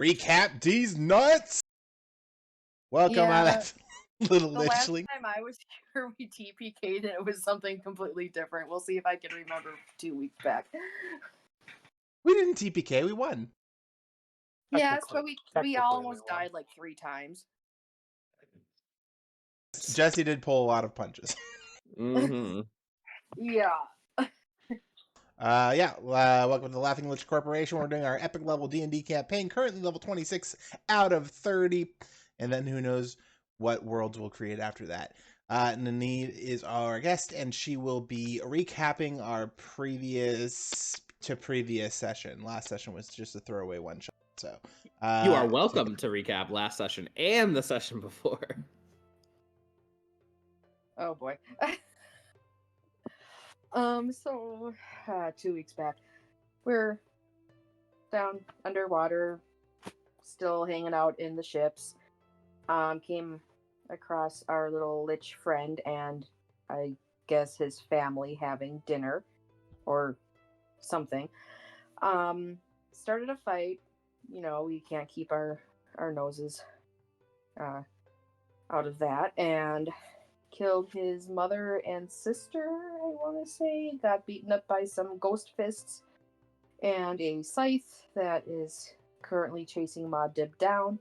Recap these nuts. Welcome, my little The last lichling. time I was here, we TPK'd and it was something completely different. We'll see if I can remember 2 weeks back. We didn't TPK. We won. Yes, but we almost died like 3 times. Jesse did pull a lot of punches. Mm-hmm. Yeah. Welcome to the Laughing Lich Corporation. We're doing our epic level D&D campaign, currently level 26 out of 30, and then who knows what worlds we'll create after that. Nineve is our guest, and she will be recapping our previous session. Last session was just a throwaway one shot. So you are welcome to recap last session and the session before. Oh boy. 2 weeks back, we're down underwater, still hanging out in the ships. Came across our little lich friend and I guess his family having dinner or something. Started a fight. You know, we can't keep our noses out of that, and killed his mother and sister, I want to say. Got beaten up by some ghost fists and a scythe that is currently chasing Muad Dib down.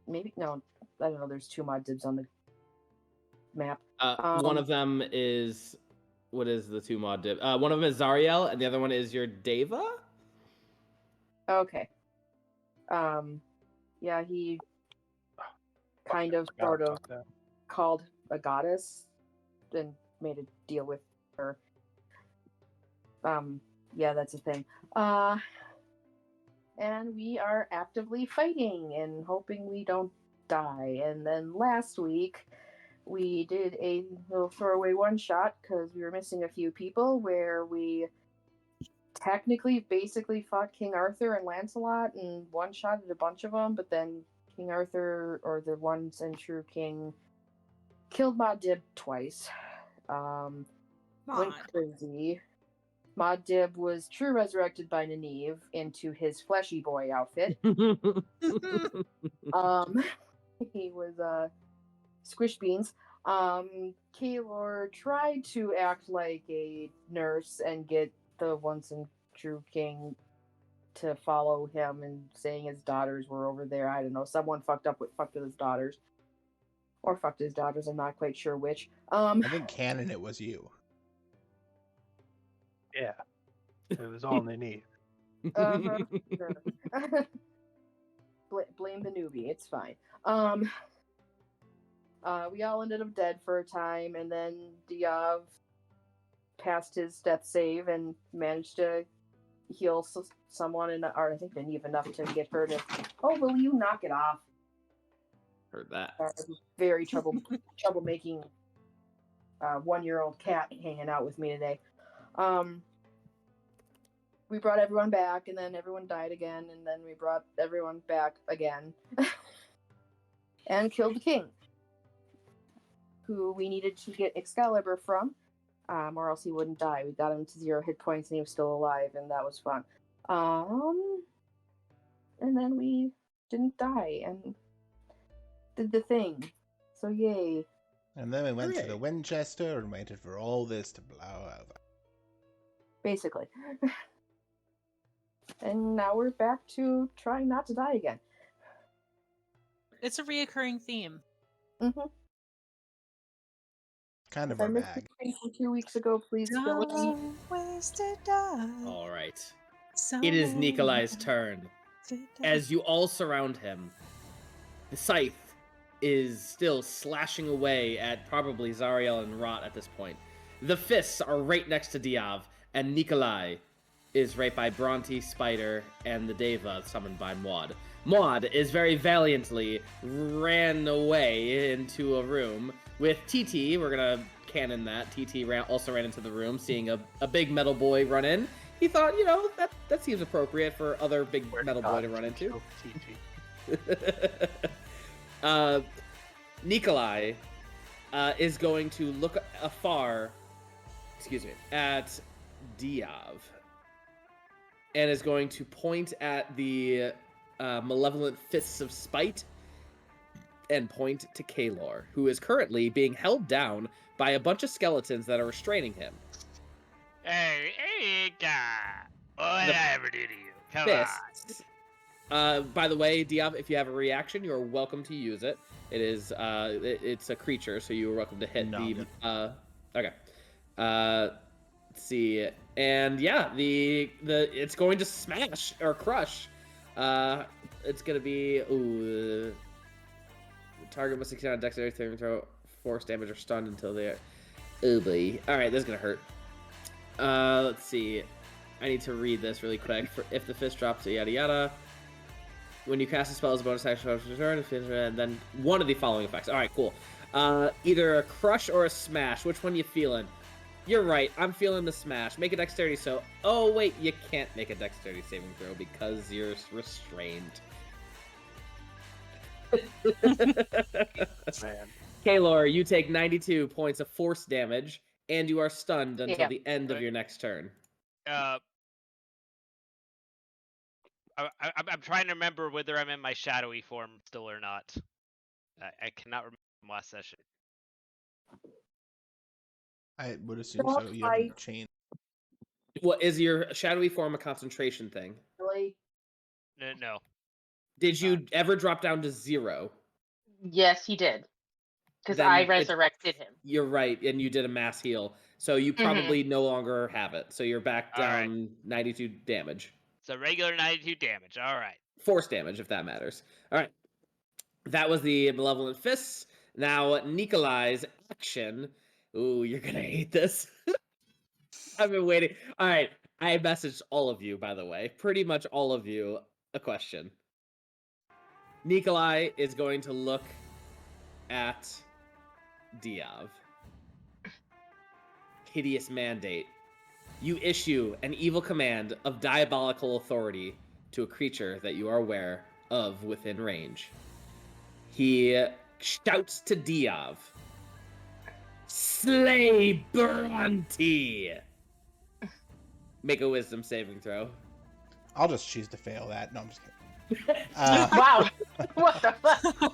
Maybe, no, I don't know, there's 2 Muad Dibs on the map. One of them is, what is the 2 Muad Dib? One of them is Zariel, and the other one is your Deva? Okay. Yeah, he kind of sort of called a goddess and made a deal with her. Yeah, that's a thing. And we are actively fighting and hoping we don't die. And then last week we did a little throwaway one shot because we were missing a few people, where we technically basically fought King Arthur and Lancelot and one shotted a bunch of them, but then King Arthur, or the once and true king, killed Muad Dib twice. Went crazy. Muad Dib was true resurrected by Nineve into his fleshy boy outfit. He was squish beans. Kaelor tried to act like a nurse and get the once and true king to follow him, and saying his daughters were over there. I don't know. Someone fucked with his daughters. Or fucked his daughters, I'm not quite sure which. I think canon it was you. Yeah. It was all Nineve. Sure. Blame the newbie, it's fine. We all ended up dead for a time, and then Diov passed his death save and managed to heal someone, or I think Nineve enough to get her to, oh, will you knock it off? Heard that. Very troublemaking 1-year-old cat hanging out with me today. We brought everyone back, and then everyone died again, and then we brought everyone back again. And killed the king, who we needed to get Excalibur from, or else he wouldn't die. We got him to 0 hit points, and he was still alive, and that was fun. And then we didn't die, and did the thing. So yay. And then we went to the Winchester and waited for all this to blow over. Basically. And now we're back to trying not to die again. It's a reoccurring theme. Mm-hmm. Kind of if our I missed bag. anything from 2 weeks ago, please fill it in. Ways to die. All right. It is Nicolai's turn. As you all surround him, the scythe is still slashing away at probably Zariel and Rot at this point. The fists are right next to Diov, and Nicolai is right by Bhranti, Spider, and the Deva summoned by Muad. Muad is very valiantly ran away into a room with TT. We're gonna canon that. TT also ran into the room, seeing a big metal boy run in. He thought, you know, that seems appropriate for other big metal boy to run into. Nicolai is going to look afar, at Diov. and is going to point at the malevolent fists of spite and point to Kaelor, who is currently being held down by a bunch of skeletons that are restraining him. Hey, God. What did I ever do to you? Come Fists. By the way, Diov, if you have a reaction, you are welcome to use it. It is it's a creature, so you are welcome to hit okay. Let's see. And yeah, the it's going to smash or crush. It's gonna be the target must succeed on a dexterity saving throw, force damage or stunned until they are. Oh boy. Alright, this is gonna hurt. Let's see. I need to read this really quick. If the fist drops, yada yada. When you cast a spell as a bonus action, and then one of the following effects. Alright, cool. Either a crush or a smash. Which one you feeling? You're right. I'm feeling the smash. Make a dexterity. So, oh wait, you can't make a dexterity saving throw because you're restrained. Man. Kaelor, you take 92 points of force damage, and you are stunned until the end of your next turn. I'm trying to remember whether I'm in my shadowy form still or not. I cannot remember from last session. I would assume so. You haven't changed. What is your shadowy form a concentration thing? Really? No. Did you ever drop down to 0? Yes, he did. Because Then I resurrected him. You're right, and you did a mass heal. So you probably no longer have it. So you're back down 92 damage. So regular 92 damage. All right. Force damage, if that matters. All right. That was the Malevolent Fists. Now, Nicolai's action. Ooh, you're going to hate this. I've been waiting. All right. I messaged all of you, by the way. Pretty much all of you a question. Nicolai is going to look at Diov. Hideous mandate. You issue an evil command of diabolical authority to a creature that you are aware of within range. He shouts to Diov, "Slay Bhranti!" Make a wisdom saving throw. I'll just choose to fail that. No, I'm just kidding. Wow. What the fuck?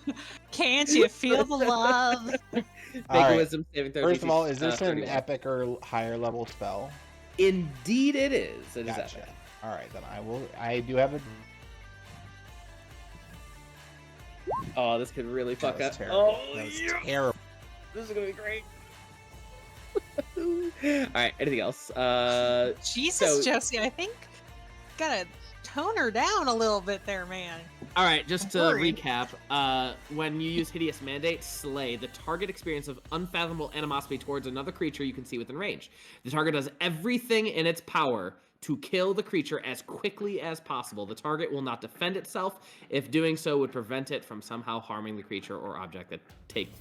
Can't you feel the love? Make a wisdom saving throw. First of all, is this an 31. epic or higher level spell? Indeed it is. It is Gotcha. epic. All right, then I do have a. Oh, this could really fuck That up. was terrible. Oh, That was yeah. terrible. This is gonna be great. All right, anything else? Jesus, so- Josie, I think gotta tone her down a little bit there, man. All right, just to Worried. recap, when you use Hideous Mandate, slay, the target experience of unfathomable animosity towards another creature you can see within range. The target does everything in its power to kill the creature as quickly as possible. The target will not defend itself if doing so would prevent it from somehow harming the creature or object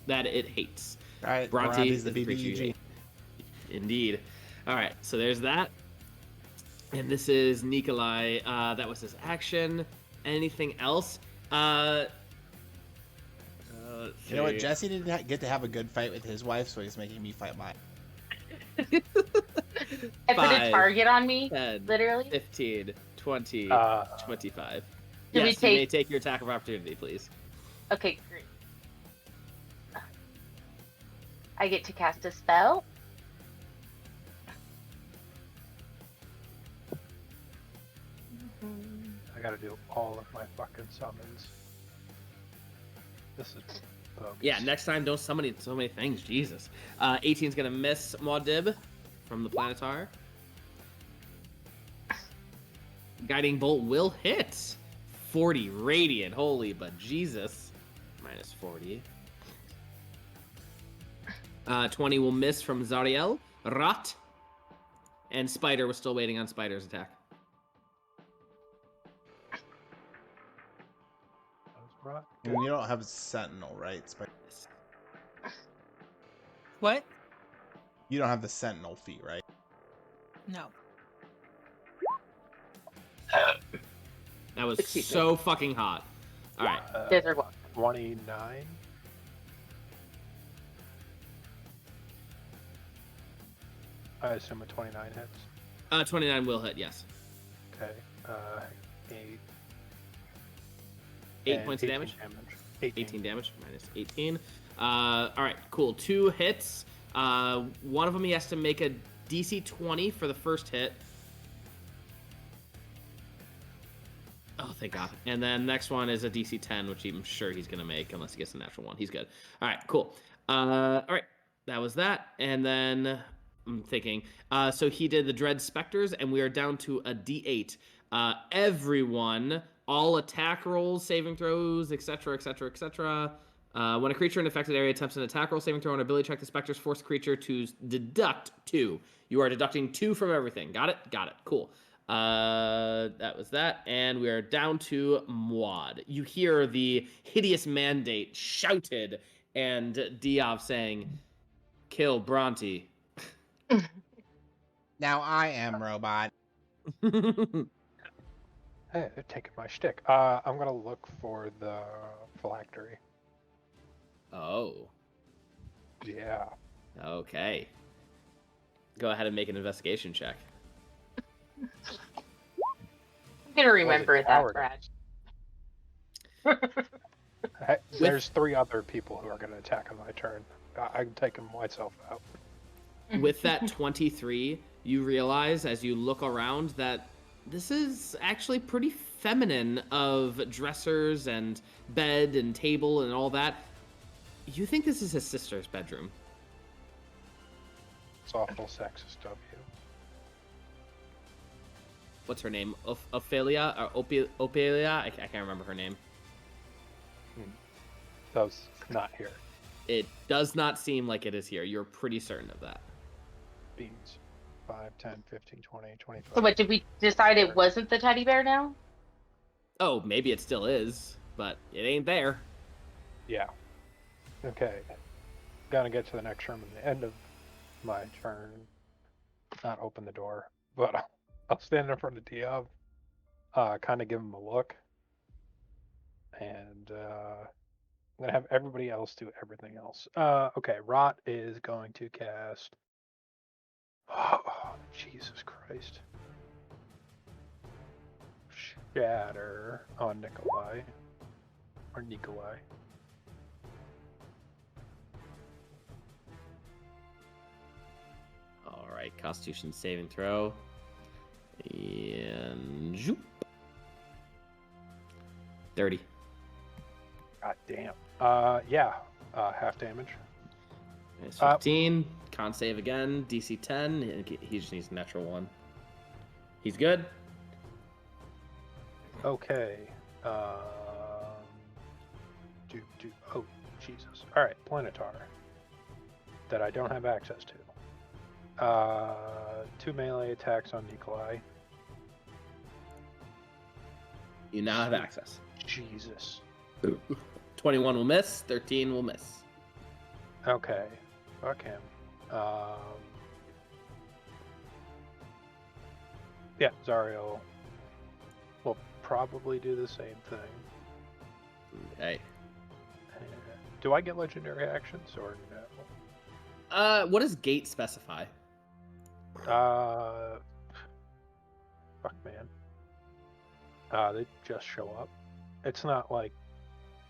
that it hates. All right, Bhranti Bhranti's is the the creature you BBG. hate. Indeed. All right, so there's that. And this is Nicolai. That was his action. Anything else? Let's You know what? see. Jesse didn't get to have a good fight with his wife, so he's making me fight mine. I put a 5, target on me, 10, literally. 15, 20, 25. Do we Yes, you may take- take your attack of opportunity, please. Okay, great. I get to cast a spell. I gotta do all of my fucking summons. This is bogus. Yeah, next time don't summon so many things. Jesus. 18's gonna miss Muad from the Planetar. Guiding Bolt will hit. 40 radiant. Holy but Jesus. Minus 40. 20 will miss from Zariel. Rat. And Spider was still waiting on Spider's attack. That was right. And you don't have Sentinel, right? What? You don't have the Sentinel feat, right? No. That was Excuse me. so fucking hot. Alright. Desert Walk. 29. I assume a 29 hits. 29 will hit, yes. Okay. 8. 8 and points of 18 damage. 18. 18 damage minus 18. All right, cool. 2 hits. One of them he has to make a DC 20 for the first hit. Oh, thank God. And then next one is a DC 10, which I'm sure he's going to make unless he gets a natural one. He's good. All right, cool. All right, that was that. And then I'm thinking, so he did the Dread Specters, and we are down to a D8. Everyone, all attack rolls, saving throws, etc., etc., etc. When a creature in an affected area attempts an attack roll, saving throw, and ability check, the specters force the creature to deduct 2. You are deducting 2 from everything. Got it? Got it. Cool. That was that, and we are down to Muad. You hear the hideous mandate shouted, and Diov saying, "Kill Bhranti." Now I am robot. Hey, they're taking my shtick. I'm gonna look for the phylactery. Oh, Yeah. okay. Go ahead and make an investigation check. I'm gonna remember that, coward? Brad. There's 3 other people who are gonna attack on my turn. I'm taking myself out. With that 23, you realize as you look around that this is actually pretty feminine of dressers and bed and table and all that. You think this is his sister's bedroom. It's awful sexist of you. What's her name? Ophelia? Or Ophelia? I can't remember her name. That was not here. It does not seem like it is here. You're pretty certain of that. Beans. 5, 10, 15, 20, 25. So what, did we decide it wasn't the teddy bear now? Oh, maybe it still is, but it ain't there. Yeah. Okay. Gonna get to the next room at the end of my turn. Not open the door, but I'll stand in front of Diov, kind of give him a look, and I'm gonna have everybody else do everything else. Okay, Rot is going to cast. Oh, Jesus Christ! Shatter on Nicolai. Or Nicolai. All right, Constitution saving throw. And zoop. 30. God damn. Yeah. Half damage. Minus 15. Con save again. DC 10. And he just needs a natural 1. He's good. Okay. Oh, Jesus. All right, Planetar. That I don't have access to. 2 melee attacks on Nicolai. You now have access. Jesus. 21 will miss. 13 will miss. Okay. Fuck him. Yeah, Zariel will probably do the same thing. Okay. Do I get legendary actions or no? What does gate specify? Fuck, man. They just show up. It's not like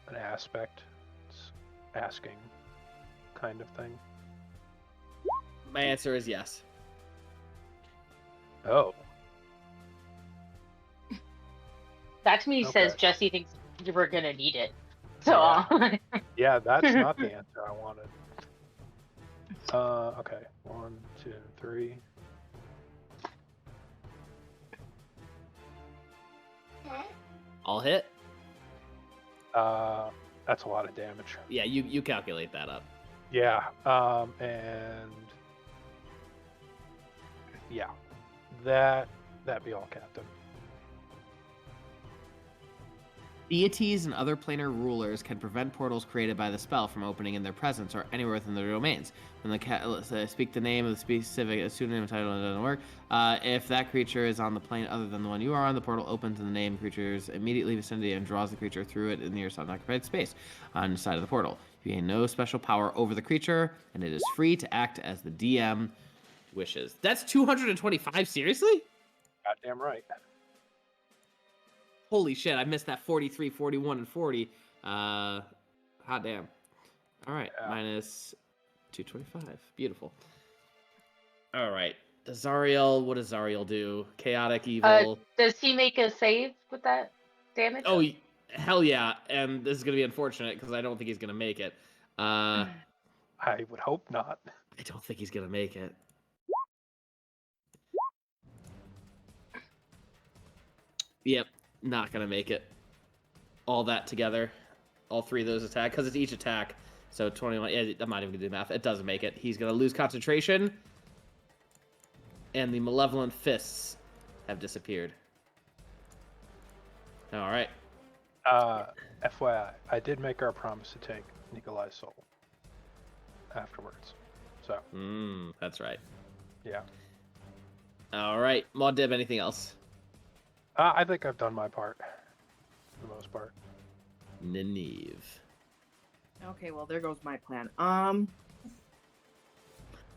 an aspect. It's asking kind of thing. My answer is yes. Oh. That to me says Okay. Jesse thinks you were gonna need it. So Yeah. Yeah, that's not the answer I wanted. Okay. 1, 2, 3. All hit? That's a lot of damage. Yeah, you calculate that up. Yeah. And yeah, that be all, Captain. Deities and other planar rulers can prevent portals created by the spell from opening in their presence or anywhere within their domains. When the speak the name of the specific pseudonym title and it doesn't work. If that creature is on the plane other than the one you are on, the portal opens in the name creature's immediately vicinity and draws the creature through it in the nearest unoccupied space on the side of the portal. You gain no special power over the creature, and it is free to act as the DM wishes. That's 225, seriously? Goddamn right. Holy shit, I missed that 43, 41, and 40. Hot damn. All right, Yeah. minus 225. Beautiful. All right. Zariel, what does Zariel do? Chaotic evil. Does he make a save with that damage? Oh, hell yeah. And this is going to be unfortunate because I don't think he's going to make it. I I would hope not. don't think he's going to make it. Yep, not going to make it. All that together. All three of those attack. Because it's each attack. So 21. Yeah, I'm not even going to do math. It doesn't make it. He's going to lose concentration. And the malevolent fists have disappeared. All right. FYI, I did make our promise to take Nicolai's soul afterwards. So, That's right. yeah. All right. Maudib, anything else? I think I've done my part, for the most part. Nineve. Okay, well there goes my plan.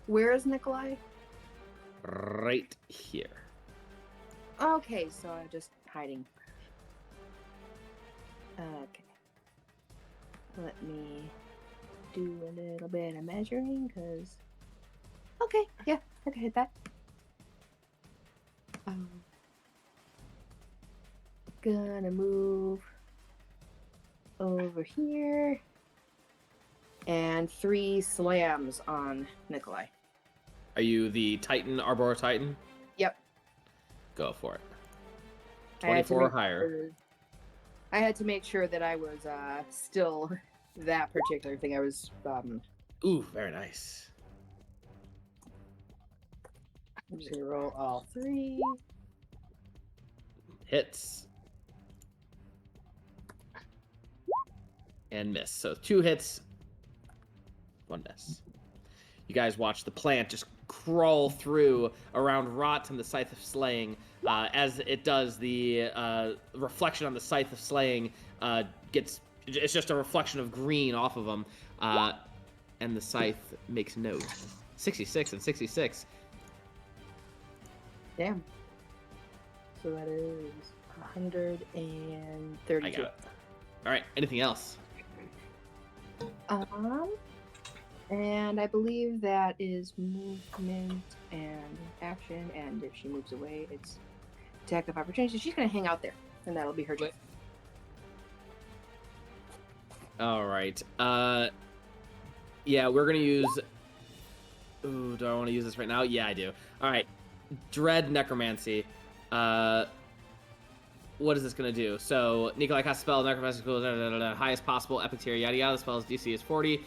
Where is Nicolai? Right here. Okay, so I'm just hiding. Okay. Let me do a little bit of measuring, because... Okay, yeah, I can hit that. Gonna move over here. And 3 slams on Nicolai. Are you the Titan, Arbor Titan? Yep. Go for it. I had to 24 or make higher. sure- I had to make sure that I was still that particular thing. I was Ooh, very nice. I'm just gonna roll all 3. Hits. And miss. So 2 hits, 1 miss. You guys watch the plant just crawl through around Rot and the Scythe of Slaying. As it does, the reflection on the Scythe of Slaying it's just a reflection of green off of them. And the Scythe makes note. 66 and 66. Damn. So that is 132. I got it. All right, anything else? And I believe that is movement and action, and if she moves away, it's attack of opportunity. So she's gonna hang out there, and that'll be her turn. All right. Yeah, we're gonna use. Ooh, do I want to use this right now? Yeah, I do. All right. Dread Necromancy. What is this gonna do? So Nicolai casts a spell, Necromancy cool, highest possible epic tier, yada yada. The spell's DC is 40.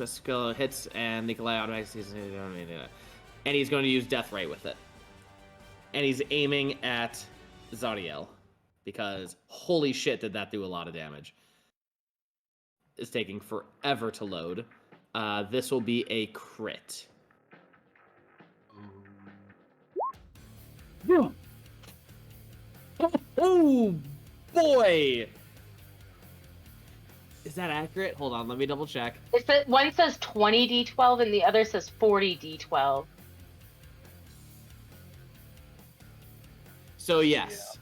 Skill hits, and Nicolai automatically sees, and he's going to use Death Ray with it. And he's aiming at Zariel because holy shit, did that do a lot of damage. It's taking forever to load. This will be a crit. Oh boy! Is that accurate? Hold on, let me double check. One says 20 d12 and the other says 40 d12. So yes.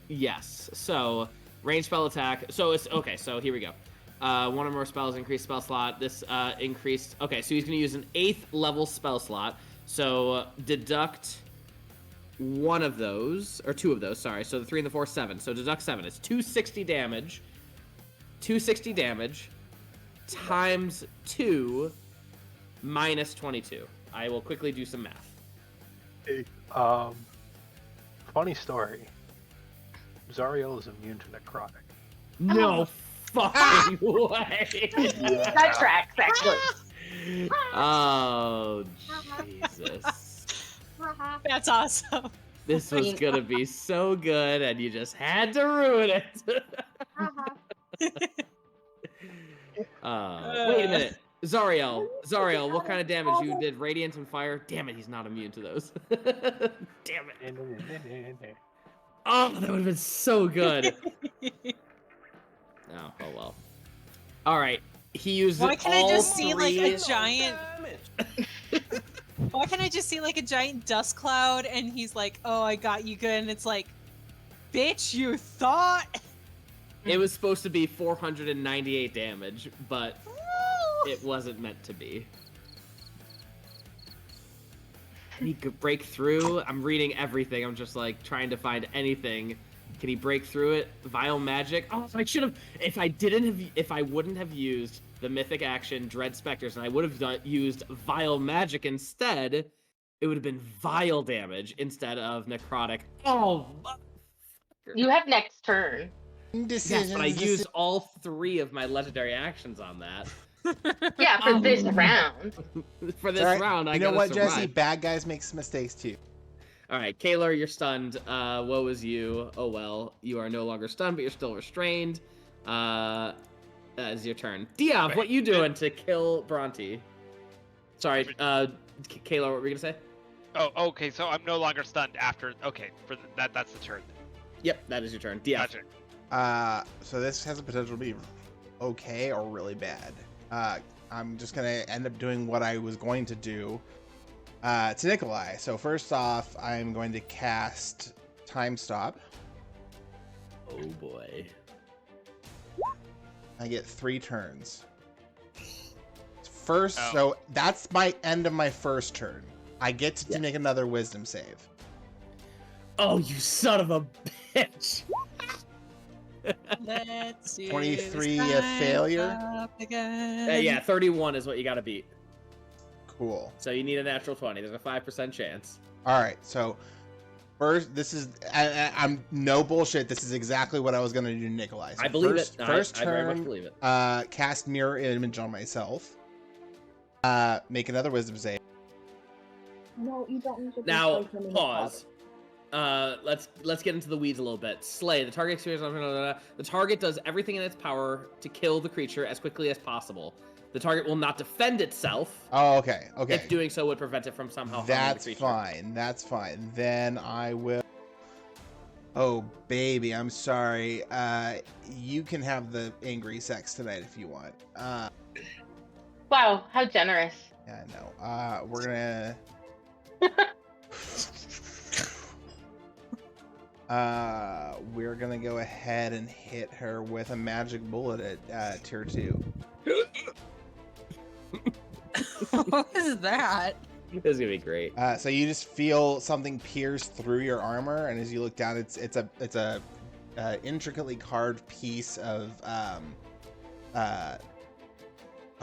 Yes. So range spell attack. So it's okay, so here we go. One or more spells increase spell slot. This increased. Okay, so he's gonna use an 8th level spell slot. So deduct one of those, or 2 of those, sorry. So the 3 and the 4, 7. So deduct 7. It's 260 damage. 260 damage times 2 minus 22. I will quickly do some math. Hey, funny story. Zariel is immune to necrotic. No fucking way. That tracks, actually. Oh, Jesus. That's awesome. This was gonna be so good, and you just had to ruin it. Wait a minute. Zariel, what kind of damage? You did radiant and fire? Damn it, he's not immune to those. Damn it. Oh, that would have been so good. Oh well. All right. He uses Why can't I just see like a three- giant Why can't I just see like a giant dust cloud and he's like, "Oh, I got you good," and it's like, "Bitch, you thought." It was supposed to be 498 damage, but it wasn't meant to be. Can he break through? I'm reading everything. I'm just like trying to find anything. Can he break through it? Vile magic. Oh, I should have. If I wouldn't have used the mythic action Dread Specters, and I would have used Vile Magic instead, it would have been Vile damage instead of necrotic. Oh, You have next turn. yes, but I used all 3 of my legendary actions on that. Yeah, for this round. For this round, I gotta what, survive. Jesse? Bad guys make mistakes too. All right, Kaelor, you're stunned. Woe is you. Oh well, you are no longer stunned, but you're still restrained. That is your turn. Diov, what you doing to kill Bhranti? Sorry, Kaelor, what were you gonna say? Oh, okay. So I'm no longer stunned after. Okay, for that's the turn. Yep, that is your turn. Diov. Gotcha. So this has a potential to be okay or really bad. I'm just gonna end up doing what I was going to do to Nicolai. So first off, I'm going to cast Time Stop. Oh boy. I get 3 turns. First, so that's my end of my first turn. I get to make another Wisdom save. Oh, you son of a bitch! Let's see. 23 a failure. Yeah, 31 is what you gotta beat. Cool. So you need a natural 20. There's a 5% chance. All right. So first, this is I'm no bullshit. This is exactly what I was gonna do to Nicolai. So I believe it. First I very turn, much believe it. cast Mirror Image on myself. Make another Wisdom save. No, you don't need to. Now pause. Let's get into the weeds a little bit. Slay. The target experience. The target does everything in its power to kill the creature as quickly as possible. The target will not defend itself. Oh, okay. Okay. If doing so would prevent it from somehow harming That's the creature. fine. That's fine. Then I will. Oh, baby, I'm sorry. You can have the angry sex tonight if you want. Wow, how generous. Yeah, I know. We're gonna. We're gonna go ahead and hit her with a magic bullet at tier 2. What is that? This is gonna be great. So you just feel something pierce through your armor, and as you look down, it's a intricately carved piece of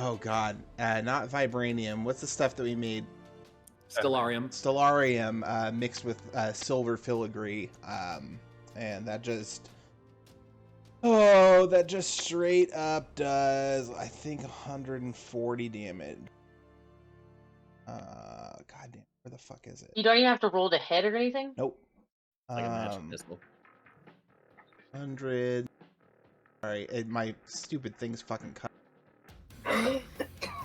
oh god, not vibranium. What's the stuff that we made? Stellarium. Stellarium mixed with silver filigree, and that just straight up does, I think, 140 damage. God damn, where the fuck is it? You don't even have to roll to hit or anything? Nope. Like a magic pistol. 100. Alright, my stupid thing's fucking cut. I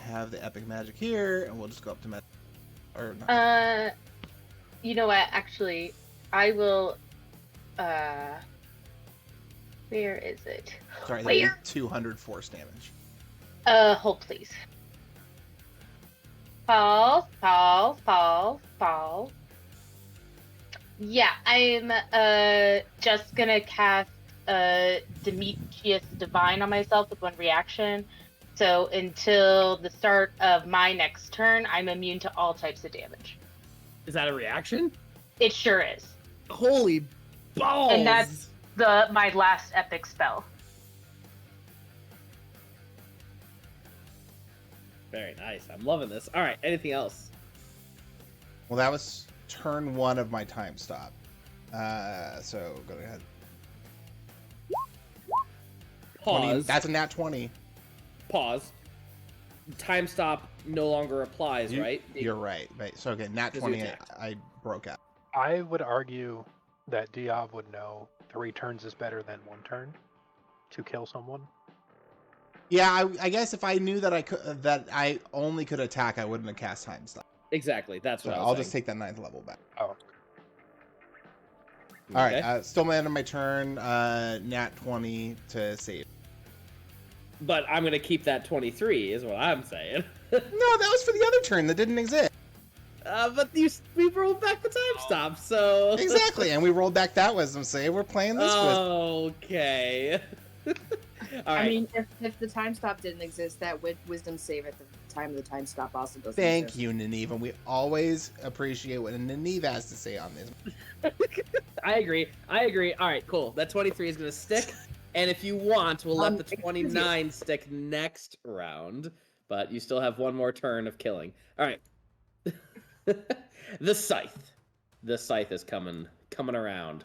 have the epic magic here, and we'll just go up to magic. Or not. You know what? Actually, I will. Where is it? Sorry, Where? that's 200 force damage. Hold please. Pause. Yeah, I'm just gonna cast Demetrius Divine on myself with 1 reaction. So until the start of my next turn, I'm immune to all types of damage. Is that a reaction? It sure is. Holy balls! And that's my last epic spell. Very nice. I'm loving this. All right. Anything else? Well, that was turn 1 of my time stop. So go ahead. Pause. 20, that's a nat 20. Pause. Time stop no longer applies, right? You're right. So okay, nat 20. I broke out. I would argue that Diov would know 3 turns is better than 1 turn to kill someone. Yeah, I guess if I knew that I only could attack, I wouldn't have cast time stop. Exactly. That's what I was I'll saying. just take that 9th level back. Oh. All right. Still my end of my turn. Nat 20 to save. But I'm gonna keep that 23, is what I'm saying. No, that was for the other turn that didn't exist. But we rolled back the time stop, so... Exactly, and we rolled back that wisdom save. We're playing this wisdom. Okay. All right. I mean, if the time stop didn't exist, that wisdom save at the time of the time stop also doesn't Thank exist. you, Nineve, and we always appreciate what Nineve has to say on this. I agree. All right, cool. That 23 is going to stick. And if you want, we'll let the 29 stick next round. But you still have one more turn of killing. All right. The Scythe. The Scythe is coming around.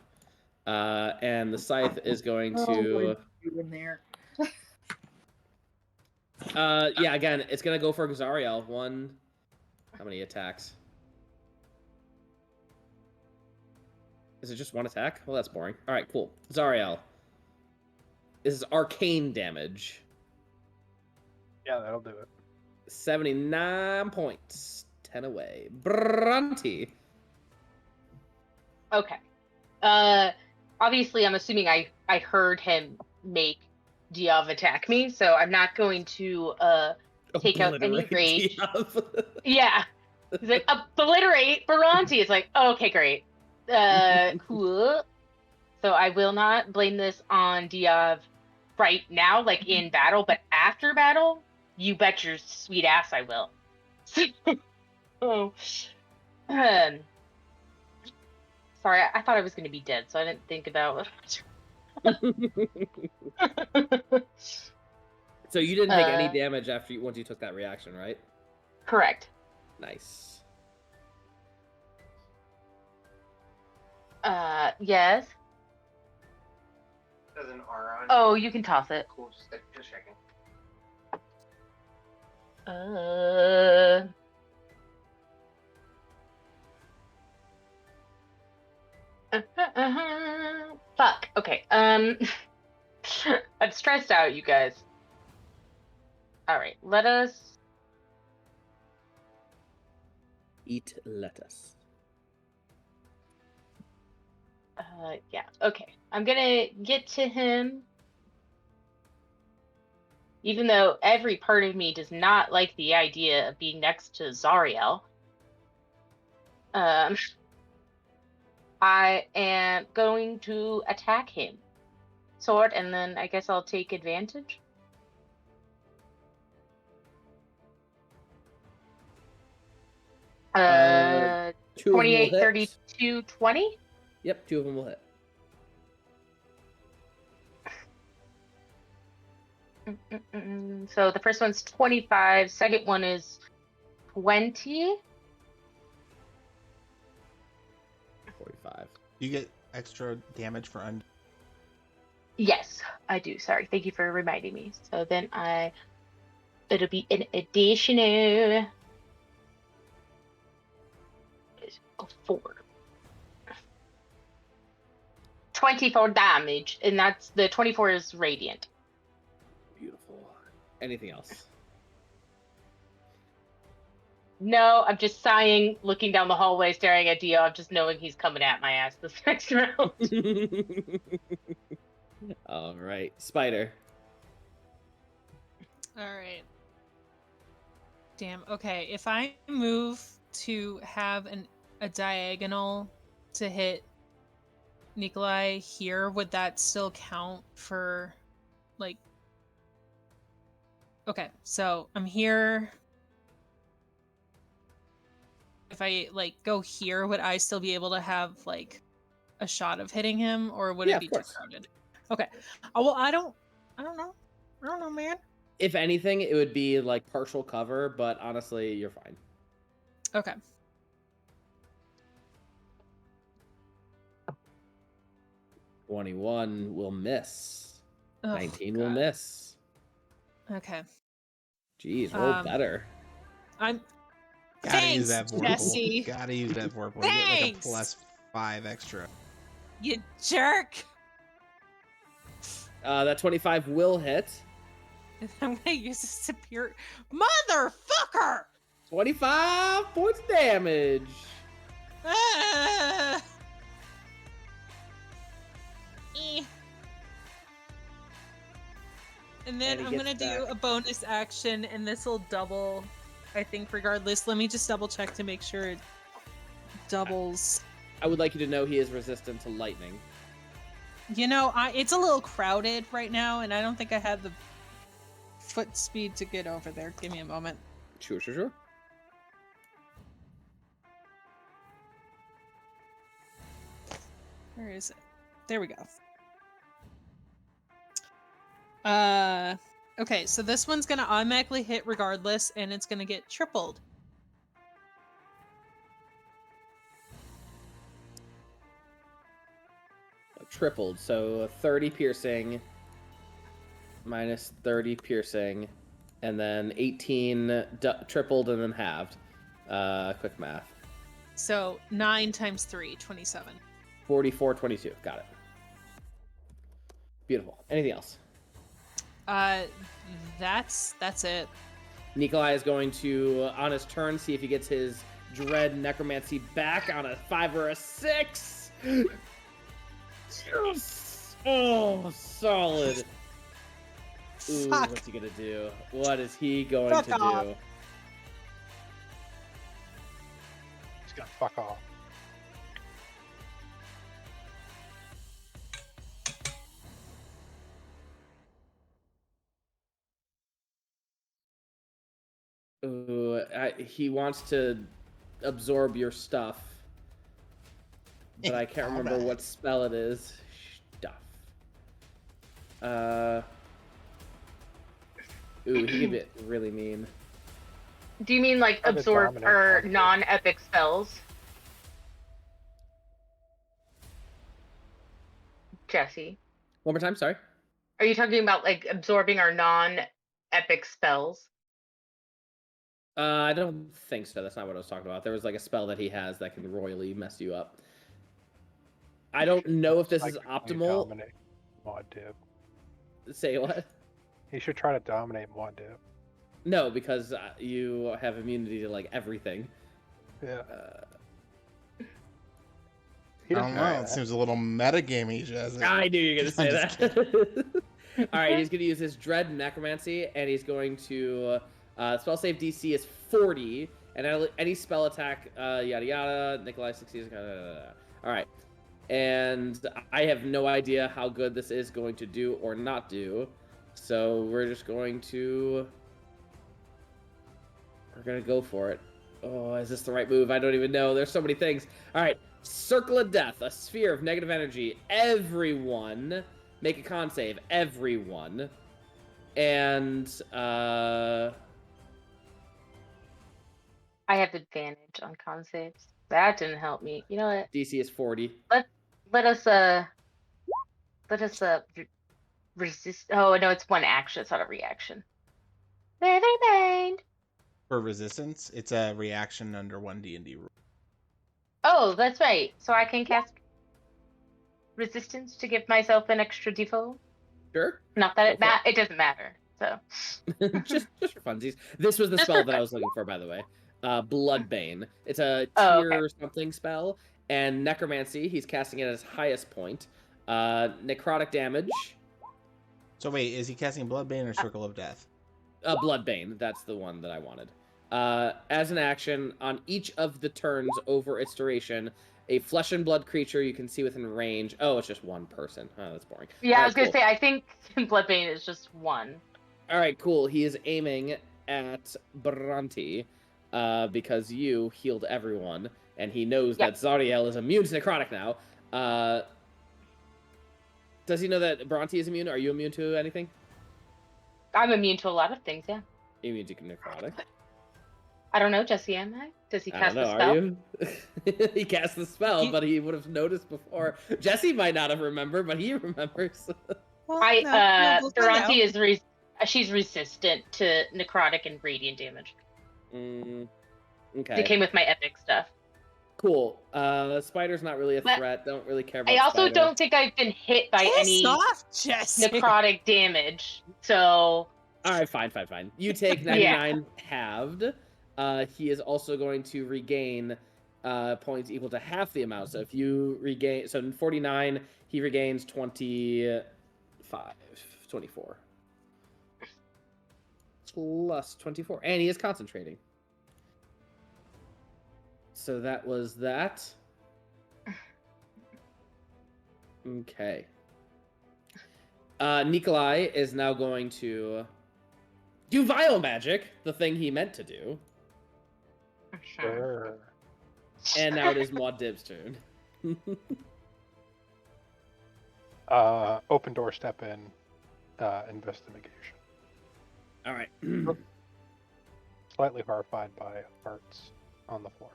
And the Scythe is going to... in there. Yeah, again, it's going to go for Xariel. How many attacks? Is it just one attack? Well, that's boring. All right, cool. Xariel. This is arcane damage. Yeah, that'll do it. 79 points. 10 away. Bhranti. Okay. Obviously, I'm assuming I heard him make Diov attack me, so I'm not going to take out any rage. Yeah. He's like, obliterate Bhranti. It's like, okay, great. Cool. So I will not blame this on Diov right now, like in battle, but after battle, you bet your sweet ass I will. Oh. Sorry, I thought I was going to be dead, so I didn't think about So you didn't take any damage once you took that reaction, right? Correct. Nice. Yes. There's an R on. Oh, you can toss it. Cool, just checking. Fuck. Okay. I'm stressed out, you guys. All right, let us eat lettuce. Yeah. Okay. I'm gonna get to him. Even though every part of me does not like the idea of being next to Xariel. I am going to attack him. Sword, and then I guess I'll take advantage. Two of them will 28, hit. 32, 20? Yep, 2 of them will hit. So the first one's 25, second one is 20. 45. You get extra damage for Yes, I do. Sorry. Thank you for reminding me. So then it'll be an additional 4. 24 damage, and that's the 24 is radiant. Beautiful. Anything else? No, I'm just sighing, looking down the hallway, staring at Diov, just knowing he's coming at my ass this next round. All right, Spider. All right. Damn. Okay, if I move to have a diagonal to hit Nicolai here, would that still count for, like... Okay, so I'm here. If I, like, go here, would I still be able to have, like, a shot of hitting him, or would it be too crowded? Okay. Oh, well, I don't know. I don't know, man. If anything, it would be, like, partial cover, but honestly, you're fine. Okay. $21 will miss. Oh, 19 God. will miss. Okay. Jeez, roll better. I'm... Gotta Thanks, use that Vorpal. Jesse. Gotta use that Vorpal. You get like a +5 extra. You jerk! That 25 will hit. I'm gonna use a superior... Motherfucker! 25 points of damage. Ah! And then And he I'm gonna gets do back. a bonus action, and this will double, I think, regardless. Let me just double check to make sure doubles. I would like you to know he is resistant to lightning. You know, it's a little crowded right now, and I don't think I have the foot speed to get over there. Give me a moment. Sure. Where is it? There we go. Okay, so this one's gonna automatically hit regardless, and it's gonna get tripled. Tripled, so 30 piercing minus 30 piercing, and then 18 tripled and then halved. Quick math. So 9 times 3, 27. 44, 22. Got it. Beautiful. Anything else? That's it. Nicolai is going to, on his turn, see if he gets his Dread Necromancy back on a 5 or a 6. Yes! Oh, solid. Ooh, Fuck. what's he gonna do? What is he going Fuck to off. do? He's gonna fuck off. Ooh, he wants to absorb your stuff, but I can't remember what spell it is. Stuff. Ooh, he can be really mean. Do you mean like Probably absorb dominate or probably. non-epic spells? Jesse, One more time, sorry. are you talking about like absorbing our non-epic spells? I don't think so. That's not what I was talking about. There was like a spell that he has that can royally mess you up. I don't know if this is Like, optimal. dominate Muad Dib. Say what? He should try to dominate Muad Dib. No, because you have immunity to like everything. Yeah. I He don't doesn't know. know It seems a little metagamey, Jazz. I knew you were gonna say I'm just that. All right, he's gonna use his Dread Necromancy, and he's going to spell save DC is 40, and any spell attack, yada yada. Nicolai succeeds. All right, and I have no idea how good this is going to do or not do, so we're just going to go for it. Oh, is this the right move? I don't even know. There's so many things. All right. Circle of Death, a sphere of negative energy. Everyone make a con save. Everyone. And, I have advantage on con saves. That didn't help me. You know what? DC is 40. Let us resist. Oh no, it's one action. It's not a reaction. Never mind. For resistance, it's a reaction under 1 D&D rule. Oh, that's right. So I can cast resistance to give myself an extra default. Sure. Not that Go for it doesn't matter. So just for funsies. This was the spell that I was looking for, by the way. Bloodbane. It's a tier something spell. And Necromancy, he's casting it at his highest point. Necrotic damage. So wait, is he casting Bloodbane or Circle of Death? Bloodbane. That's the one that I wanted. As an action, on each of the turns over its duration, a flesh and blood creature you can see within range. Oh, it's just one person. Oh, that's boring. yeah, All I was right, gonna say I think Bloodbane is just one. All right, cool. He is aiming at Bhranti because you healed everyone, and he knows that Zariel is immune to necrotic now. Does he know that Bhranti is immune? Are you immune to anything? I'm immune to a lot of things. Yeah. Immune to necrotic. I don't know, Jesse. Am I? Does he I cast don't know. the spell? Are you? He cast the spell, but he would have noticed before. Jesse might not have remembered, but he remembers. Well, we'll find out. Bhranti is she's resistant to necrotic and radiant damage. Okay. It came with my epic stuff. Cool. Spider's not really a threat. Don't really care about I also Spider. don't think I've been hit by any necrotic damage. So. All right, fine. You take 99 halved. He is also going to regain points equal to half the amount. So if you regain, so in 49, he regains 24. Plus 24. And he is concentrating. So that was that. Okay. Nicolai is now going to do Vile Magic, the thing he meant to do. Sure. And now it is Muad Dib's turn. Open door, step in, investigation. All right. Slightly horrified by hearts on the floor.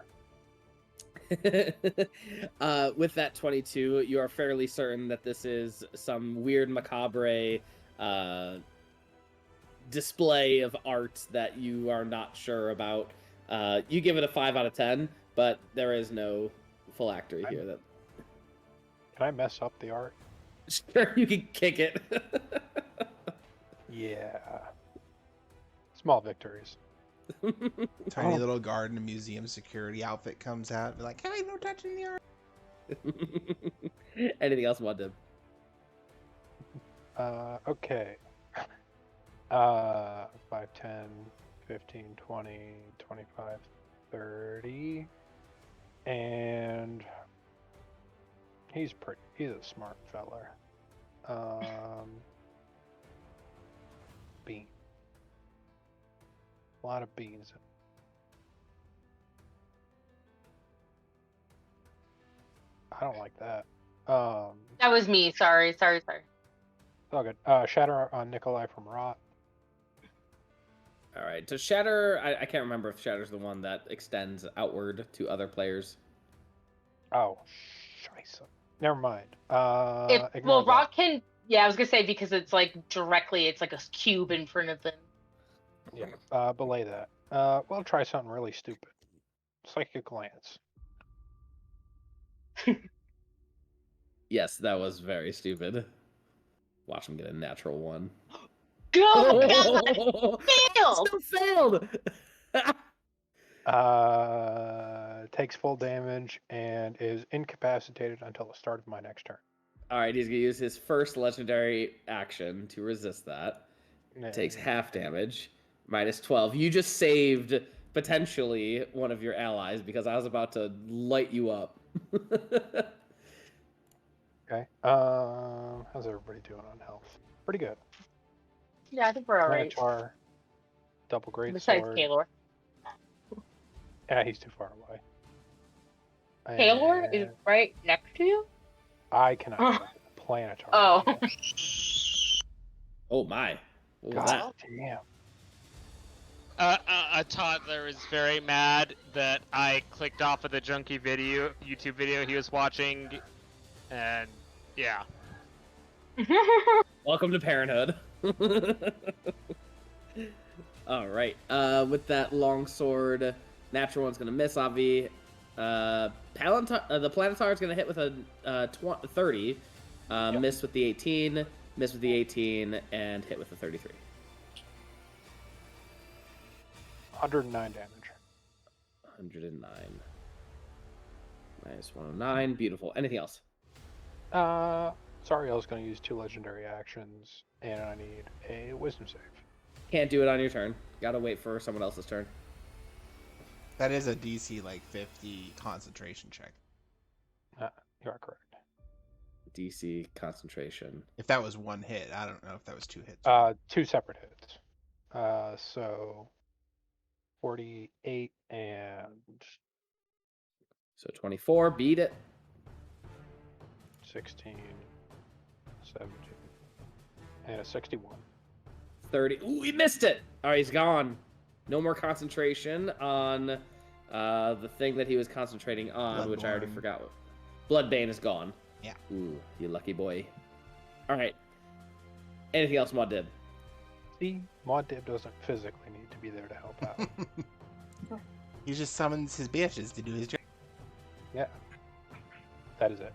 With that 22, you are fairly certain that this is some weird macabre display of art that you are not sure about. You give it a 5 out of 10, but there is no phylactery here. That Can I mess up the art? sure, you can kick it. Yeah. Small victories. Tiny little garden and museum security outfit comes out. Be like, hey, no touching the art. Anything else, Muad Dib? Okay. 5, 10, 15, 20, 25, 30. And he's a smart feller. Bean. A lot of beans. I don't like that. That was me. Sorry. It's all good. Shatter on Nicolai from Rot. All right. So Shatter, I can't remember if Shatter's the one that extends outward to other players. Oh, scheisse. Never mind. Well, Ignore that. Rock can. Yeah, I was gonna say because it's like directly, it's like a cube in front of them. Yeah, belay that. We'll try something really stupid. Psychic glance. Yes, that was very stupid. Watch him get a natural 1. Oh, God! Still failed! Takes full damage and is incapacitated until the start of my next turn. Alright, he's going to use his first legendary action to resist that. Yeah. Takes half damage. Minus 12. You just saved, potentially, one of your allies because I was about to light you up. Okay. How's everybody doing on health? Pretty good. Yeah, I think we're alright. Minotaur, double great Besides sword. Kaelor. Yeah, he's too far away. Kaelor is And right next to you? I cannot get up the Planetary. Oh. Oh my. What was God damn. A toddler is very mad that I clicked off of the junky YouTube video he was watching, and yeah. Welcome to Parenthood. All right. With that longsword, natural one's gonna miss. Avi. The Planetar is gonna hit with a 30. Yep. Miss with the 18. Miss with the 18, and hit with the 33. 109 damage. 109. Minus 109. Beautiful. Anything else? Sariel's going to use 2 legendary actions, and I need a wisdom save. Can't do it on your turn. Gotta wait for someone else's turn. That is a DC like 50 concentration check. You are correct. DC concentration. If that was one hit, I don't know if that was 2 hits. 2 separate hits. So 48 and So 24, beat it. 16, 17, and a 61. 30. Ooh, he missed it! Alright, he's gone. No more concentration on the thing that he was concentrating on, which I already Bloodborne. forgot. Bloodbane is gone. Yeah. Ooh, you lucky boy. Alright. Anything else, Muad Dib? See, Muad Dib doesn't physically need to be there to help out. He just summons his bitches to do his job. Yeah. That is it.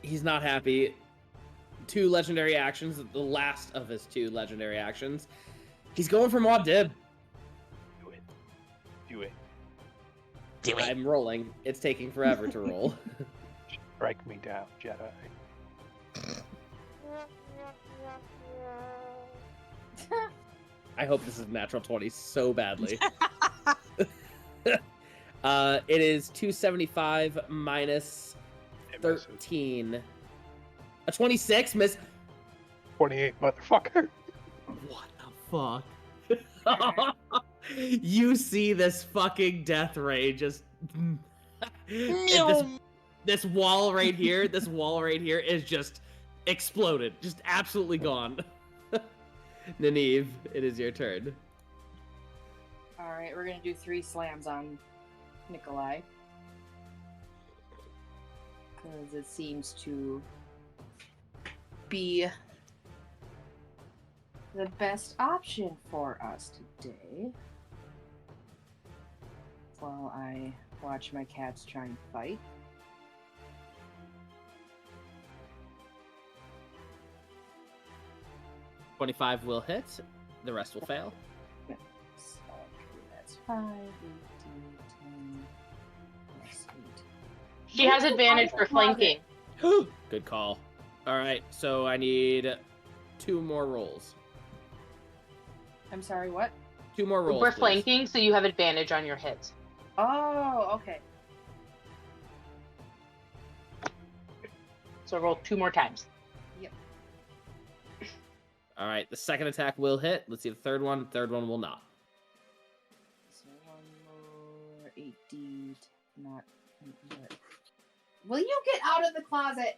He's not happy. 2 legendary actions, the last of his 2 legendary actions. He's going for Muad Dib. Do it. Do it. Do it. I'm rolling. It's taking forever to roll. Strike me down, Jedi. I hope this is natural 20 so badly. It is 275 minus It misses. 13. A 26, miss. 28, motherfucker. What the fuck? You see this fucking death ray just. This wall right here, is just exploded. Just absolutely gone. Nineve, it is your turn. Alright, we're gonna do 3 slams on Nicolai. Because it seems to be the best option for us today. While I watch my cats try and fight. $25 will hit. The rest will fail. So, that's 5, 8, 10, plus 8. She has advantage for flanking. Good call. All right, so I need 2 more rolls. I'm sorry, what? 2 more rolls. We're please. flanking, so you have advantage on your hits. Oh, okay. So roll 2 more times. All right, the second attack will hit. Let's see the third one. Third one will not. So 1 more 8D, not. Will you get out of the closet?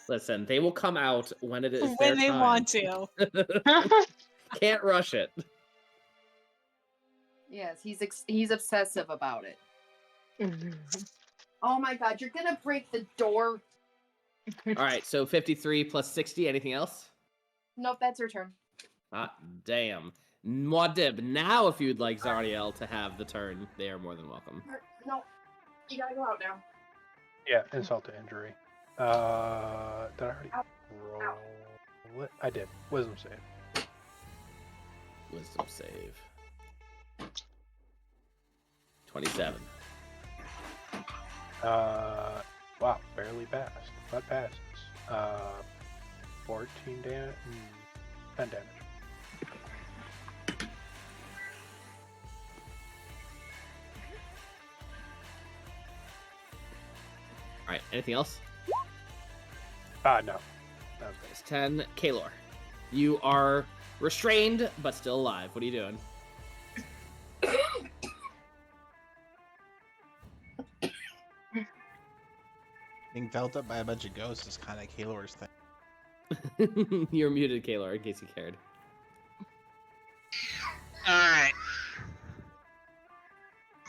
Listen, they will come out when it is When their they time. want to. Can't rush it. Yes, he's obsessive about it. Oh my god, you're gonna break the door. All right, so 53 plus 60. Anything else? Nope, that's her turn. Ah, damn. Muad'Dib, now if you'd like Zariel to have the turn, they are more than welcome. No, you gotta go out now. Yeah, insult to injury. Did I already roll it? I did. Wisdom save. Wisdom save. 27. Wow, barely passed. But passes. 14 damage. 10 damage. All right, anything else? No. That was it. It's 10. Kaelor, you are restrained, but still alive. What are you doing? Being felt up by a bunch of ghosts is kind of Kaelor's thing. You're muted, Kaelor, in case you cared. Alright.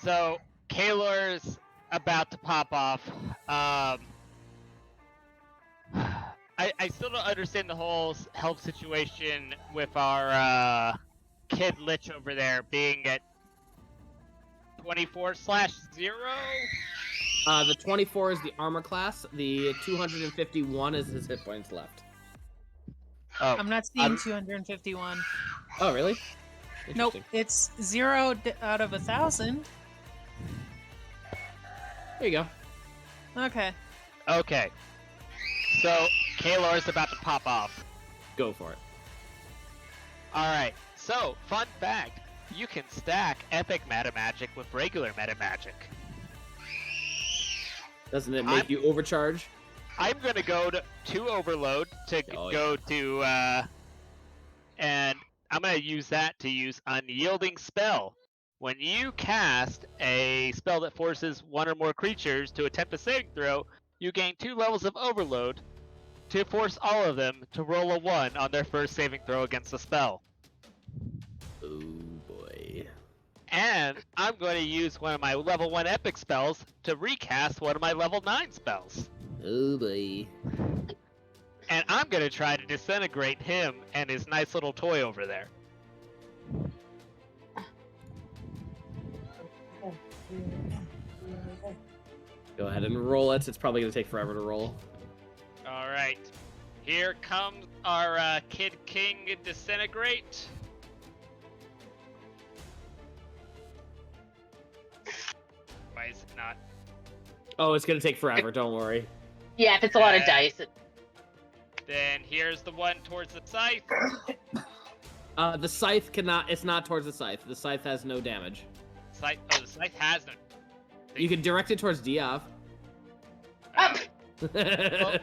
So, Kaelor's about to pop off. I still don't understand the whole health situation with our kid Lich over there being at 24/0. The 24 is the armor class. The 251 is his hit points left. Oh, I'm not seeing 251. Oh, really? Nope, Interesting. it's 0 out of 1,000. There you go. Okay. Okay. So, Kaelor's about to pop off. Go for it. Alright, so, fun fact. You can stack epic meta magic with regular meta magic. Doesn't it make you overcharge? I'm gonna go to overload to go to, and I'm gonna use that to use Unyielding Spell. When you cast a spell that forces one or more creatures to attempt a saving throw, you gain 2 levels of overload to force all of them to roll a 1 on their first saving throw against the spell. Oh boy. And I'm going to use one of my level 1 epic spells to recast one of my level 9 spells. Oh boy. And I'm going to try to disintegrate him and his nice little toy over there. Go ahead and roll it. It's probably going to take forever to roll. Alright. Here comes our Kid King Disintegrate. Why is it not? Oh, it's going to take forever. Don't worry. Yeah, if it's a lot of dice. Then here's the one towards the scythe. The scythe cannot. It's not towards the scythe. The scythe has no damage. The scythe has no. You can direct it towards Diov. Up. Well,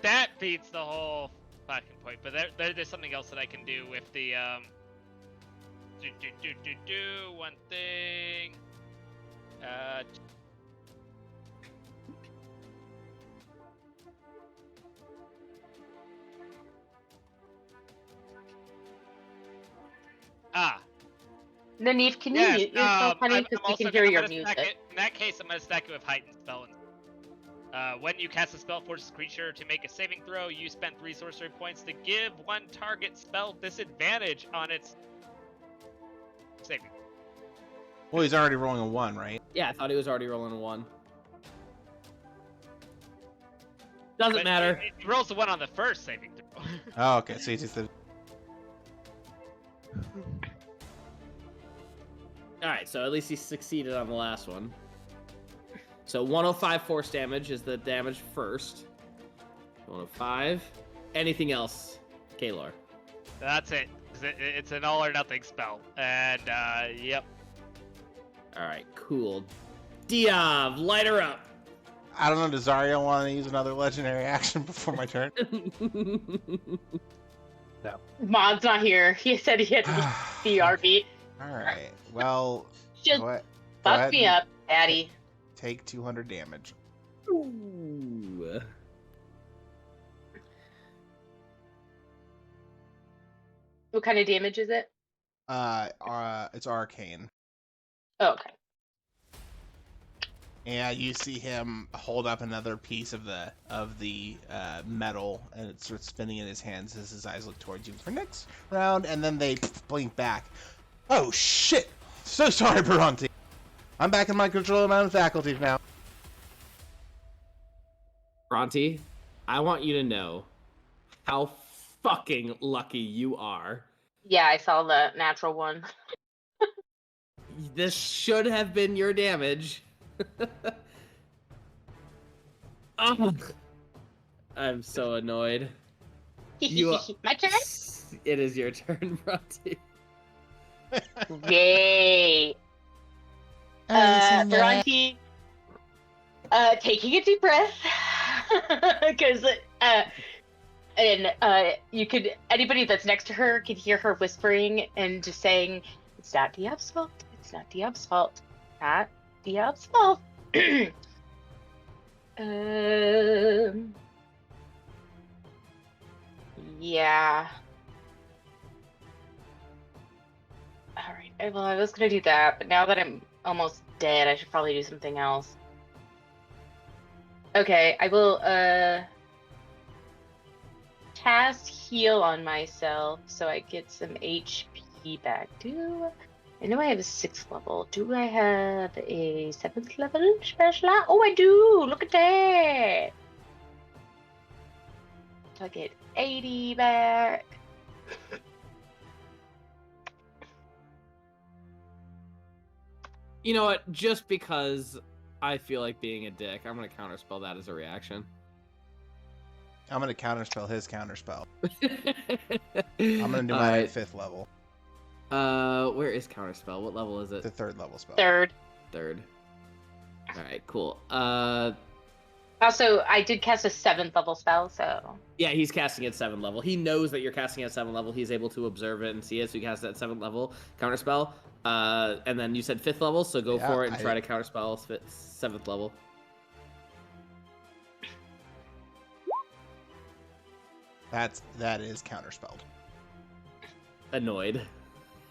that beats the whole fucking point. But there's something else that I can do with the one thing. Nineve, can you mute yourself, honey, because we can hear your music. In that case, I'm going to stack it with Heightened Spell. When you cast a spell, forces a creature to make a saving throw, you spend 3 sorcery points to give one target spell disadvantage on its saving. Well, he's already rolling a 1, right? Yeah, I thought he was already rolling a 1. Doesn't matter. He rolls the 1 on the first saving throw. Oh, okay. So he's just the... Alright, so at least he succeeded on the last one. So 105 force damage is the damage first. 105. Anything else, Kaelor? That's it. It's an all or nothing spell. And, yep. Alright, cool. Diov, light her up! I don't know, does Zariel want to use another legendary action before my turn? No. Mod's not here. He said he had to be BRB. Alright, well... Just go fuck ahead me and up, Daddy. Take 200 damage. Ooh. What kind of damage is it? It's arcane. Oh, okay. And you see him hold up another piece of the metal, and it starts spinning in his hands as his eyes look towards you for next round, and then they blink back. Oh shit! So sorry, Bhranti. I'm back in my control of my own faculties now. Bhranti, I want you to know how fucking lucky you are. Yeah, I saw the natural one. This should have been your damage. Oh, I'm so annoyed. My turn? It is your turn, Bhranti. Yay! Bhranti, taking a deep breath, because you could, anybody that's next to her could hear her whispering and just saying, "It's not Diov's fault. It's not Diov's fault. Not Diov's fault." Yeah. Alright, well, I was gonna do that, but now that I'm almost dead, I should probably do something else. Okay, I will, cast heal on myself so I get some HP back. I know I have a 6th level. Do I have a 7th level special? Oh, I do! Look at that! So I get 80 back. You know what? Just because I feel like being a dick, I'm gonna counterspell that as a reaction. I'm gonna counterspell his counterspell. I'm gonna do mine at 5th level. Where is counterspell? What level is it? The 3rd level spell. Third. Alright, cool. Also, I did cast a 7th level spell, so... Yeah, he's casting at 7th level. He knows that you're casting at 7th level. He's able to observe it and see it, so he casts at 7th level counterspell. And then you said 5th level, so go for it and try to counterspell 7th level. That is counterspelled. Annoyed.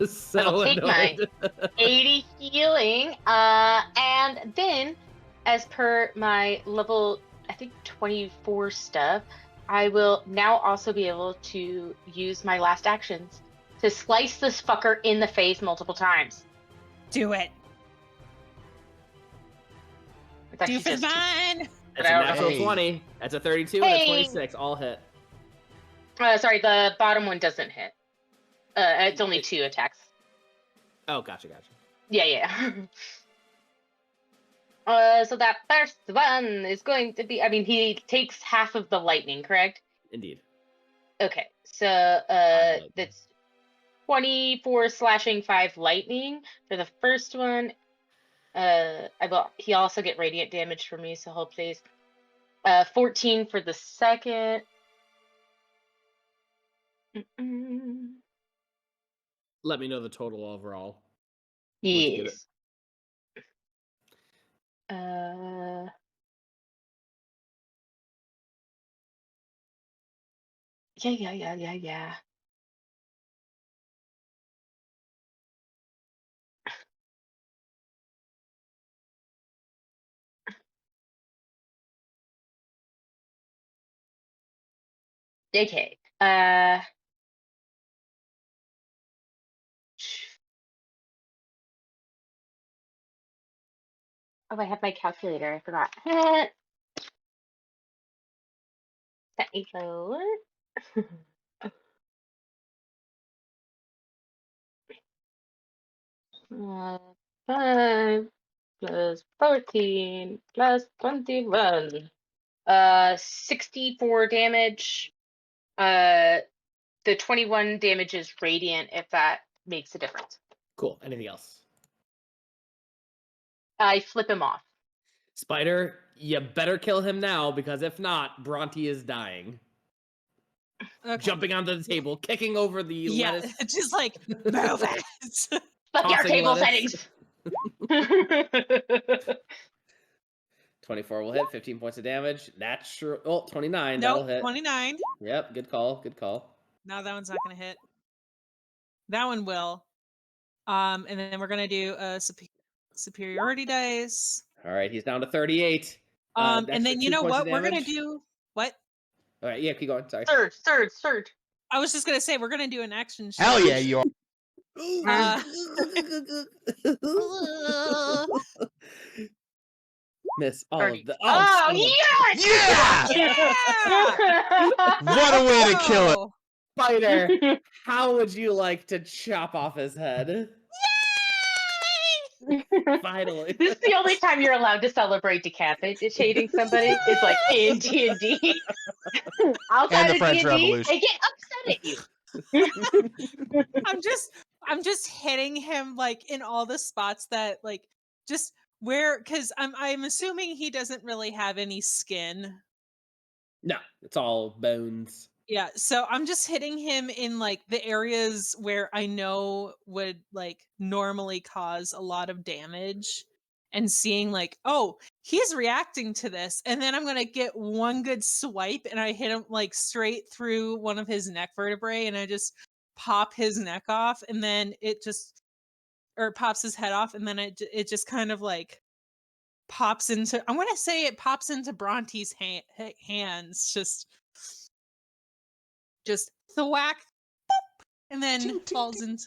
So I'll take annoyed. my 80 healing, and then, as per my level, I think 24 stuff, I will now also be able to use my last actions to slice this fucker in the face multiple times. Do it. It's actually Doof is just mine. That's a natural Hey. 20. That's a 32 and a 26. All hit. sorry, the bottom one doesn't hit. It's only 2 attacks. Oh, gotcha. Yeah. So that first one is going to be, I mean, he takes half of the lightning, correct? Indeed. Okay, so Lightning. that's 24 slashing, 5 lightning for the first one. He also get radiant damage from me, so hope stays. 14 for the second. Let me know the total overall. Yes. Yeah. Okay. Oh, I have my calculator. I forgot. Set me load. 5 plus 14 plus 21. 64 damage. The 21 damage is radiant, if that makes a difference. Cool. Anything else? I flip him off. Spider, you better kill him now, because if not, Bhranti is dying. Okay. Jumping onto the table, kicking over the lettuce. Just like move it. Fuck your table lettuce. settings. 24 will hit, 15 points of damage. Natural. Oh, 29. Nope, That'll hit. 29. Yep, good call. Good call. No, that one's not going to hit. That one will. And then we're going to do a superiority dice. All right, he's down to 38. And then you know what? We're going to do what? All right, yeah, keep going. Sorry. Surge. I was just going to say we're going to do an action. Hell yeah, you are. Miss all 30. of the. Oh Yeah! What a way to kill it. Spider, how would you like to chop off his head? Finally. This is the only time you're allowed to celebrate decapitating somebody. It's like in D&D. Outside the of French D&D, Revolution. they get upset at you. I'm just hitting him like in all the spots that like just where, because I'm assuming he doesn't really have any skin. No, it's all bones. Yeah, so I'm just hitting him in like the areas where I know would like normally cause a lot of damage, and seeing like, oh, he's reacting to this, and then I'm gonna get one good swipe and I hit him like straight through one of his neck vertebrae, and I just pop his neck off, and then it just, or pops his head off, and then it just kind of like pops into, I'm gonna say it pops into Bhranti's hands, just thwack, boop, and then Ting, ting,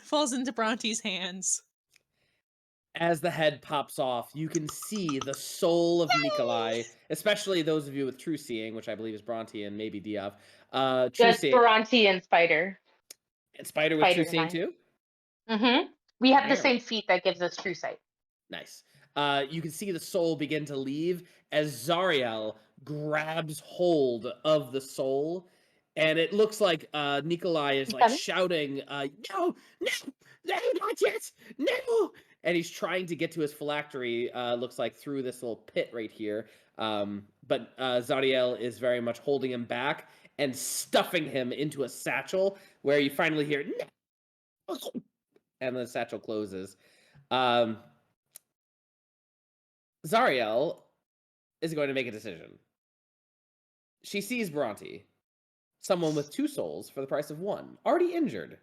falls into Bhranti's hands. As the head pops off, you can see the soul of Nicolai, especially those of you with true seeing, which I believe is Bhranti and maybe Diov. Just Bhranti and Spider. And Spider with true seeing too? Mm-hmm. We have Damn. the same feat that gives us true sight. Nice. You can see the soul begin to leave as Zariel grabs hold of the soul, and it looks like Nicolai is like shouting, no, not yet, no! And he's trying to get to his phylactery, looks like through this little pit right here. But Zariel is very much holding him back and stuffing him into a satchel, where you finally hear, no! And the satchel closes. Zariel is going to make a decision. She sees Bhranti, someone with 2 souls for the price of 1, already injured.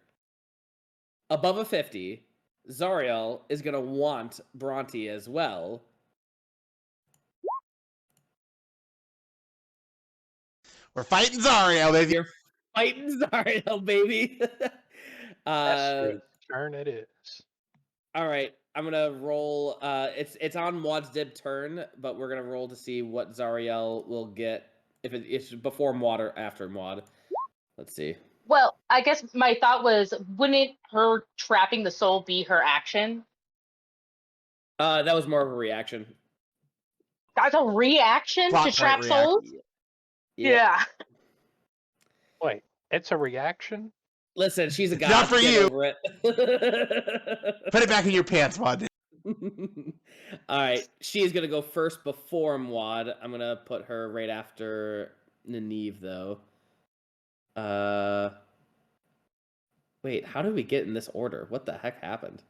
Above a 50, Zariel is going to want Bhranti as well. We're fighting Zariel, baby. You're fighting Zariel, baby. Turn it is. All right, I'm gonna roll. It's on Muad's dib turn, but we're gonna roll to see what Zariel will get, if it's before Muad or after Muad. Let's see. Well, I guess my thought was, wouldn't her trapping the soul be her action? That was more of a reaction. That's a reaction Plot to trap point souls? Yeah. Wait, it's a reaction? Listen, she's a god. Not for Get you. over it. Put it back in your pants, Muad. All right, she is gonna go first before Muad. I'm gonna put her right after Nineve, though. Wait, how did we get in this order? What the heck happened?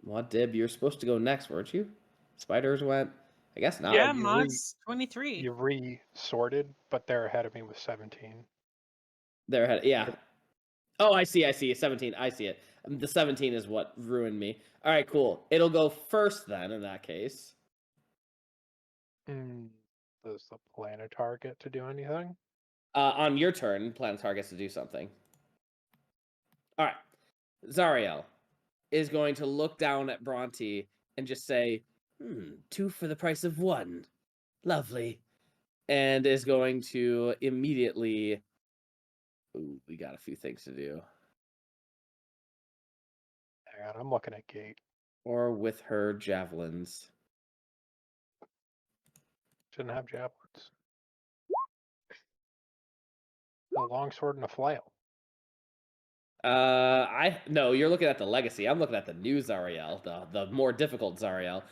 Muad Dib, you're supposed to go next, weren't you? Spiders went. I guess not. Yeah, you Maud's 23. You re-sorted, but they're ahead of me with 17. They're ahead. Yeah. Oh, I see. 17. I see it. The 17 is what ruined me. All right, cool. It'll go first then, in that case. Does the Planetar get to do anything? On your turn, Planetar gets to do something. All right. Zariel is going to look down at Bhranti and just say, 2 for the price of 1. Lovely. And is going to immediately... Ooh, we got a few things to do. Hang on, I'm looking at gate. Or with her javelins. Shouldn't have javelins. A longsword and a flail. No, you're looking at the legacy. I'm looking at the new Zariel, the more difficult Zariel.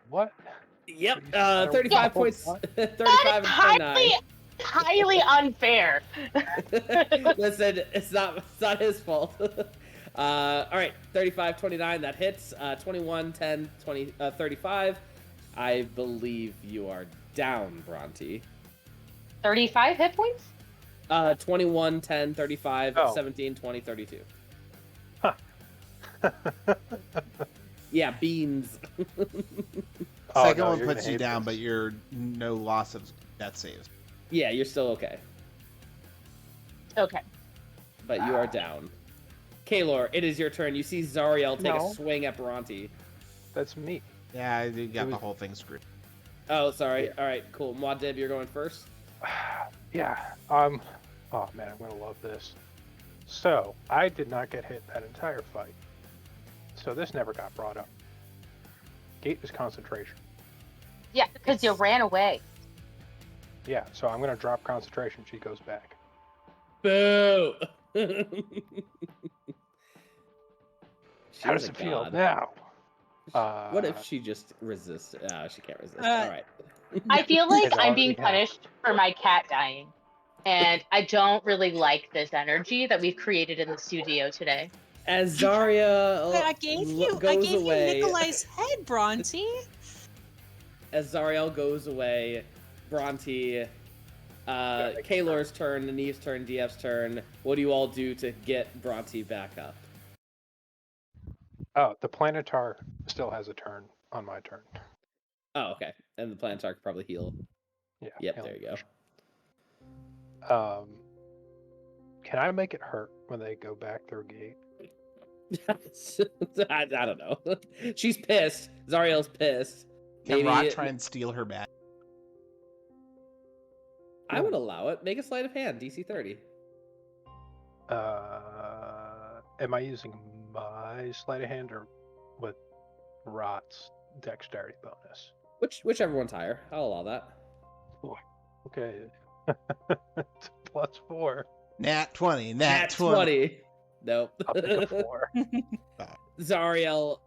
What? Yep. 35 points. 35 and 29. Highly unfair. Listen, it's not his fault. All right, 35, 29. That hits. 21, 10, 20, 35. I believe you are down, Bhranti. 35 hit points? 21, 10, 35, Oh. 17, 20, 32. Huh. Yeah, beans. Second no, one you're puts gonna you hate down, this. but you're no loss of death saves. Yeah, you're still okay. Okay. But you are down. Kaelor, it is your turn. You see Zariel take No. a swing at Bhranti. That's me. Yeah, you got It the was- whole thing screwed. Oh, sorry. All right, cool. Muad'Dib, you're going first. Yeah. Oh man, I'm gonna love this. So I did not get hit that entire fight. So this never got brought up. Gate is concentration. Yeah, because you ran away. Yeah. So I'm gonna drop concentration. She goes back. Boo! How does it feel now? What if she just resists? She can't resist. Uh, All right. I feel like It I'm being already happened. punished for my cat dying. And I don't really like this energy that we've created in the studio today. As Zariel I gave you Nicolai's head, Bhranti. As Zariel goes away, Bhranti, Kaelor's turn, Nineve's turn, Diev's turn. What do you all do to get Bhranti back up? Oh, the Planetar still has a turn on my turn. Oh, okay. And the Planetar could probably heal. Yeah. Yep, he'll- there you go. Can I make it hurt when they go back through gate? I don't know. She's pissed. Zariel's pissed. Can Maybe Rot try and steal her back? I would allow it. Make a sleight of hand, DC 30. Am I using my sleight of hand or with Rot's dexterity bonus? Whichever one's higher. I'll allow that. Okay. It's +4. Nat 20. Nat 20. Nope. I'll take a 4. Zariel,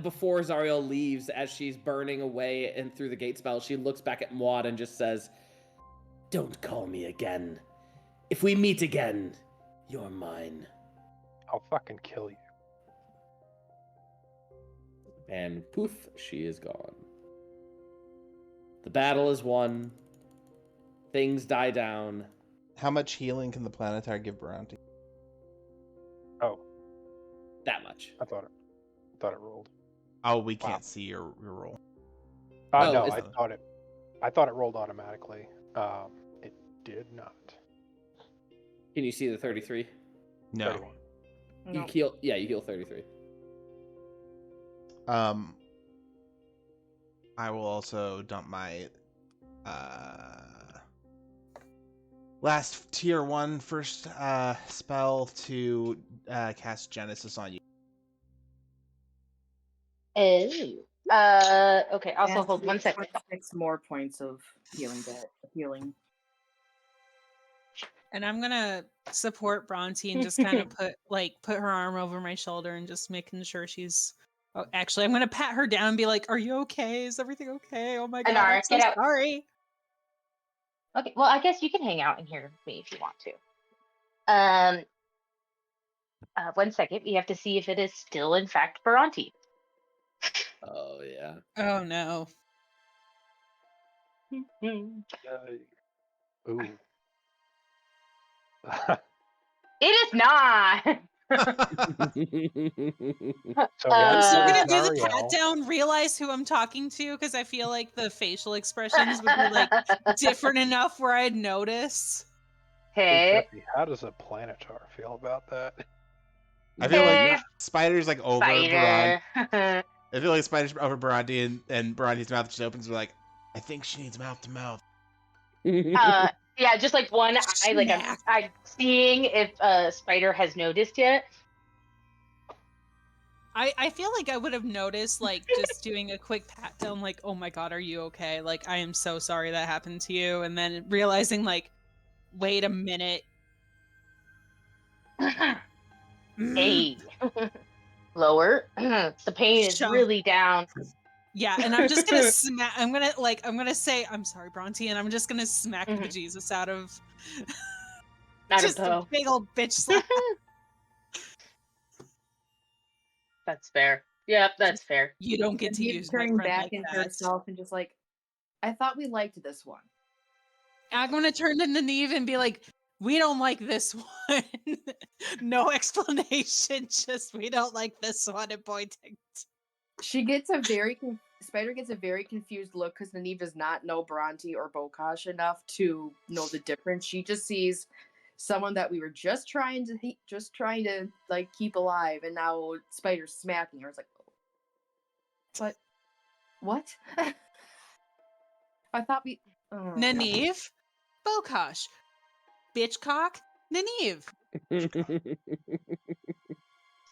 before Zariel leaves, as she's burning away and through the gate spell, she looks back at Muad and just says, "Don't call me again. If we meet again, you're mine." I'll fucking kill you. And poof, she is gone. The battle is won. Things die down. How much healing can the Planetar give Bhranti? Oh, That much. I thought it rolled. Oh, we Wow. can't see your roll. Oh, No, is I thought it rolled automatically. It did not. Can you see the 33? No. 31. You heal. Yeah, you heal 33. I will also dump my last tier 1 first spell to cast Genesis on you. Okay, also And hold 1 second. 6 more points of healing. And I'm gonna support Bhranti and just kind of put her arm over my shoulder and just making sure she's. Oh, actually, I'm gonna pat her down and be like, "Are you okay? Is everything okay? Oh my god, Anara, I'm so get out. sorry." Okay, well, I guess you can hang out in here with me if you want to. 1 second. We have to see if it is still, in fact, Bhranti. Oh yeah. Oh no. Ooh. It is not. So I'm still Uh, gonna do the pat Zariel. down, realize who I'm talking to, because I feel like the facial expressions would be like different enough where I'd notice. Hey, Jesse, how does a planetar feel about that? I feel like Hey, Spider's like over Syder. Bhranti. I feel like Spider's over Bhranti, and Bhranti's mouth just opens. We're like, I think she needs mouth to mouth. Yeah, just like one eye, like Smack. I'm seeing if Spider has noticed yet. I feel like I would have noticed, like, just doing a quick pat down, like, oh my god, are you okay? Like, I am so sorry that happened to you. And then realizing, like, wait a minute. Hey, lower. The pain is Shove. really down. Yeah, and I'm just gonna smack. I'm gonna say, I'm sorry, Bhranti, and I'm just gonna smack the bejesus out of. Not just a a bow. big old bitch slap. That's fair. Yep, that's fair. You don't get to Niamh use my turning friend back like into that. herself and just like, I thought we liked this one. I'm gonna turn to Nineve and be like, we don't like this one. No explanation, just we don't like this one and pointing. She gets Spider gets a very confused look because Nineve does not know Bhranti or Bokash enough to know the difference. She just sees someone that we were just trying to like keep alive, and now Spider's smacking her. It's like, but what? I thought we. Oh, Nineve, Bokash, bitchcock, Nineve.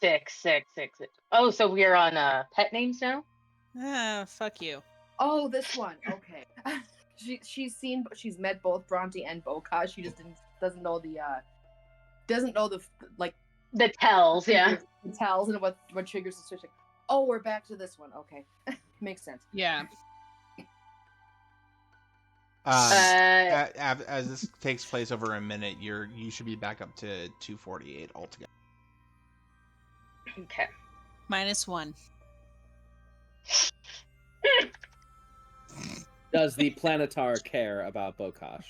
Six. Oh, so we're on pet names now? Ah, fuck you. Oh, this one. Okay. She's met both Bhranti and Bokash. She just doesn't know the like The tells, yeah. the tells and what triggers the switch. Like, oh, we're back to this one. Okay, makes sense. Yeah. As this takes place over a minute, you should be back up to 248 altogether. Okay. -1. Does the planetar care about Bokash?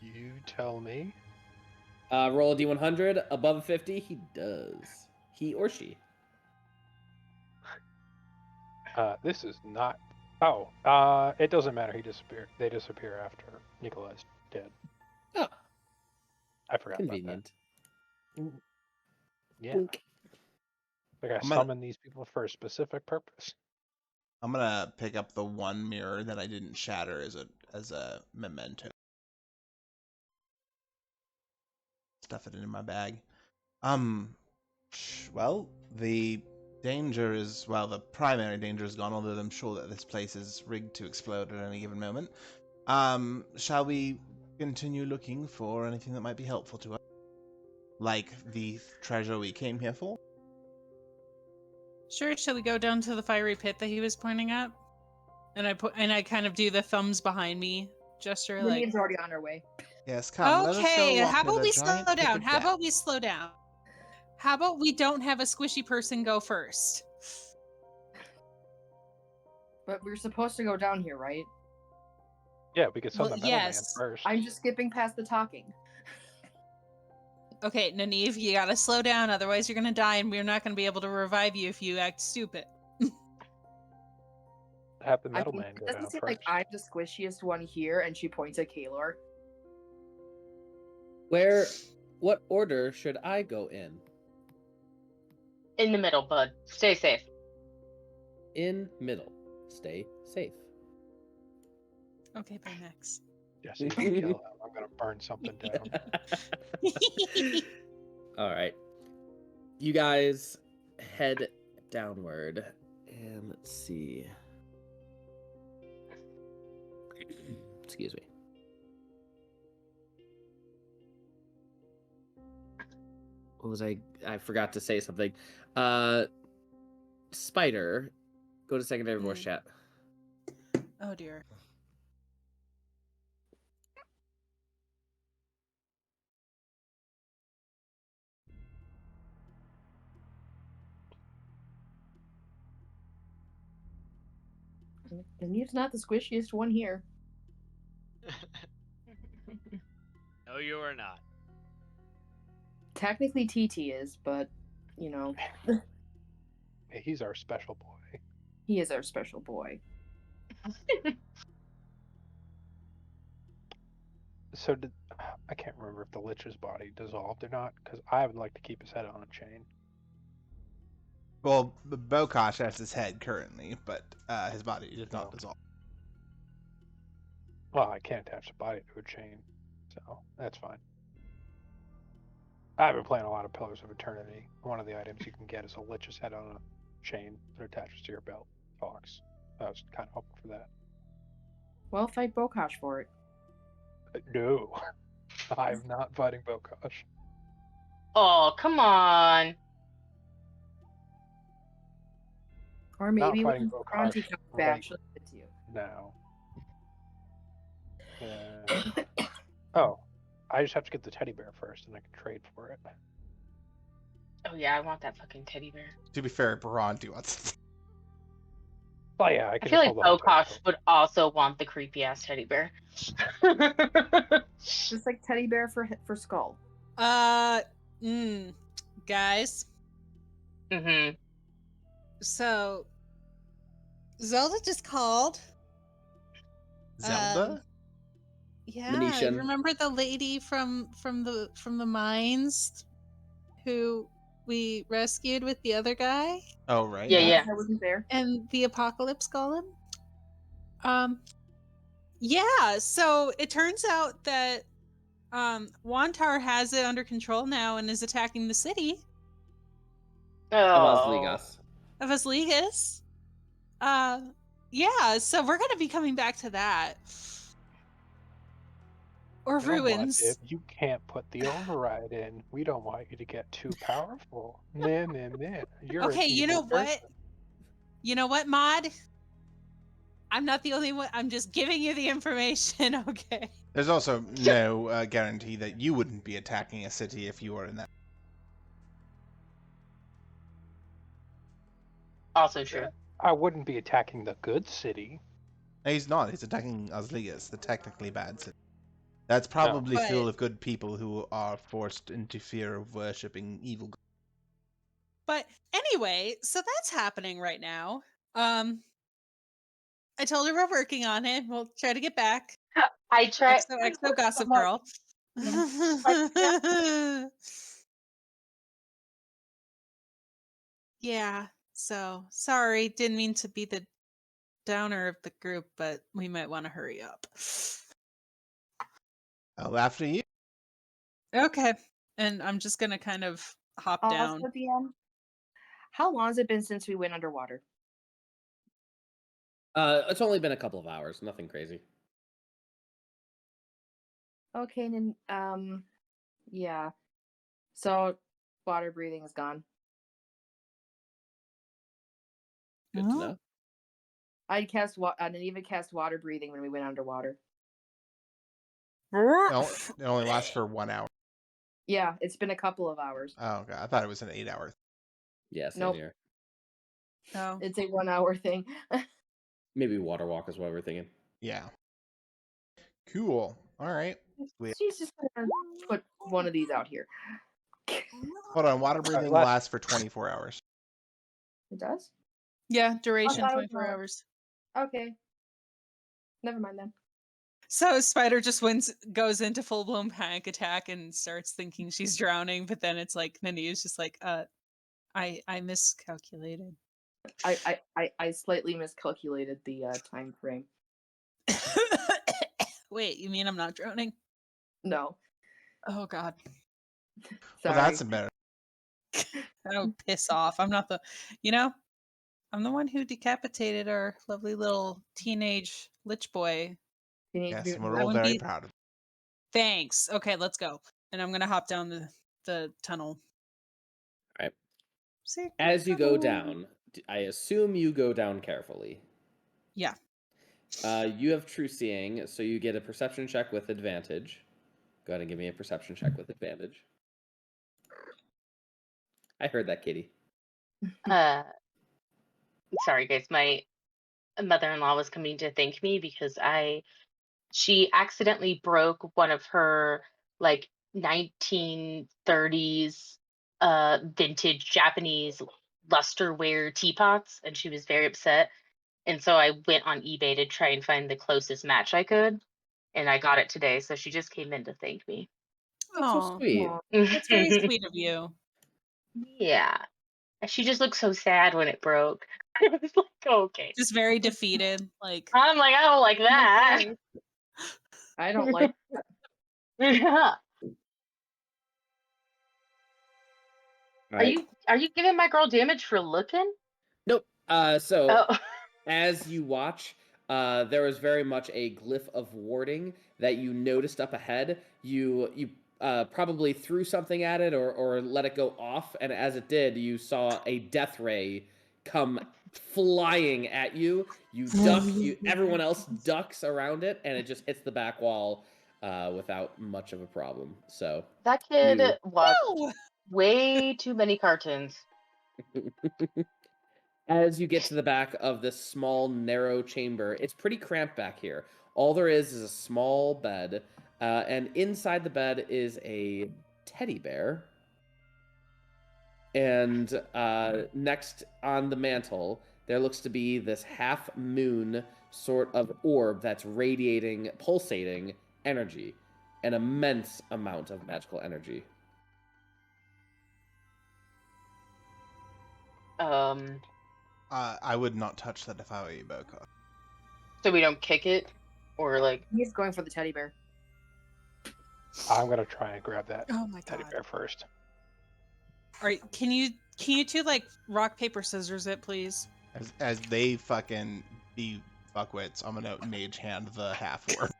You tell me. Roll a d100 above 50. He does. He or she. This is not. Oh, it doesn't matter. He disappeared. They disappear after Nicolai's dead. Oh, I forgot convenient. about that. Yeah. Blink. Like I I'm gonna- summoned these people for a specific purpose. I'm gonna pick up the one mirror that I didn't shatter as a memento. Stuff it in my bag. Well, the primary danger is gone, although I'm sure that this place is rigged to explode at any given moment. Shall we continue looking for anything that might be helpful to us? Like the treasure we came here for? Sure, shall we go down to the fiery pit that he was pointing at? And I kind of do the thumbs behind me gesture, like. Niamh's already on her way. Yes, come. Let us go Okay, walk how near about the we slow giant pit down? of How death. about we slow down? How about we don't have a squishy person go first? But we're supposed to go down here, right? Yeah, we could summon Well, the Metal Man yes. first. I'm just skipping past the talking. Okay, Nineve, you gotta slow down, otherwise you're gonna die, and we're not gonna be able to revive you if you act stupid. Have the Metal Man It go doesn't down seem first. like I'm the squishiest one here, and she points at Kaelor. What order should I go in? In the middle, bud. Stay safe. In middle. Stay safe. Okay, bye, Max. Jesse, don't kill him. I'm gonna burn something down. All right. You guys head downward, and let's see. Excuse me. what was I forgot to say something. Spider, go to secondary voice chat. Oh dear. And he's not the squishiest one here. No, you are not. Technically, TT is, but you know, Hey, he's our special boy. he is our special boy. So I can't remember if the Lich's body dissolved or not, because I would like to keep his head on a chain. Well, Bokosh has his head currently, but his body does not dissolve. Well, I can't attach the body to a chain, so that's fine. I've been playing a lot of Pillars of Eternity. One of the items you can get is a Lich's head on a chain that attaches to your belt. Talks. I was kind of hoping for that. Well, fight Bokosh for it. No, I'm not fighting Bokosh. Oh, come on. Or maybe Not when fighting Bokosh Bhranti comes back, right she'll give it to you. now. Oh, I just have to get the teddy bear first, and I can trade for it. Oh yeah, I want that fucking teddy bear. To be fair, Bhranti wants it. Oh yeah, I I can feel like hold the whole Bokosh teddy would also want the creepy ass teddy bear. Just like teddy bear for Skull. Guys. Mm-hmm. So, Zelda just called. Zelda? Yeah, Venetian. remember the lady from the mines who we rescued with the other guy Oh, right. Yeah. I wasn't there. and the apocalypse golem? Yeah, so it turns out that Wantar has it under control now and is attacking the city Oh. of Asligas. Yeah, so we're gonna be coming back to that. Or You know what, ruins. If you can't put the override in, we don't want you to get too powerful. Nah. You're Okay, an you know evil person. what? You know what, Mod? I'm not the only one. I'm just giving you the information, okay? There's also no guarantee that you wouldn't be attacking a city if you were in that. Also true. I wouldn't be attacking the good city. No, he's not. He's attacking Asligas, the technically bad city. That's probably But- full of good people who are forced into fear of worshipping evil. But anyway, so that's happening right now. I told her we're working on it. We'll try to get back. I tried. XO Gossip Girl. Yeah, so sorry, didn't mean to be the downer of the group, but we might want to hurry up. Oh, after you. Okay, and I'm just gonna kind of hop down. Also, DM, how long has it been since we went underwater? It's only been a couple of hours, nothing crazy. Okay, then yeah. So water breathing is gone. Good to know. I cast Nineve cast water breathing when we went underwater. It only lasts for 1 hour. Yeah, it's been a couple of hours. Oh, okay. I thought it was an 8 hour. Yeah, same Nope. here. Oh. It's a 1 hour thing. Maybe water walk is what we're thinking. Yeah. Cool. All right. Sweet. She's just gonna put one of these out here. Hold on. Water breathing lasts for 24 hours. It does? Yeah, duration thought it was 24 more. hours. Okay. Never mind then. So Spider just goes into full blown panic attack and starts thinking she's drowning, but then it's like Nineve's just like, I miscalculated. I slightly miscalculated the time frame. Wait, you mean I'm not drowning? No. Oh God. Well, that's embarrassing. Oh, piss off. I'm not I'm the one who decapitated our lovely little teenage lich boy. Yes, we're all very proud of it. Thanks. Okay, let's go. And I'm gonna hop down the tunnel. As you go down, I assume you go down carefully. Yeah. You have true seeing, so you get a perception check with advantage. Go ahead and give me a perception check with advantage. I heard that, Katie. Sorry guys, my mother-in-law was coming to thank me because she accidentally broke one of her like 1930s vintage Japanese lusterware teapots, and she was very upset. And so I went on eBay to try and find the closest match I could, and I got it today. So she just came in to thank me. That's so sweet. That's very sweet of you. Yeah. She just looked so sad when it broke. I was like, okay. Just very defeated. Like I'm like, I don't like that. I don't like that. Yeah. Right. Are you giving my girl damage for looking? Nope. So Oh. as you watch, there was very much a glyph of warding that you noticed up ahead. You probably threw something at it or let it go off, and as it did, you saw a death ray come flying at you. You duck. Everyone else ducks around it, and it just hits the back wall without much of a problem. So That kid watched way too many cartoons. As you get to the back of this small, narrow chamber, it's pretty cramped back here. All there is a small bed, and inside the bed is a teddy bear. And next on the mantle, there looks to be this half-moon sort of orb that's radiating, pulsating energy, an immense amount of magical energy. I would not touch that if I were you, Boca. So we don't kick it, or like He's going for the teddy bear. I'm gonna try and grab that oh my teddy god. bear first. All right, can you two like rock paper scissors it, please? As they fucking be fuckwits, I'm gonna mage hand the half orb.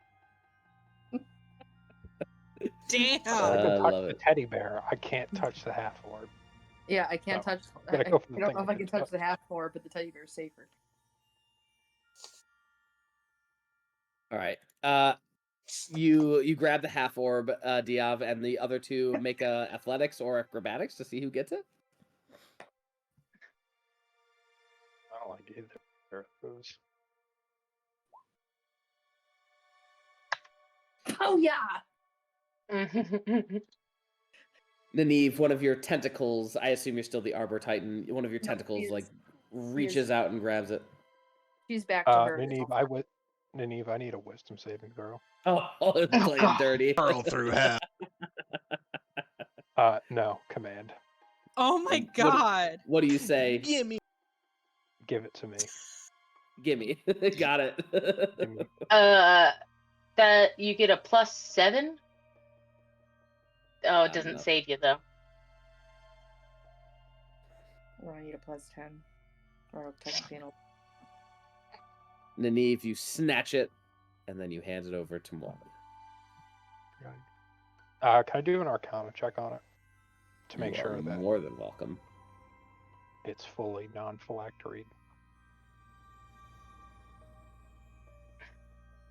Damn. I can touch love the it. teddy bear. I can't touch the half orb. Yeah, I can't touch. I gotta go for the don't thing know if I I can can touch the half orb, but the teddy bear is safer. All right. You grab the half orb, Diov, and the other two make a athletics or acrobatics to see who gets it. I don't like either of those. Oh yeah. Nineve, one of your tentacles, I assume you're still the Arbor Titan, one of your No, tentacles she is- like reaches out and grabs it. She's back to her. Nineve, I need a wisdom saving throw. Oh, it's playing God. dirty. Hurl through hell. No, command. Oh my god. What do you say? Gimme. Give it to me. Gimme. Got it. Give me. That you get a +7. Oh, it doesn't No. save you though. Or I need a +10. Or technically no. Nineve, you snatch it, and then you hand it over to Muad. Can I do an Arcana check on it to make You sure are that more than welcome. it's fully non-phylacteried?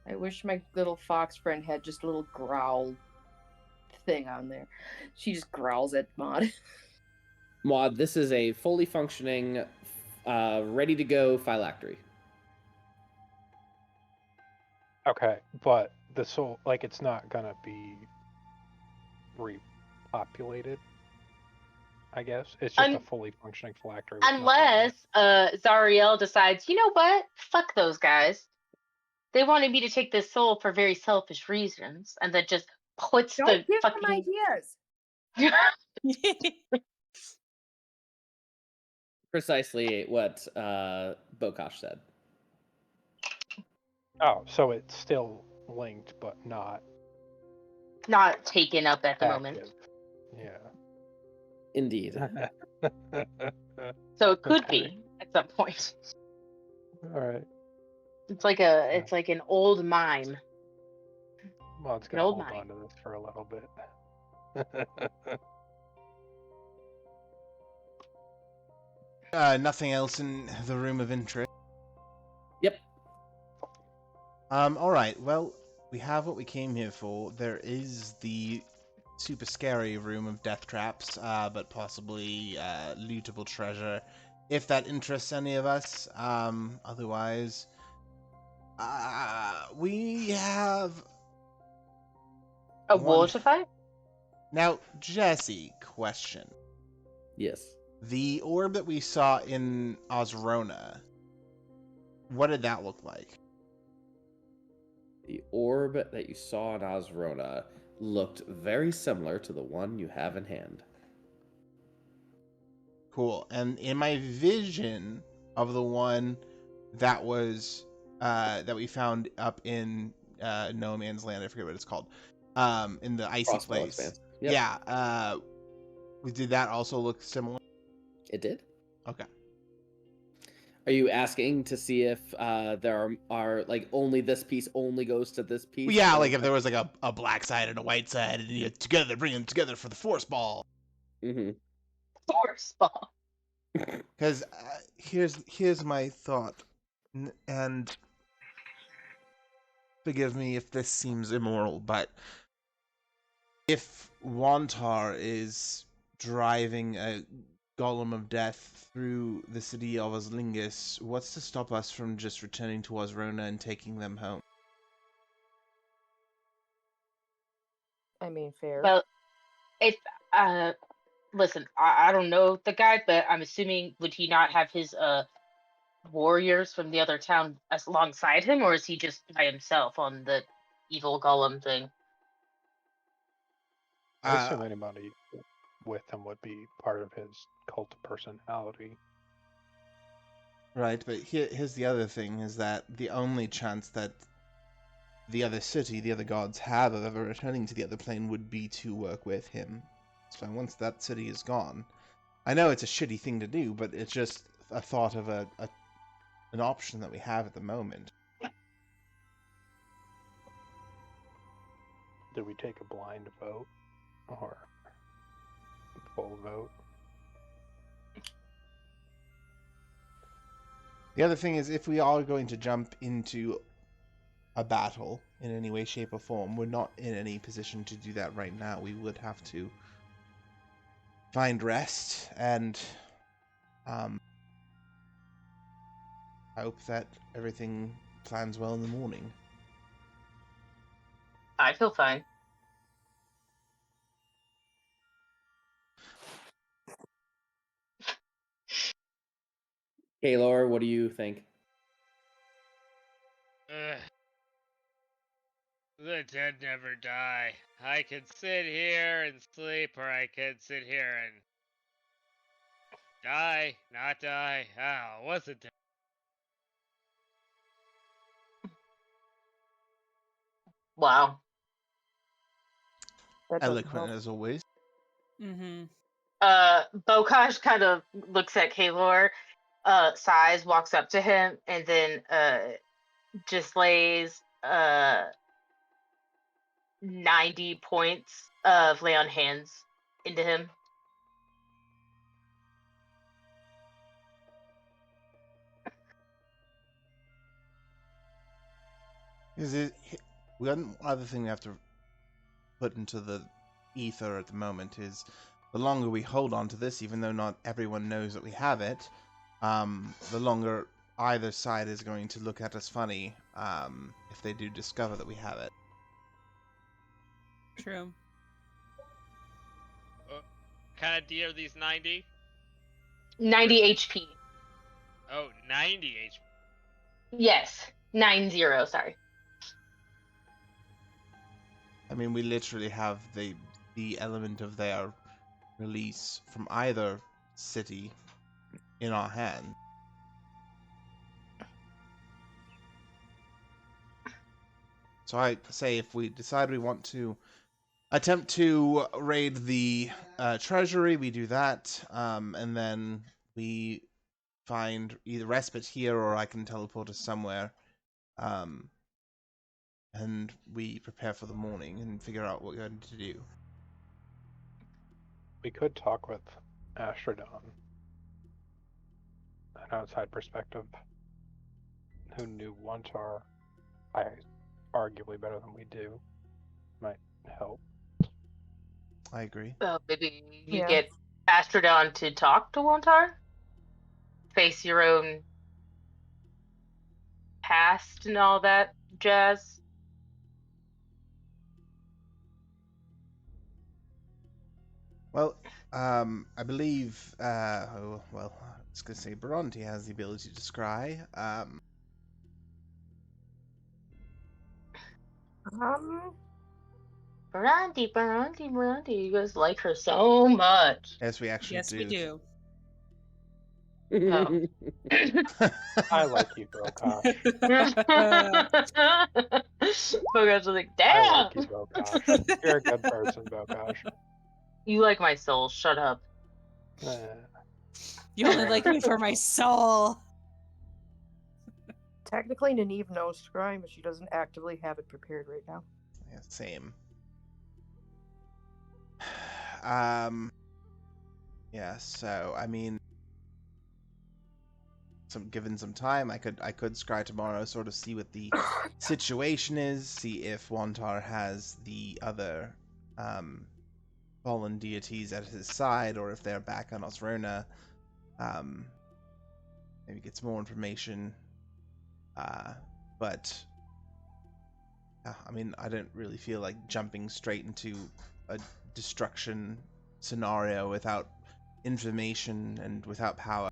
I wish my little fox friend had just a little growl thing on there. She just growls at Maud. Muad, this is a fully functioning, ready to go phylactery. Okay, but the soul, like, it's not gonna be repopulated. I guess it's just a fully functioning phylactery. with Unless Zariel decides, you know what? Fuck those guys. They wanted me to take this soul for very selfish reasons, and then just puts Don't the give fucking them ideas. Precisely what Bokash said. Oh, so it's still linked, but not not taken up at the moment. active. Yeah. Indeed. So it could Okay. be at some point. All right. It's like an old mime. Well, it's An gonna old hold mime. on to this for a little bit. Nothing else in the room of interest. Yep. Alright, well, we have what we came here for. There is the super scary room of death traps, but possibly lootable treasure, if that interests any of us. Otherwise, we have A water fight? Now, Jesse, question. Yes. The orb that we saw in Osrona, what did that look like? The orb that you saw in Osrona looked very similar to the one you have in hand. Cool. And in my vision of the one that was that we found up in No Man's Land, I forget what it's called, in the icy Crossbow place. expanse. Yep. Yeah. Did that also look similar? It did. Okay. Are you asking to see if there are like only this piece only goes to this piece? Well, yeah, like if there was like a black side and a white side, and you together bring them together for the force ball. Mm-hmm. Force ball. Because here's my thought, and forgive me if this seems immoral, but if Wantar is driving a golem of death through the city of Oslingus, what's to stop us from just returning to Osrona and taking them home? I mean, fair. Well, if listen, I don't know the guy, but I'm assuming would he not have his warriors from the other town alongside him, or is he just by himself on the evil golem thing? I assume anybody with him would be part of his cult of personality. Right, but here's the other thing, is that the only chance that the other city, the other gods have of ever returning to the other plane would be to work with him. So once that city is gone, I know it's a shitty thing to do, but it's just a thought of an option that we have at the moment. Do we take a blind vote or full vote? The other thing is, if we are going to jump into a battle in any way, shape, or form, we're not in any position to do that right now. We would have to find rest and hope that everything plans well in the morning. I feel fine. Kaelor, what do you think? The dead never die. I could sit here and sleep, or I could sit here and die, not die. Oh, what's it? Wow. That doesn't Eloquent help. as always. Mm-hmm. Bokash kind of looks at Kaelor, sighs, walks up to him, and then just lays 90 points of lay on hands into him. One other thing we have to put into the ether at the moment is the longer we hold on to this, even though not everyone knows that we have it, the longer either side is going to look at us funny if they do discover that we have it. True. Kind of D are these 90? 90 HP. Oh, 90 HP. Yes, 90. Sorry. I mean, we literally have the element of their release from either city in our hand. So I say if we decide we want to attempt to raid the treasury, we do that, and then we find either respite here or I can teleport us somewhere, and we prepare for the morning and figure out what we're going to do. We could talk with Astrodon. outside perspective, who knew Wantar, arguably better than we do, might help. I agree. Well, maybe you Yeah. get Astrodon to talk to Wantar? Face your own past and all that jazz? Well, I believe, I was going to say Bhranti has the ability to scry. Bhranti. You guys like her so much. Yes, we actually Yes, do. we do. Oh. I like you, Bokash. Bokash was like, I damn! like you, Bokash. You're a good person, Bokash. You like my soul, shut up. You only like me for my soul. Technically, Nineve knows Scry, but she doesn't actively have it prepared right now. Yeah, same. Yeah, so I mean, given some time, I could scry tomorrow, sort of see what the situation is, see if Wantar has the other fallen deities at his side, or if they're back on Osrona. Maybe get some more information. But I mean, I don't really feel like jumping straight into a destruction scenario without information and without power.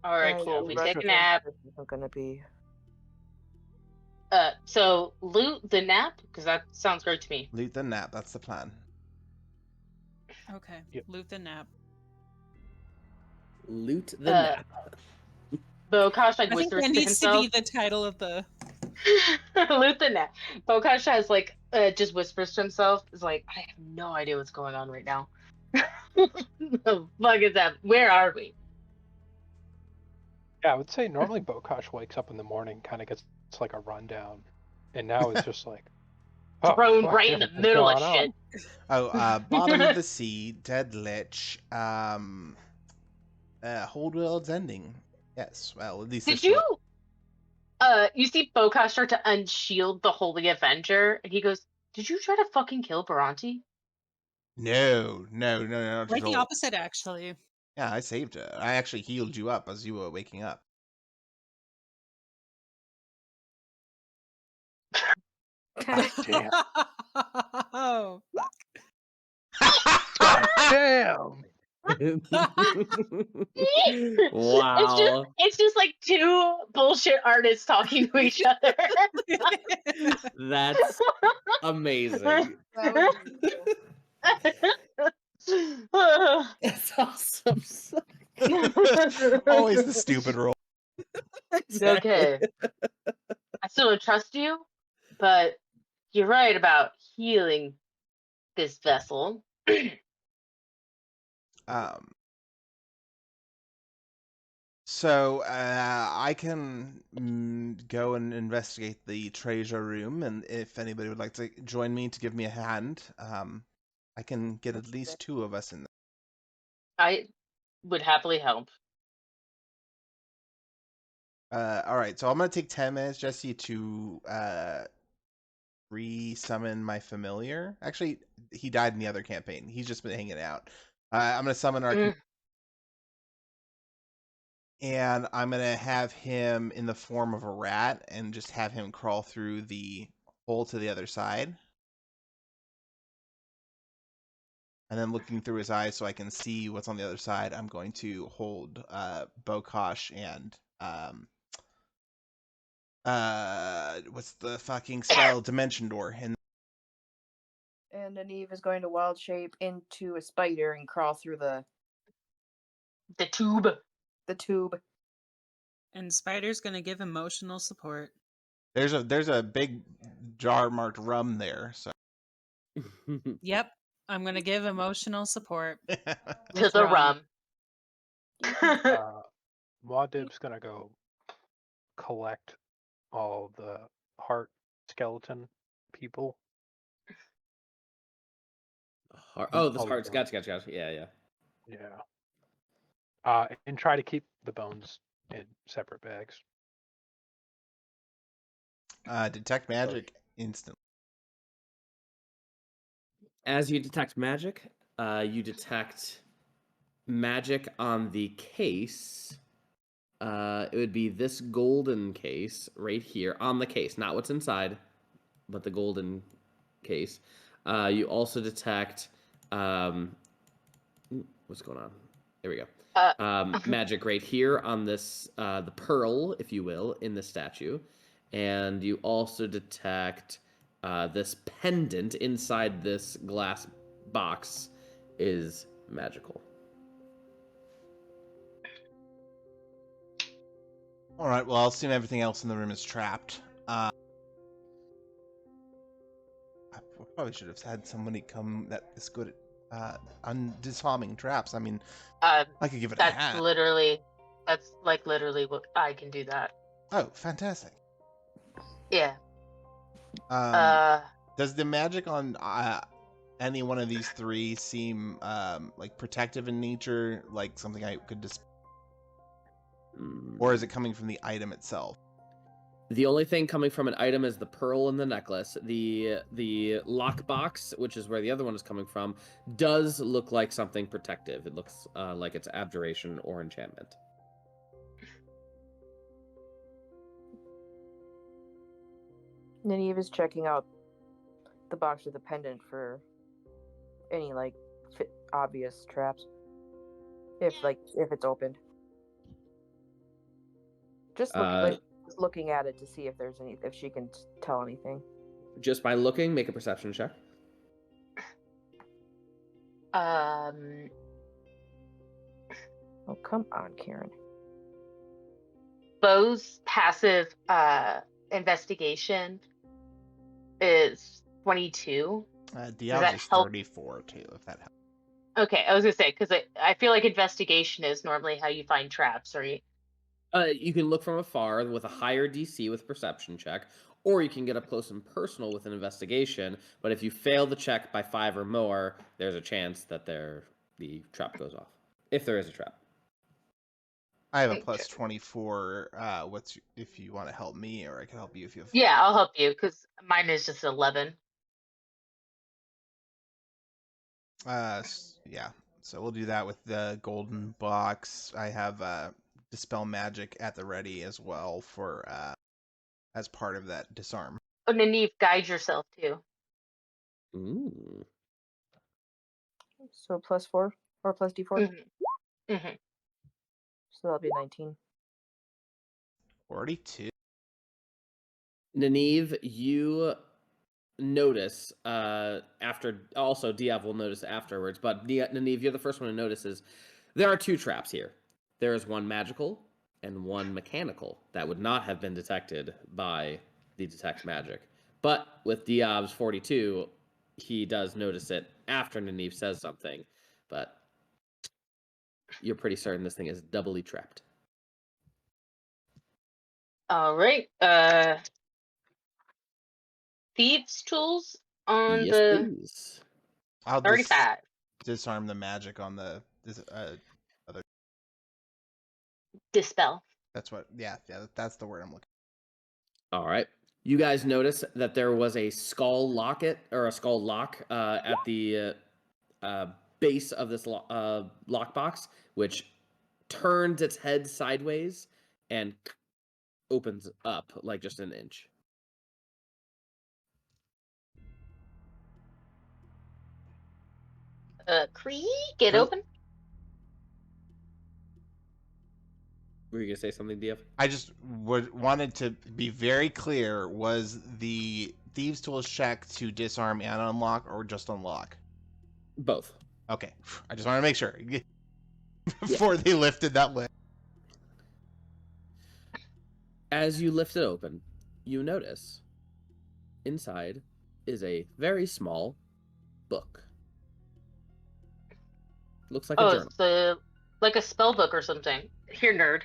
Alright, Yeah, cool. We right. take a nap. This isn't gonna be. So loot the nap, because that sounds great to me. Loot the nap, that's the plan. Okay, Yep. loot the nap. Loot the nap. Bokash I think whispers that to needs to himself. be the title of the. Loot the nap. Bokash has just whispers to himself. Is like, I have no idea what's going on right now. The fuck is that? Where are we? Yeah, I would say normally Bokash wakes up in the morning, kind of gets like a rundown, and now it's just like Thrown fuck, right in the what's middle of going on? shit. Oh, bottom of the sea, dead lich, Hold World's Ending. Yes, well, at least Did this you? one. You see Bokash start to unshield the Holy Avenger, and he goes, "Did you try to fucking kill Bhranti?" No, not Right, at the all. opposite, actually. Yeah, I saved her. I actually healed you up as you were waking up. Damn. Oh, Damn. Wow. It's just like two bullshit artists talking to each other. That's amazing. That's awesome. Always the stupid role. Okay. I still don't trust you, but you're right about healing this vessel. So I can go and investigate the treasure room, and if anybody would like to join me to give me a hand, I can get at least two of us in there. I would happily help. All right, so I'm gonna take 10 minutes, Jesse, to re-summon my familiar. Actually, he died in the other campaign. He's just been hanging out. I'm gonna summon our. And I'm going to have him in the form of a rat and just have him crawl through the hole to the other side. And then looking through his eyes so I can see what's on the other side, I'm going to hold Bokash and what's the fucking spell? Dimension Door. And Nineve is going to wild shape into a spider and crawl through the tube. The tube. And Spider's gonna give emotional support. There's a big jar marked rum there, so. Yep, I'm gonna give emotional support To the rum. Muad'Dib's gonna go collect all the heart skeleton people. Oh, the hearts. Gotcha. Yeah. Yeah. And try to keep the bones in separate bags. Detect magic instantly. As you detect magic, you detect magic on the case. It would be this golden case right here on the case, not what's inside, but the golden case. You also detect what's going on? There we go. Magic right here on this, the pearl, if you will, in the statue, and you also detect this pendant inside this glass box is magical. All right. Well, I'll assume everything else in the room is trapped. I probably should have had somebody come that is good at disarming traps. I mean, I could give it a hand. That's like literally what I can do that. Oh, fantastic. Yeah. Does the magic on any one of these three seem like protective in nature, like something I could or is it coming from the item itself? The only thing coming from an item is the pearl and the necklace. The lockbox, which is where the other one is coming from, does look like something protective. It looks like it's abjuration or enchantment. Nineve is checking out the box with the pendant for any like obvious traps. If it's opened. Just looking at it to see if there's if she can tell anything. Just by looking, make a perception check. Oh, come on, Karen. Bo's passive investigation is 22. Diov is 34 too, if that helps. Okay, I was gonna say because I feel like investigation is normally how you find traps, right? You can look from afar with a higher DC with perception check, or you can get up close and personal with an investigation. But if you fail the check by 5 or more, there's a chance that the trap goes off, if there is a trap. I have a plus 24. If you want to help me, or I can help you if you have. Yeah, I'll help you because mine is just 11. Yeah. So we'll do that with the golden box. I have dispel magic at the ready as well for as part of that disarm. Oh, Nineve, guide yourself too. Ooh. So +4 or plus D4. Mm-hmm. Mm-hmm. So that'll be 19. 42. Nineve, you notice after, also Diov will notice afterwards, but Nineve, you're the first one to notice is there are 2 traps here. There is one magical and one mechanical that would not have been detected by the detect magic. But with Diov's 42, he does notice it after Nineve says something, but you're pretty certain this thing is doubly trapped. All right. Thieves' tools on yes, the please. I'll 35. Disarm the magic on the other. Dispel. That's what. Yeah. That's the word I'm looking. All right. You guys notice that there was a skull locket or a skull lock at the base of this lockbox, which turns its head sideways and opens up like just an inch. Creak it open. Were you gonna say something, Diov? I just wanted to be very clear. Was the thieves' tools check to disarm and unlock, or just unlock? Both. Okay, I just want to make sure before they lifted that lid. As you lift it open, you notice inside is a very small book. Looks like a journal. It's like a spell book or something. Here, nerd.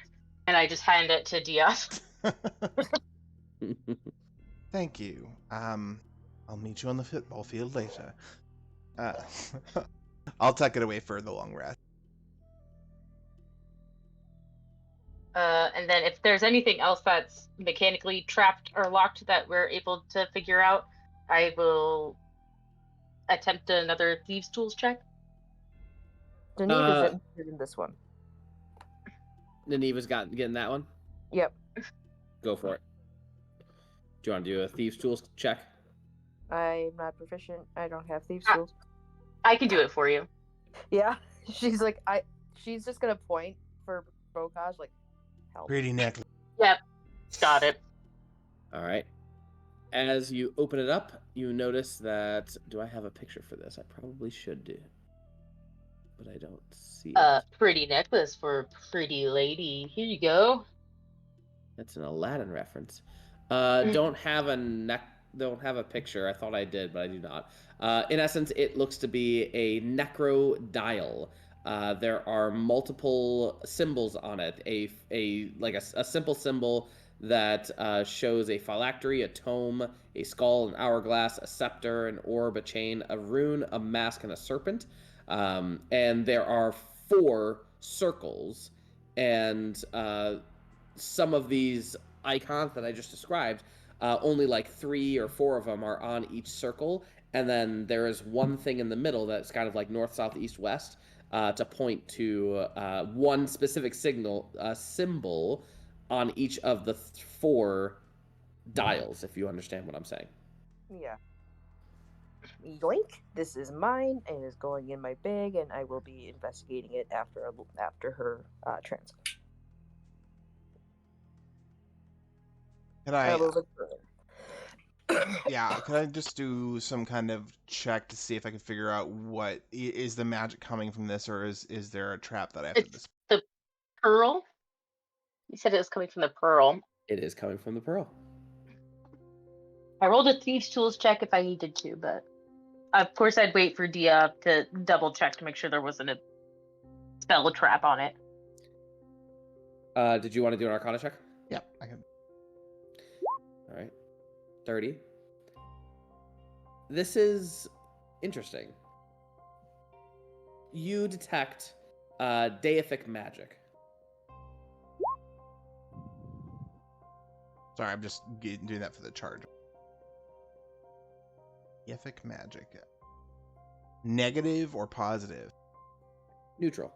And I just hand it to Diov. Thank you. I'll meet you on the football field later. I'll tuck it away for the long rest. And then if there's anything else that's mechanically trapped or locked that we're able to figure out, I will attempt another Thieves' Tools check. Nineve is interested in this one. Nineve's getting that one? Yep. Go for it. Do you want to do a Thieves' Tools check? I'm not proficient. I don't have Thieves' Tools. I can do it for you. Yeah. She's like, she's just gonna point for Bokaj, like, help. Pretty necklace. Yep. Got it. All right. As you open it up, you notice that... Do I have a picture for this? I probably should do. But I don't see it. Pretty necklace for a pretty lady. Here you go. That's an Aladdin reference. Don't have a picture. I thought I did, but I do not. In essence, it looks to be a necro dial. There are multiple symbols on it. A simple symbol that shows a phylactery, a tome, a skull, an hourglass, a scepter, an orb, a chain, a rune, a mask, and a serpent. And there are 4 circles, and some of these icons that I just described, only like 3 or 4 of them are on each circle, and then there is one thing in the middle that's kind of like north, south, east, west, to point to one specific symbol on each of the 4 dials, if you understand what I'm saying. Yeah. Yoink! This is mine, and is going in my bag, and I will be investigating it after her transit. Can I just do some kind of check to see if I can figure out what is the magic coming from this, or is there a trap that I have to display? The pearl? You said it was coming from the pearl. It is coming from the pearl. I rolled a Thieves' Tools check if I needed to, but of course I'd wait for Diov to double check to make sure there wasn't a spell trap on it. Did you want to do an Arcana check? Yep, I can. All right. 30. This is interesting. You detect deific magic. Sorry, I'm just doing that for the charge. Deific magic. Negative or positive? Neutral.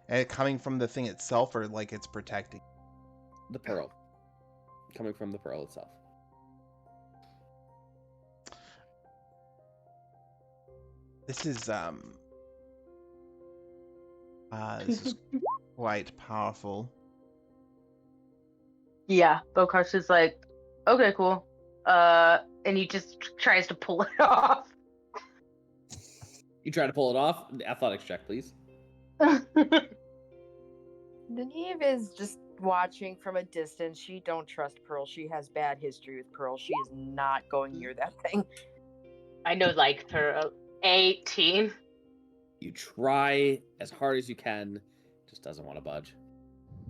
And coming from the thing itself, or like it's protecting? The pearl. Coming from the pearl itself. This is quite powerful. Yeah, Bokaj is like, okay, cool. And he just tries to pull it off. You try to pull it off? Athletics check, please. Nineve is just watching from a distance. She don't trust Pearl. She has bad history with Pearl. She is not going near that thing. I know, like, her 18. You try as hard as you can. Just doesn't want to budge.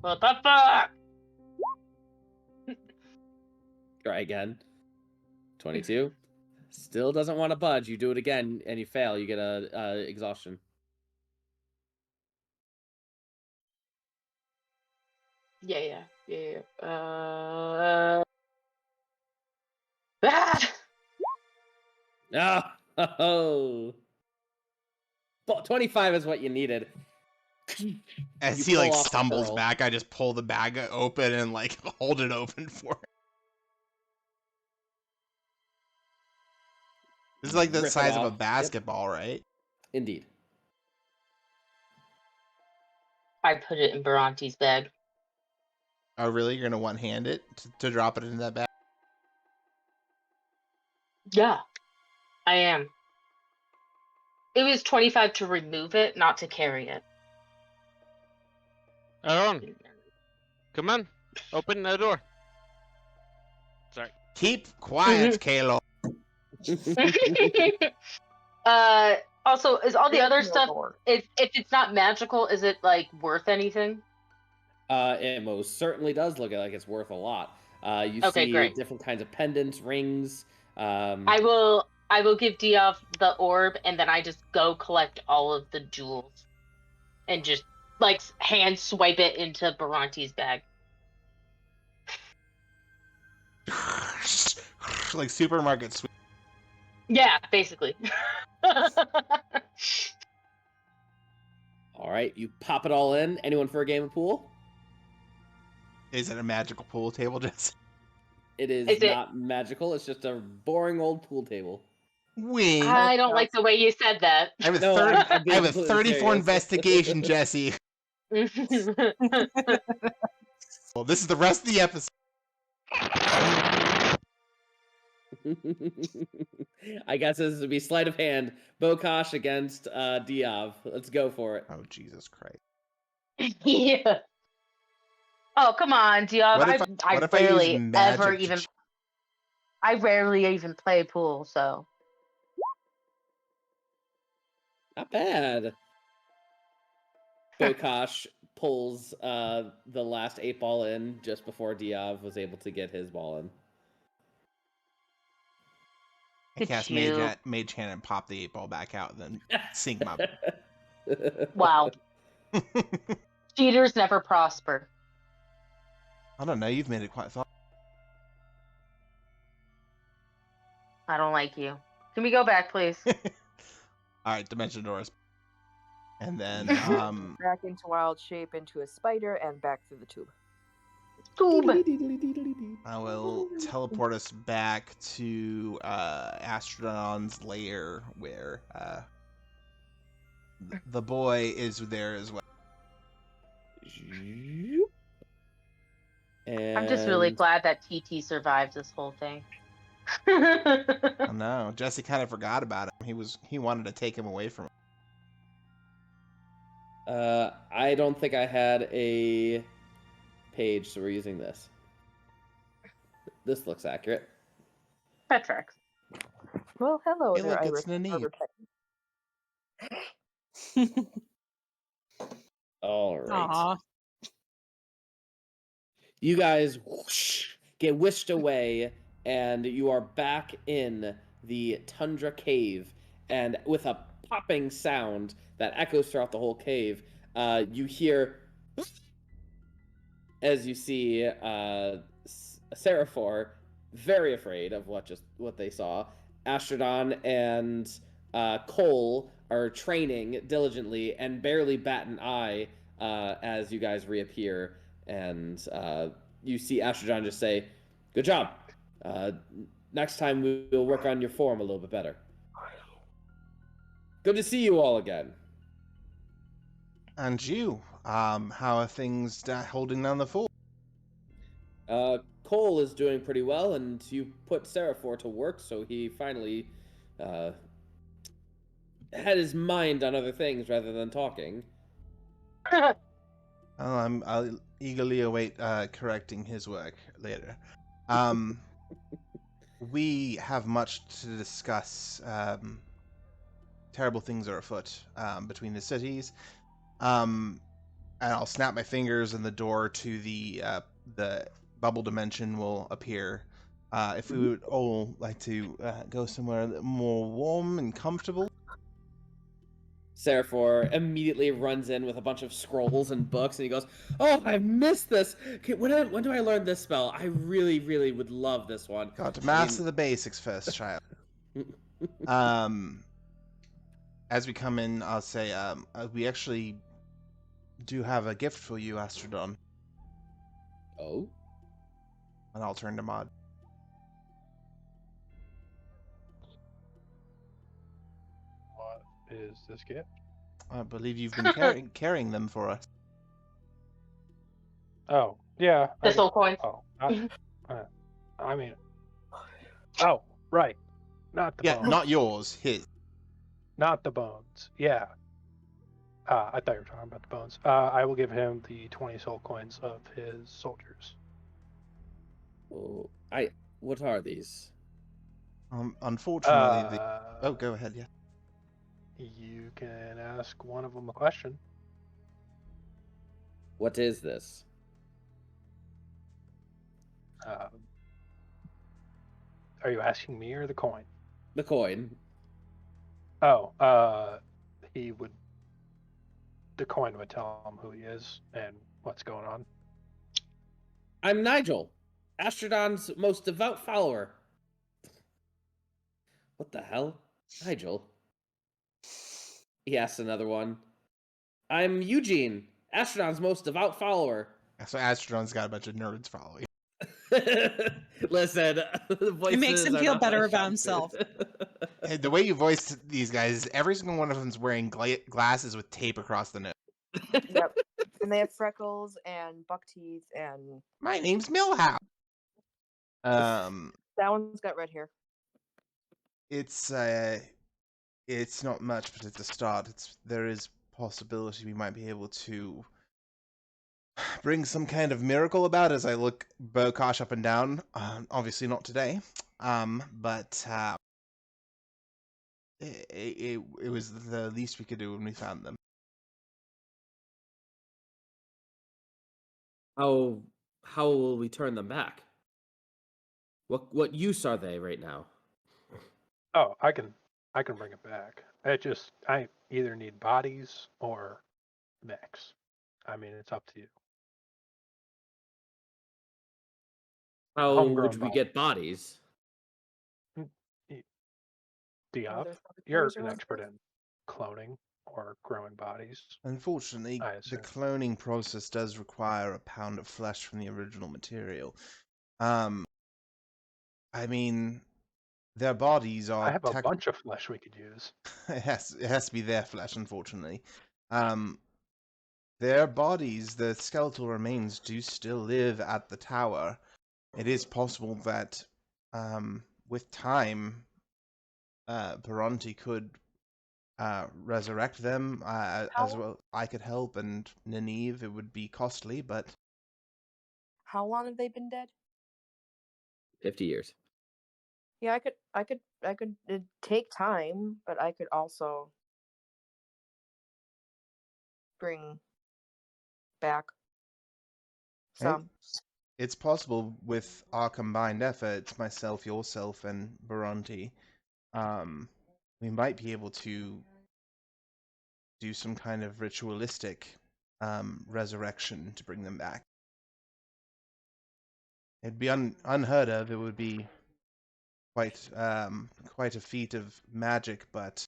What the fuck? Try again. 22. Still doesn't want to budge. You do it again and you fail. You get a exhaustion. Yeah. Oh. 25 is what you needed. As You he like pull off the stumbles pearl. back, I just pull the bag open and like hold it open for him. This is like the Rip it size of a off. Yep. basketball, right? Indeed. I put it in Bhranti's bag. Oh, really? You're gonna one-hand it to drop it into that bag? Yeah, I am. It was 25 to remove it, not to carry it. Aaron, come on. Open the door. Sorry. Keep quiet, Kaelor. Also, is all the other stuff, if it's not magical, is it like worth anything? It most certainly does look like it's worth a lot. You Okay, see great. different kinds of pendants, rings. I will give Diov the orb, and then I just go collect all of the jewels, and just like hand swipe it into Bhranti's bag. Like supermarket sweep. Yeah, basically. All right, you pop it all in. Anyone for a game of pool? Is it a magical pool table, Jesse? It is not magical. It's just a boring old pool table. Wing. I don't like the way you said that. I have a, No, I'm being I have a completely 34 serious. investigation, Jesse. Well, this is the rest of the episode. I guess this would be sleight of hand. Bokosh against Diov. Let's go for it. Oh, Jesus Christ. Yeah. Oh, come on, Diov. I rarely even play pool, so. Not bad. Bokosh pulls the last 8 ball in just before Diov was able to get his ball in. I cast Mage Hand and pop the 8 ball back out, and then sink my. Wow. Cheaters never prosper. I don't know. You've made it quite fun. I don't like you. Can we go back, please? All right, Dimension Doors. And then back into wild shape into a spider and back through the tube. I will teleport us back to Astrodon's lair, where the boy is there as well. I'm just really glad that TT survived this whole thing. I know. Jesse kind of forgot about him. He wanted to take him away from him. I don't think I had a page, so we're using this. This looks accurate. That tracks. Well, hello Hey, there, look, Irish. it's Nineve. All right. Aww. You guys get whisked away, and you are back in the Tundra Cave. And with a popping sound that echoes throughout the whole cave, you hear, as you see Seraphor, very afraid of what they saw. Astrodon and Cole are training diligently and barely bat an eye as you guys reappear. And you see Astrodon just say, "Good job. Next time we'll work on your form a little bit better." Good to see you all again. And you, how are things holding down the fort? Cole is doing pretty well, and you put Seraphor to work, so he finally had his mind on other things rather than talking. I'll eagerly await correcting his work later. We have much to discuss. Terrible things are afoot between the cities. And I'll snap my fingers, and the door to the bubble dimension will appear. If we would all like to go somewhere more warm and comfortable. Seraphor immediately runs in with a bunch of scrolls and books, and he goes, "Oh, I missed this. Okay, when do I learn this spell? I really, really would love this one." Got to master the basics first, child. As we come in, I'll say, we actually do have a gift for you, Astrodon. Oh? And I'll turn to Muad. What is this gift? I believe you've been carrying them for us. Oh, yeah. The soul coins. Oh, I mean. Oh, right. Not the bones. Not yours, his. Not the bones. Yeah. I thought you were talking about the bones. I will give him the 20 soul coins of his soldiers. Oh, what are these? Unfortunately, oh, go ahead, yeah. You can ask one of them a question. What is this? Are you asking me or the coin? The coin. Oh, he would the coin would tell him who he is and what's going on. I'm Nigel, Astrodon's most devout follower. What the hell? Nigel? He asks another one. I'm Eugene, Astrodon's most devout follower. So Astrodon's got a bunch of nerds following. Listen, the voices It makes him are feel not better my about strong himself. suit. Hey, the way you voice these guys, every single one of them's wearing glasses with tape across the nose. Yep. And they have freckles and buck teeth and My name's Millhouse. that one's got red hair. It's not much, but it's a start. There is possibility we might be able to bring some kind of miracle about as I look Bokosh up and down. Obviously not today. But it was the least we could do when we found them. How will we turn them back? What use are they right now? Oh, I can bring it back. I either need bodies or mechs. I mean, it's up to you. How Homegrown would we get bodies? Diov, There's you're others an around expert here. in cloning or growing bodies. Unfortunately, I the assume. cloning process does require a pound of flesh from the original material. I mean, their bodies are. I have a bunch of flesh we could use. It has to be their flesh, unfortunately. Their bodies, the skeletal remains, do still live at the tower. It is possible that, with time, Bhranti could resurrect them as well. I could help, and Nineve. It would be costly, but How long have they been dead? 50 years. Yeah, I could it'd take time, but I could also bring back some. it's possible with our combined efforts, myself, yourself, and Bhranti. We might be able to do some kind of ritualistic resurrection to bring them back. It'd be unheard of. It would be quite a feat of magic, but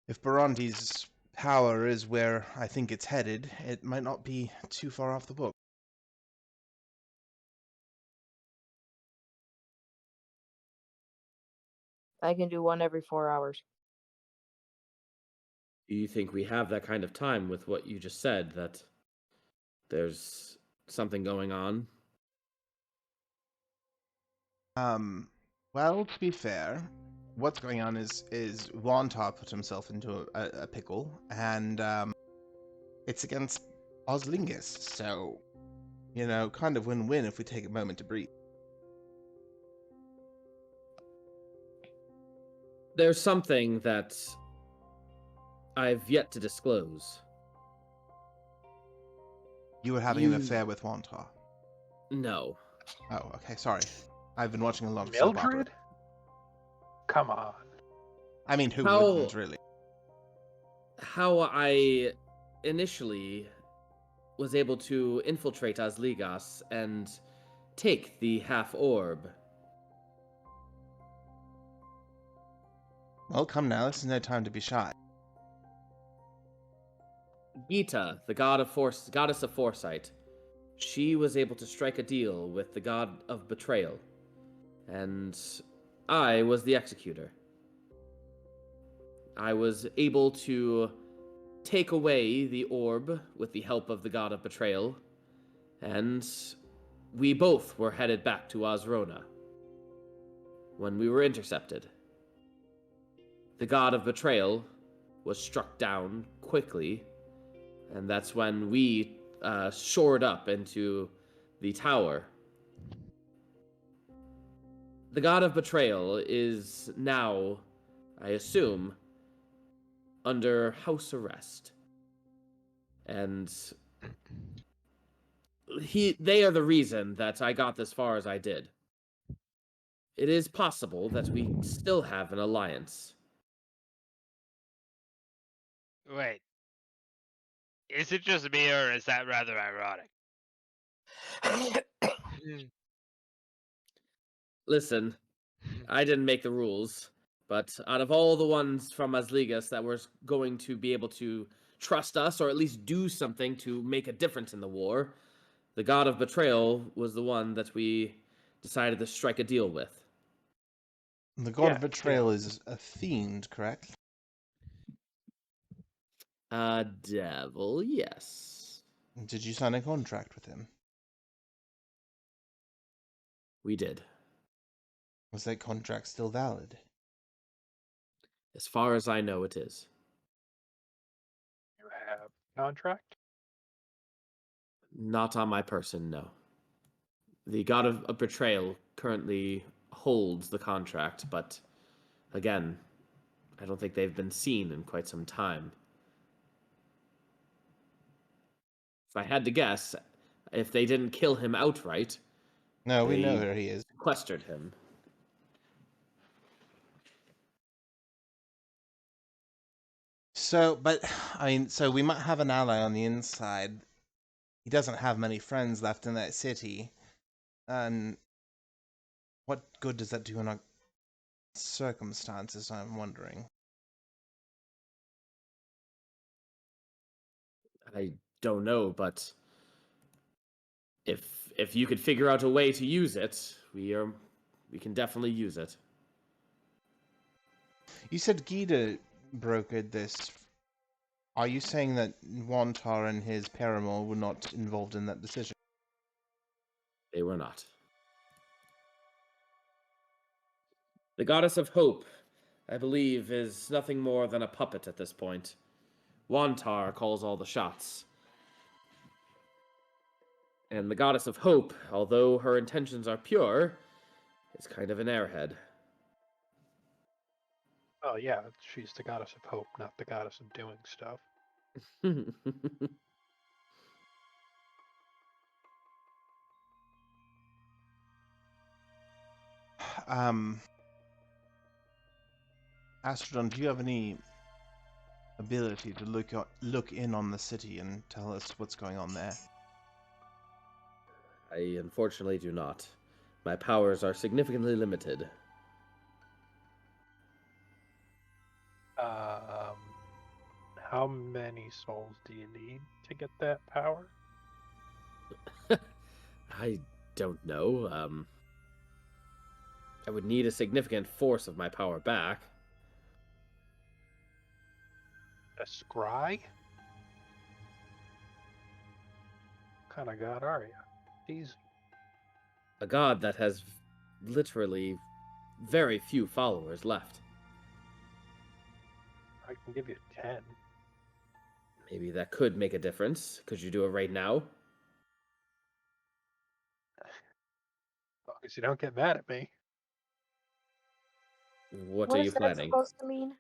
if Bhranti's power is where I think it's headed, it might not be too far off the book. I can do one every 4 hours. Do you think we have that kind of time with what you just said, that there's something going on? Well, to be fair, what's going on is Wantar put himself into a pickle, and it's against Oslingus, so, kind of win-win if we take a moment to breathe. There's something that I've yet to disclose. You were having an affair with Wantar? No. Oh, okay, sorry. I've been watching a lot of soap opera. Mildred? Come on. I mean, who wouldn't, really? How I initially was able to infiltrate Osligas and take the half-orb. Well, come now, this is no time to be shy. Gita, the goddess of foresight, she was able to strike a deal with the god of betrayal, and I was the executor. I was able to take away the orb with the help of the god of betrayal, and we both were headed back to Osrona when we were intercepted. The god of betrayal was struck down quickly, and that's when we shored up into the tower. The god of betrayal is now, I assume, under house arrest. And they are the reason that I got as far as I did. It is possible that we still have an alliance. Wait. Is it just me, or is that rather ironic? Listen, I didn't make the rules, but out of all the ones from Asligas that were going to be able to trust us, or at least do something to make a difference in the war, the god of betrayal was the one that we decided to strike a deal with. The god of betrayal is a fiend, correct? A devil, yes. Did you sign a contract with him? We did. Was that contract still valid? As far as I know, it is. You have a contract? Not on my person, no. The god of betrayal currently holds the contract, but again, I don't think they've been seen in quite some time. If I had to guess, if they didn't kill him outright, No, we know where he is. Sequestered him. So, but, I mean, so we might have an ally on the inside. He doesn't have many friends left in that city. And what good does that do in our circumstances, I'm wondering? I don't know, but if you could figure out a way to use it, we can definitely use it. You said Gita brokered this. Are you saying that Wantar and his paramour were not involved in that decision? They were not. The goddess of hope, I believe, is nothing more than a puppet at this point. Wantar calls all the shots. And the goddess of hope, although her intentions are pure, is kind of an airhead. Oh yeah, she's the goddess of hope, not the goddess of doing stuff. Astrodon, do you have any ability to look in on the city and tell us what's going on there? I unfortunately do not. My powers are significantly limited. How many souls do you need to get that power? I don't know. I would need a significant force of my power back. A scry? What kind of god are you? Easy. A god that has literally very few followers left. I can give you 10. Maybe that could make a difference. Could you do it right now? As long as you don't get mad at me. What are you planning? What is that supposed to mean?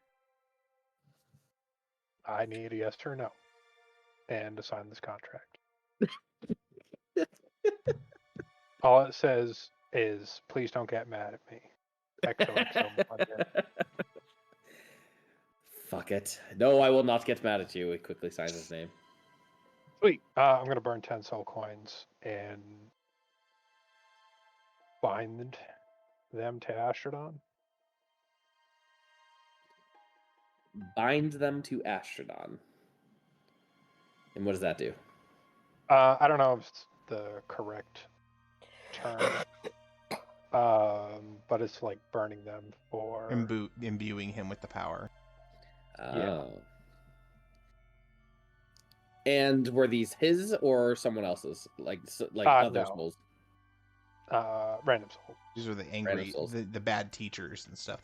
I need a yes or no. And to sign this contract. All it says is, please don't get mad at me. XOXO. Fuck it. No, I will not get mad at you. He quickly signs his name. Sweet. I'm going to burn 10 soul coins and bind them to Astrodon. Bind them to Astrodon. And what does that do? I don't know if it's the correct term. But it's like burning them for... Imbuing him with the power. Oh. Yeah. And were these his or someone else's? Like other no. souls? Random souls. These are the angry, the bad teachers and stuff.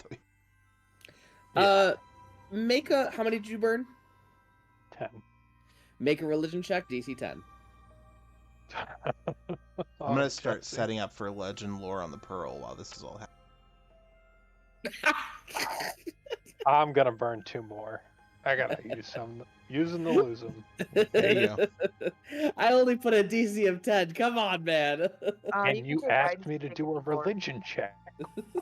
Make a... How many did you burn? 10. Make a religion check, DC 10. I'm going to start setting up for legend lore on the Pearl while this is all happening. I'm going to burn 2 more. I got to use some. Use them to lose them. There you go. I only put a DC of 10. Come on, man. And you asked me to do a religion check.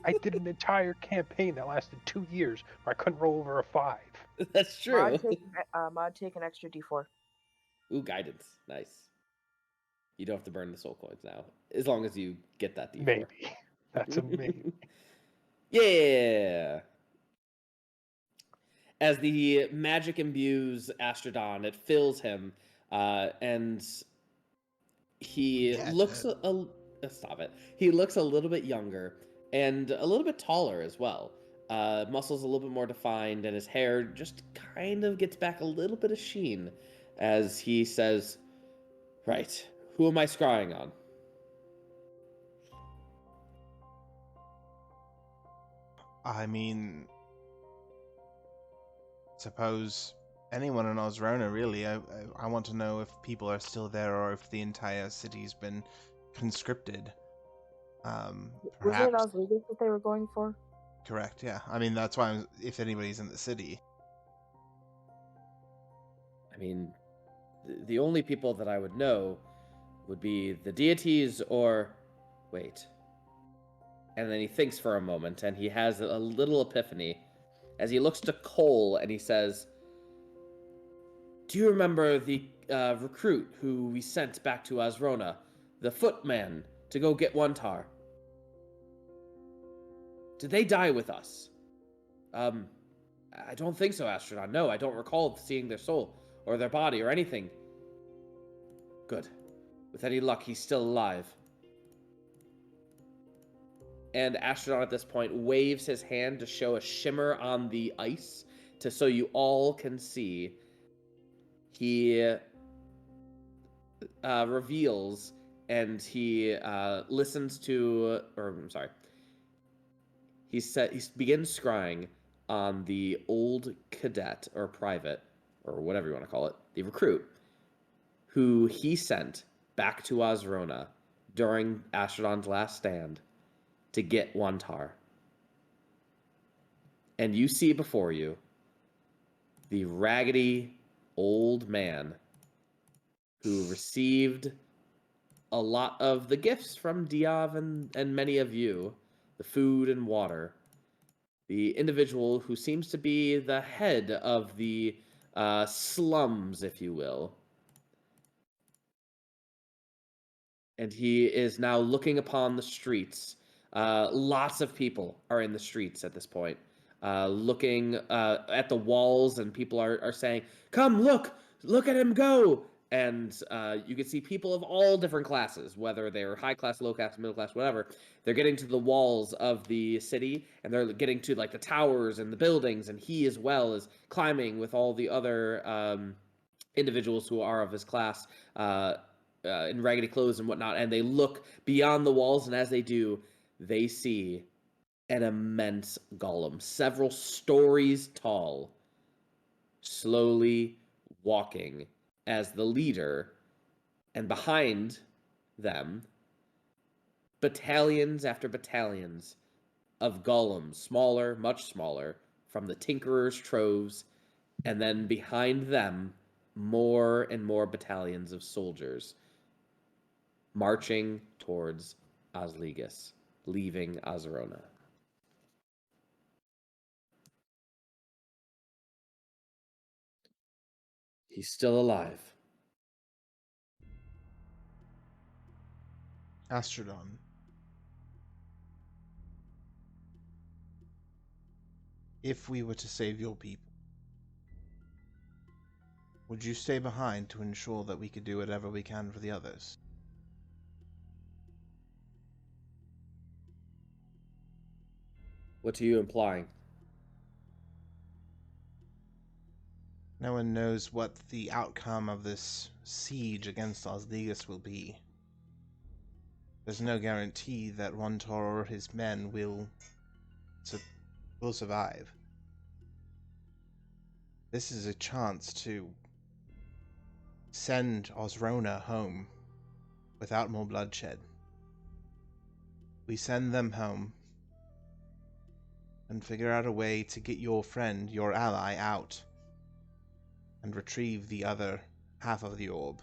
I did an entire campaign that lasted 2 years where I couldn't roll over a 5. That's true. Mod, take an extra D4. Ooh, guidance. Nice. You don't have to burn the soul coins now, as long as you get that D4. Maybe. That's a maybe. Yeah. As the magic imbues Astrodon, it fills him, and he looks stop it. He looks a little bit younger and a little bit taller as well. Muscles a little bit more defined, and his hair just kind of gets back a little bit of sheen as he says, "Right, who am I scrying on?" I mean, suppose anyone in Osrona, really. I want to know if people are still there or if the entire city's been conscripted. Was Perhaps. it Oswego that they were going for? Correct, yeah. I mean, that's why if anybody's in the city. I mean, the only people that I would know would be the deities or... Wait. And then he thinks for a moment, and he has a little epiphany as he looks to Cole and he says, "Do you remember the recruit who we sent back to Osrona? The footman to go get Wantar? Did they die with us?" I don't think so, Astronaut. No, I don't recall seeing their soul or their body or anything. Good. With any luck, he's still alive. And Astronaut at this point waves his hand to show a shimmer on the ice so you all can see. He reveals and he listens to, or I'm sorry, he begins scrying on the old cadet or private or whatever you want to call it, the recruit, who he sent back to Osrona during Astrodon's last stand to get Wantar. And you see before you the raggedy old man who received a lot of the gifts from Diov and many of you, the food and water. The individual who seems to be the head of the slums, if you will. And he is now looking upon the streets. Lots of people are in the streets at this point, looking at the walls, and people are saying, "Come, look at him go!" And you can see people of all different classes, whether they're high class, low class, middle class, whatever. They're getting to the walls of the city, and they're getting to like the towers and the buildings, and he as well is climbing with all the other individuals who are of his class, in raggedy clothes and whatnot, and they look beyond the walls, and as they do, they see an immense golem, several stories tall, slowly walking as the leader, and behind them, battalions after battalions of golems, smaller, much smaller, from the Tinkerer's troves, and then behind them, more and more battalions of soldiers marching towards Osligus, leaving Osrona. He's still alive. Astrodon. If we were to save your people, would you stay behind to ensure that we could do whatever we can for the others? What are you implying? No one knows what the outcome of this siege against Osligus will be. There's no guarantee that Wantar or his men will survive. This is a chance to send Osrona home without more bloodshed. We send them home and figure out a way to get your friend, your ally, out and retrieve the other half of the orb.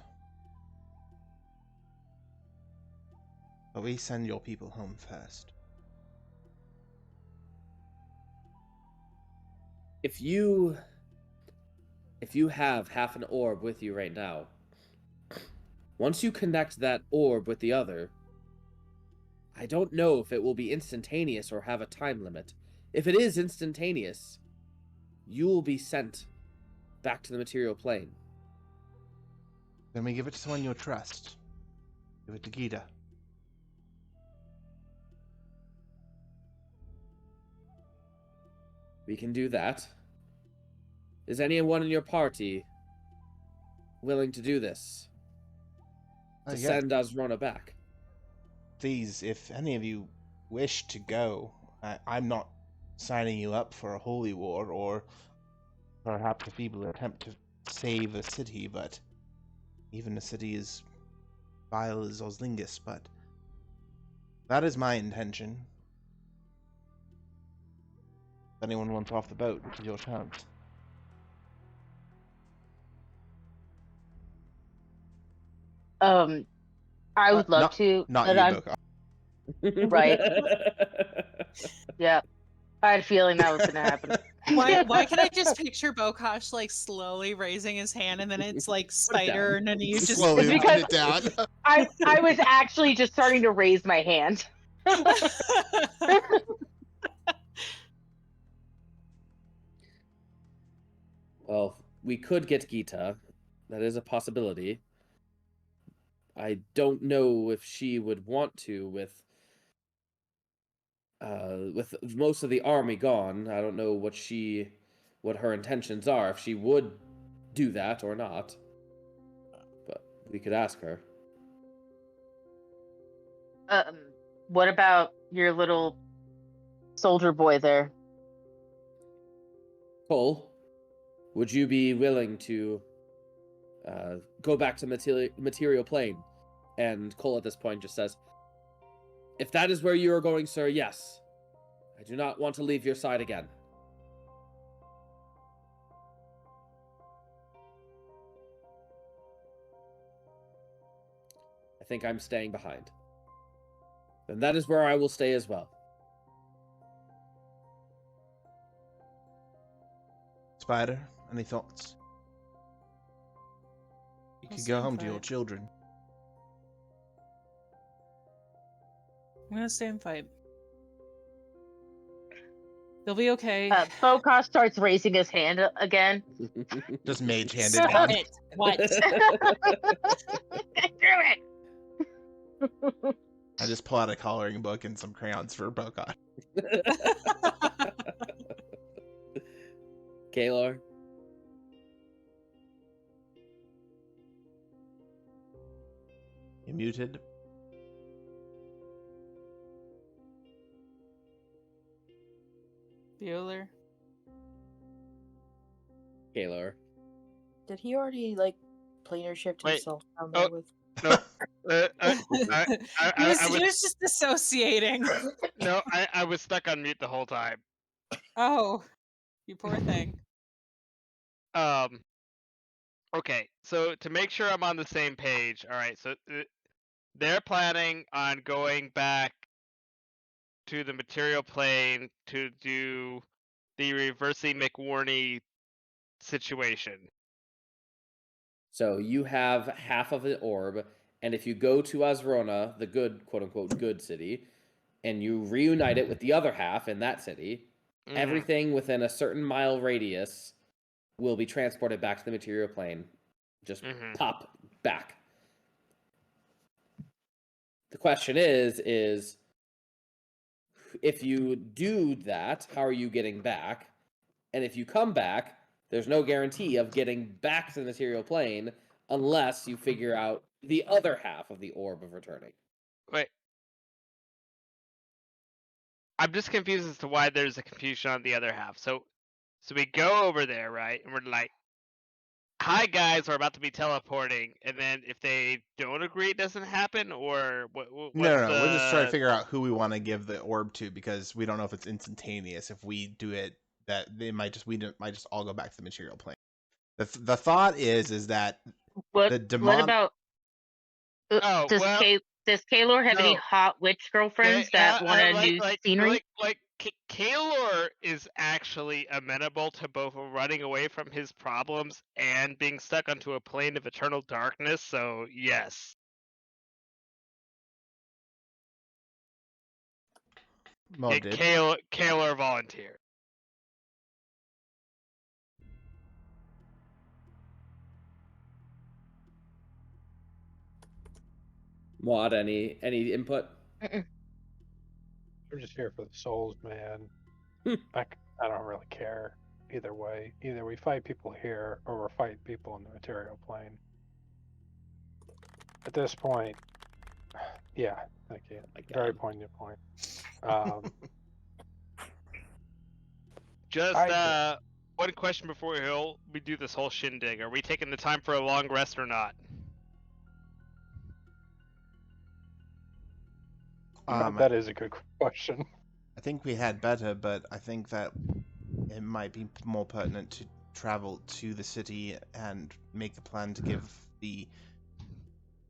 But we send your people home first. If you have half an orb with you right now, Once you connect that orb with the other, I don't know if it will be instantaneous or have a time limit. If it is instantaneous, you will be sent back to the material plane. Then we give it to someone you'll trust. Give it to Gita. We can do that. Is anyone in your party willing to do this? To send Azrona back? Please, if any of you wish to go, I'm not signing you up for a holy war or perhaps a feeble attempt to save a city, but even a city as vile as Oslingus, but that is my intention. If anyone wants off the boat, this is your chance. I would love to. Not but you, I'm Boca. right. Yeah, I had a feeling that was going to happen. Why can I just picture Bokosh like slowly raising his hand and then it's like Syder and then you just slowly It's put it down. I was actually just starting to raise my hand. Well, we could get Gita. That is a possibility. I don't know if she would want to with most of the army gone. I don't know what her intentions are, if she would do that or not. But we could ask her. What about your little soldier boy there? Cole, would you be willing to go back to material plane? And Cole at this point just says, if that is where you are going, sir, yes. I do not want to leave your side again. I think I'm staying behind. Then that is where I will stay as well. Spider, any thoughts? You could go home to your children. I'm gonna stay and fight. They'll be okay. Bokosh starts raising his hand again. Just mage handed Stop down. it! What? Do it! I just pull out a coloring book and some crayons for Boca. Kaelor? You muted? Bueller? Kaelor. Did he already like planar shift Wait. himself down there with? No. He was just dissociating. No, I was stuck on mute the whole time. Oh, you poor thing. Okay, so to make sure I'm on the same page, all right. So they're planning on going back to the material plane to do the reversing McWarney situation. So you have half of the orb, and if you go to Azrona, the good, quote-unquote, good city, and you reunite it with the other half in that city, everything within a certain mile radius will be transported back to the material plane. Just pop back. The question is if you do that, how are you getting back? And if you come back, there's no guarantee of getting back to the material plane unless you figure out the other half of the orb of returning. Wait. I'm just confused as to why there's a confusion on the other half. So we go over there, right? And we're like, hi guys, we're about to be teleporting. And then if they don't agree, it doesn't happen? Or what? No. We're just trying to figure out who we want to give the orb to because we don't know if it's instantaneous. If we do it, that we might just all go back to the material plane. The thought is that What about? does Kaelor have any hot witch girlfriends that want a new scenery? Like Kaelor is actually amenable to both running away from his problems and being stuck onto a plane of eternal darkness, so yes. Well, did. Kaelor volunteered. Muad, any input? Mm-mm. I'm just here for the souls, man. I don't really care either way. Either we fight people here or we fight people in the material plane. At this point, yeah, thank you. Very poignant point. Just one question before we do this whole shindig. Are we taking the time for a long rest or not? That is a good question. I think we had better, but I think that it might be more pertinent to travel to the city and make a plan to give the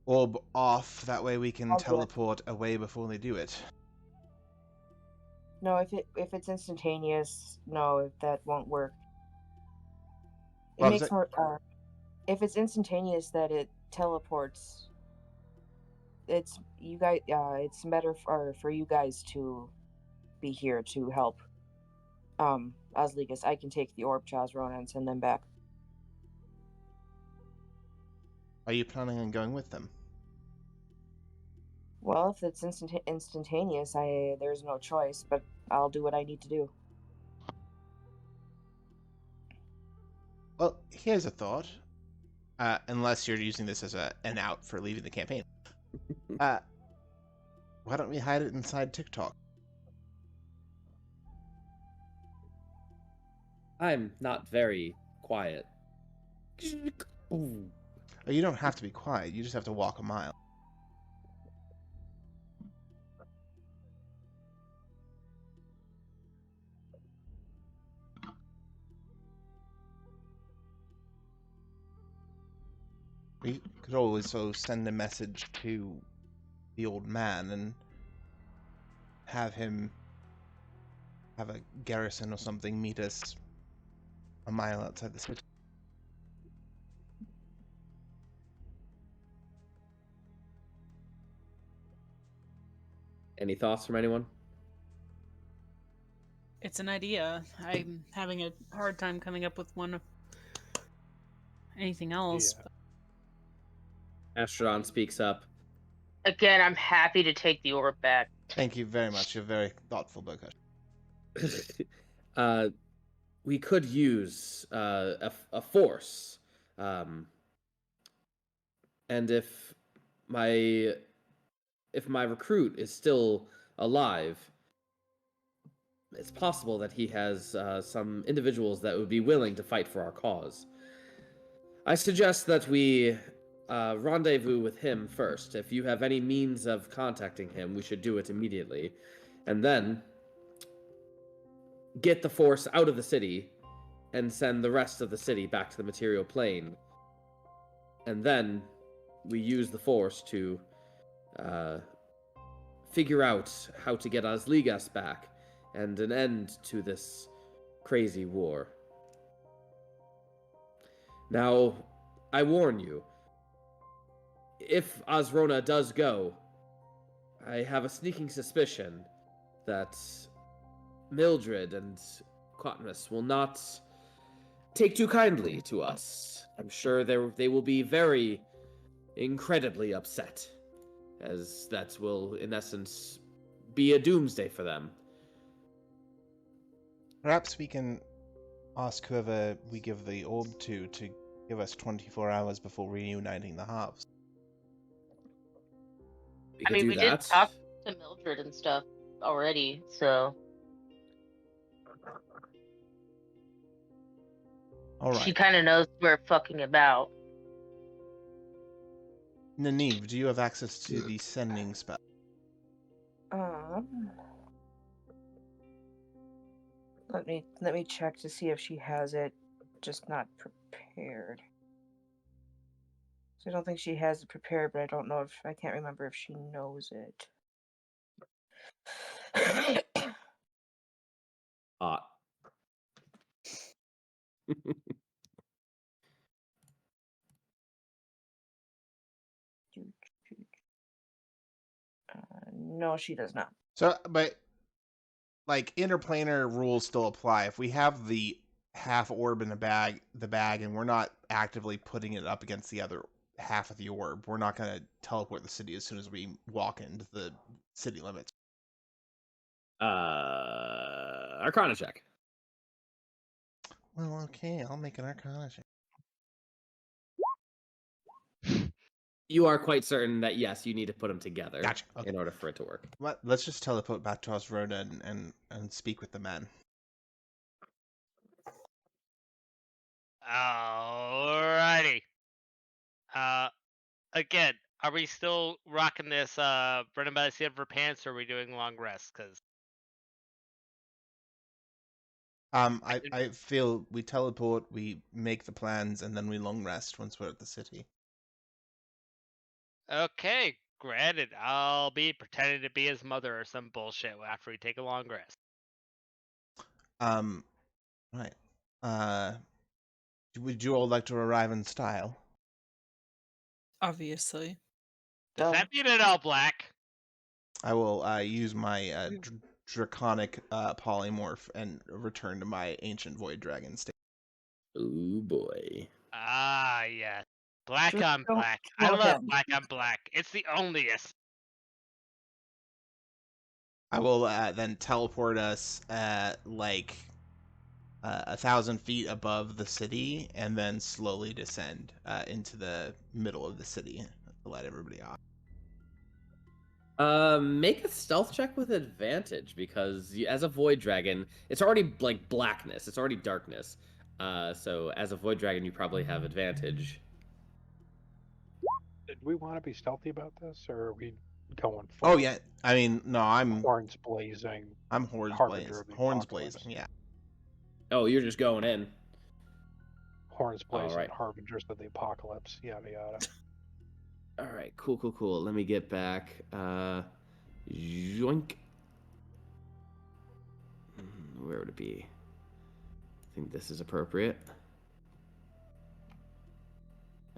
orb off. That way we can teleport away before they do it. No, if it's instantaneous, no, that won't work. It Well, makes more. If it's instantaneous, that it teleports. It's you guys. It's better for you guys to be here to help. Osligus, I can take the orb, Chazrona, and send them back. Are you planning on going with them? Well, if it's instantaneous, there's no choice, but I'll do what I need to do. Well, here's a thought. Unless you're using this as an out for leaving the campaign. Why don't we hide it inside TikTok? I'm not very quiet. Oh, you don't have to be quiet. You just have to walk a mile. We could also send a message to the old man and have him have a garrison or something meet us a mile outside the city. Any thoughts from anyone? It's an idea. I'm having a hard time coming up with anything else. Yeah. Astrodon speaks up. Again, I'm happy to take the orb back. Thank you very much. You're very thoughtful, Bokush. We could use a force, and if my recruit is still alive, it's possible that he has some individuals that would be willing to fight for our cause. I suggest that we rendezvous with him first. If you have any means of contacting him, we should do it immediately, and then get the force out of the city and send the rest of the city back to the material plane. And then we use the force to figure out how to get Osligas back and an end to this crazy war. Now, I warn you, if Osrona does go, I have a sneaking suspicion that Mildred and Quatmus will not take too kindly to us. I'm sure they will be very incredibly upset, as that will, in essence, be a doomsday for them. Perhaps we can ask whoever we give the orb to give us 24 hours before reuniting the halves. We did talk to Mildred and stuff already, so... All right. She kind of knows we're fucking about. Nineve, do you have access to the sending spell? Let me check to see if she has it. Just not prepared. So I don't think she has it prepared, but I can't remember if she knows it. No, she does not. So, but like interplanar rules still apply. If we have the half orb in the bag, and we're not actively putting it up against the other half of the orb, we're not going to teleport the city as soon as we walk into the city limits. Arcana check. Well, okay, I'll make an Arcana check. You are quite certain that yes, you need to put them together. Gotcha. Okay. In order for it to work. Let's just teleport back to Osroda and speak with the men. Alrighty. Again, are we still rocking this running by the seat of our pants, or are we doing long rests? Because I feel we teleport, we make the plans, and then we long rest once we're at the city. okay, granted, I'll be pretending to be his mother or some bullshit after we take a long rest. Right. Would you all like to arrive in style? Obviously. Does that mean it all black? I will use my draconic polymorph and return to my ancient void dragon state. Oh boy. Ah, yes. Black Just on don't black. I kill love him. black on black. It's the onlyest. I will then teleport us like 1,000 feet above the city, and then slowly descend into the middle of the city to let everybody off. Make a stealth check with advantage, because as a void dragon, it's already like blackness. It's already darkness. So as a void dragon, you probably have advantage. Did we want to be stealthy about this, or are we going full Oh yeah, I mean no, I'm horns blazing? I'm horns Harbinger blazing. of the Horns apocalypse. blazing, yeah. Oh, you're just going in. Horns blazing, right. harbingers of the apocalypse, yada yada. All right, cool. Let me get back. Yoink. Where would it be? I think this is appropriate.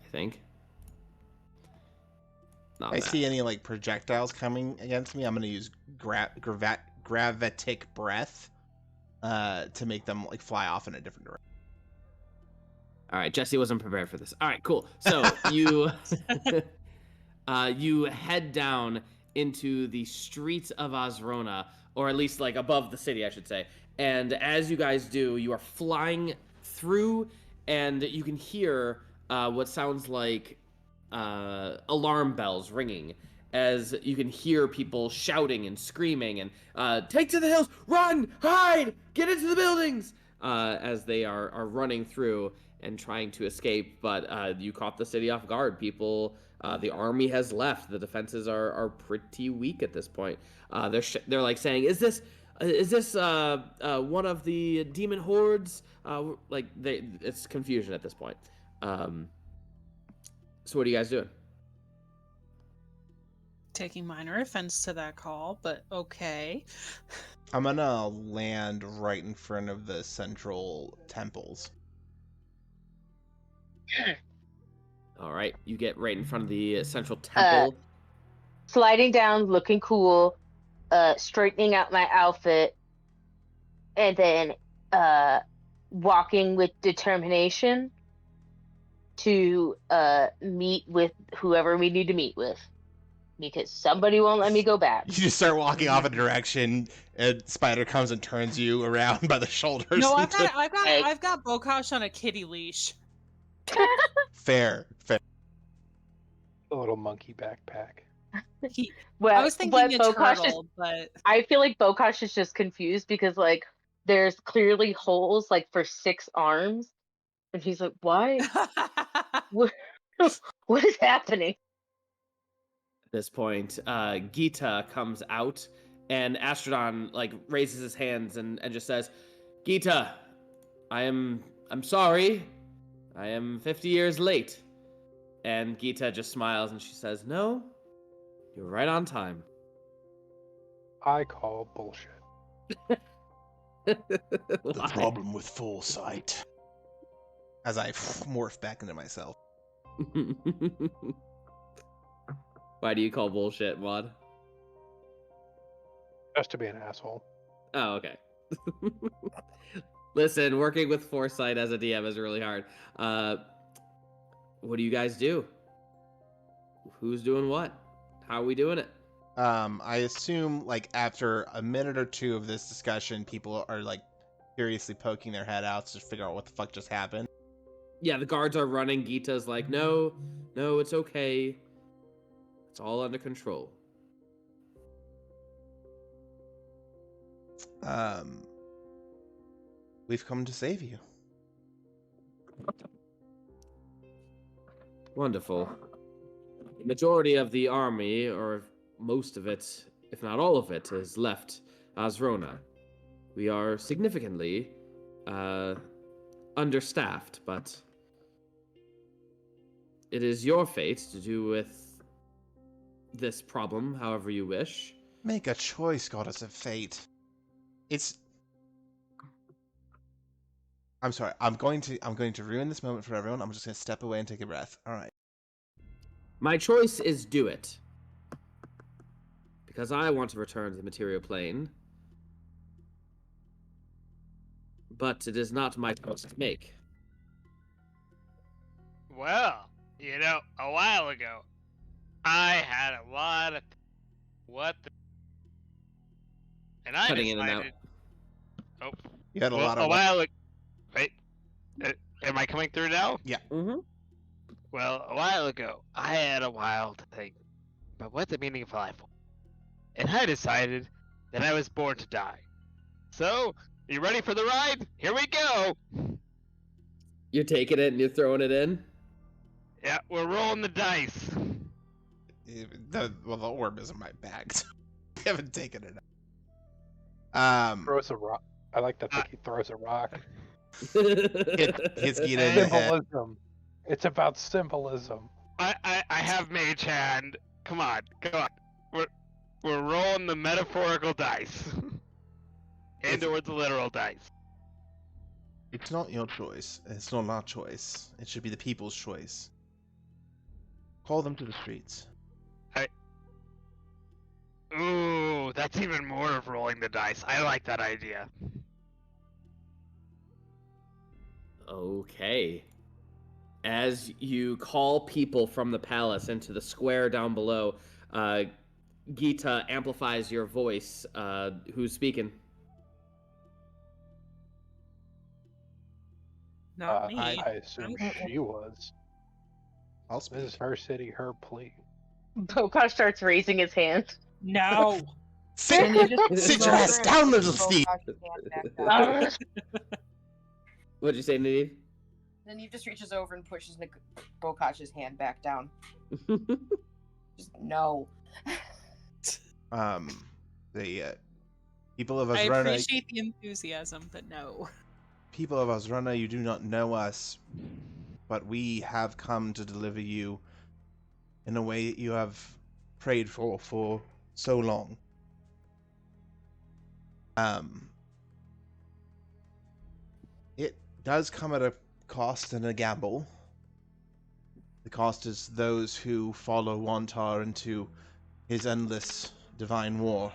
I think. Not If I that. see any like projectiles coming against me, I'm gonna use gravitic breath to make them like fly off in a different direction. All right, Jesse wasn't prepared for this. All right, cool. So you you head down into the streets of Osrona, or at least like above the city, I should say. And as you guys do, you are flying through, and you can hear what sounds like alarm bells ringing, as you can hear people shouting and screaming and take to the hills, run, hide, get into the buildings, as they are running through and trying to escape. But you caught the city off guard. People, the army has left. The defenses are pretty weak at this point. They're like saying, is this one of the demon hordes? It's confusion at this point. So what are you guys doing? Taking minor offense to that call, but okay. I'm gonna land right in front of the central temples. All right, you get right in front of the central temple. Sliding down, looking cool, straightening out my outfit, and then walking with determination to meet with whoever we need to meet with, because somebody won't let me go back. You just start walking off a direction, and Spider comes and turns you around by the shoulders. No, I've got Bokosh on a kitty leash. Fair. A little monkey backpack. Well, I was thinking a turtle, but I feel like Bokosh is just confused because like there's clearly holes like for 6 arms, and he's like, "Why? What is happening?" At this point, Gita comes out, and Astrodon like raises his hands and just says, "Gita, I'm sorry. I am 50 years late." And Gita just smiles and she says, "No, you're right on time." I call bullshit. The problem with foresight. As I morph back into myself. Why do you call bullshit, Muad? Just to be an asshole. Oh, okay. Listen, working with foresight as a DM is really hard. What do you guys do? Who's doing what? How are we doing it? I assume, like, after a minute or two of this discussion, people are, like, curiously poking their head out to figure out what the fuck just happened. Yeah, the guards are running. Gita's like, no, it's okay. It's all under control. We've come to save you. Wonderful. The majority of the army, or most of it, if not all of it, has left Azrona. We are significantly understaffed, but it is your fate to do with this problem however you wish. Make a choice, goddess of fate. I'm sorry. I'm going to ruin this moment for everyone. I'm just going to step away and take a breath. All right. My choice is do it. Because I want to return to the material plane. But it is not my choice to make. Well, you know, a while ago, I had a lot of and I Cutting decided. in and Oh, You had a well, lot of a while ago. Wait, am I coming through now? Yeah. Mm-hmm. Well, a while ago, I had a wild thing about what the meaning of life was, and I decided that I was born to die. So, you ready for the ride? Here we go. You're taking it and you're throwing it in? Yeah, we're rolling the dice. The orb is in my bag. So I haven't taken it out. Throws a rock. I like that he throws a rock. Hits Gita in the head. Symbolism. It's about symbolism. I have mage hand. Come on. We're rolling the metaphorical dice. And or the literal dice. It's not your choice. It's not our choice. It should be the people's choice. Call them to the streets. Ooh, that's even more of rolling the dice. I like that idea. Okay. As you call people from the palace into the square down below, Gita amplifies your voice. Who's speaking? Not me. I assume she was. I'll speak. This is her city, her plea. Bokash starts raising his hand. No. Sit your ass down, little Steve. What'd you say, Nineve? Then he just reaches over and pushes Bokash's hand back down. Just no. The people of I Azrona. appreciate the enthusiasm, but no. People of Azrona, you do not know us, but we have come to deliver you in a way that you have prayed for so long. It does come at a cost and a gamble. The cost is those who follow Wantar into his endless divine war.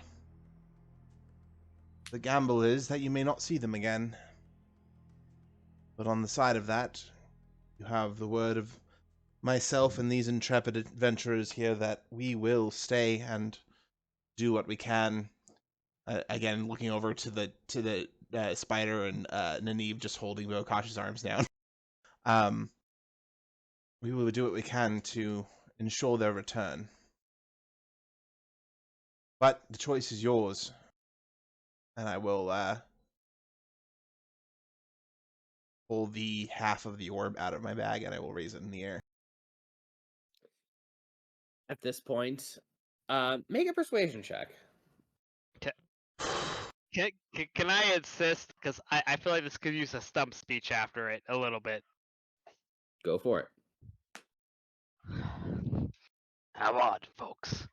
The gamble is that you may not see them again. But on the side of that, you have the word of myself and these intrepid adventurers here that we will stay and do what we can. Again, looking over to the spider and Nineve just holding Bokash's arms down. We will do what we can to ensure their return. But the choice is yours. And I will pull the half of the orb out of my bag and I will raise it in the air. At this point, make a persuasion check. Can I insist? Because I feel like this could use a stump speech after it a little bit. Go for it. How odd, folks.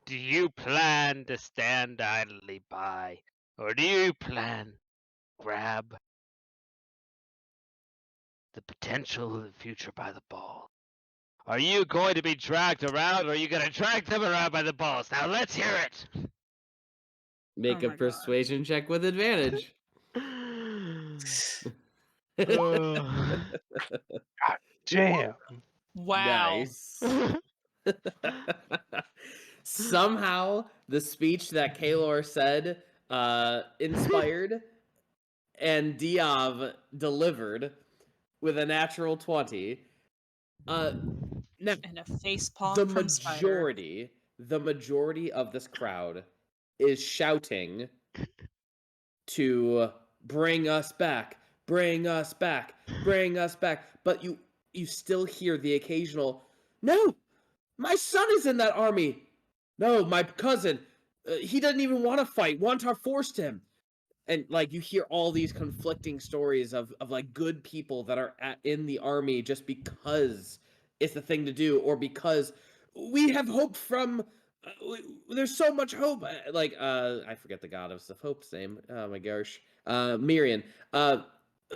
Do you plan to stand idly by? Or do you plan grab the potential of the future by the ball. Are you going to be dragged around, or are you going to drag them around by the balls? Now let's hear it! Make Oh a my God. persuasion check with advantage. Oh. Damn. Wow. Nice. Somehow, the speech that Kaelor said inspired, and Diov delivered with a natural 20. Now, And a face palm the from Spider. majority of this crowd is shouting to bring us back, bring us back, bring us back. But you still hear the occasional, no, my son is in that army. No, my cousin, he doesn't even want to fight. Wantar forced him. And like you hear all these conflicting stories of like good people that are in the army just because it's the thing to do, or because we have hope from there's so much hope. Like I forget the goddess of hope's name. Oh my gosh, Miriam.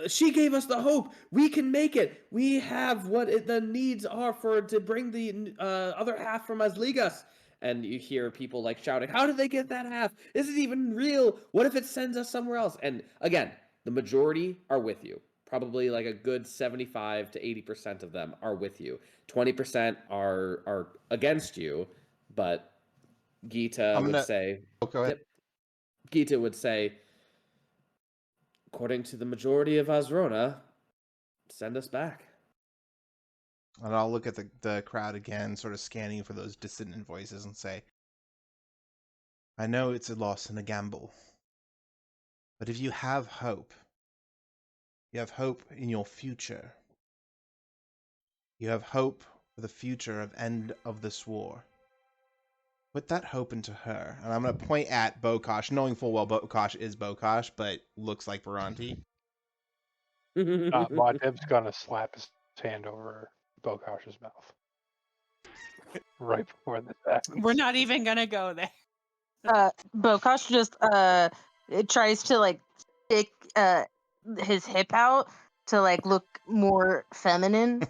She gave us the hope. We can make it. We have what the needs are to bring the other half from Asligas. And you hear people like shouting, how did they get that half? Is it even real? What if it sends us somewhere else? And again, the majority are with you. Probably like a good 75 to 80% of them are with you. 20% are against you, but Gita would say... Oh, go ahead. Yep, Gita would say, according to the majority of Azrona, send us back. And I'll look at the crowd again, sort of scanning for those dissonant voices, and say, I know it's a loss and a gamble, but if you have hope in your future. You have hope for the future of end of this war. Put that hope into her. And I'm going to point at Bokosh, knowing full well Bokosh is Bokosh, but looks like Bhranti. Modib's gonna slap his hand over Bokosh's mouth. Right before this happens. We're not even gonna go there. Bokosh just tries to like stick his hip out to like look more feminine.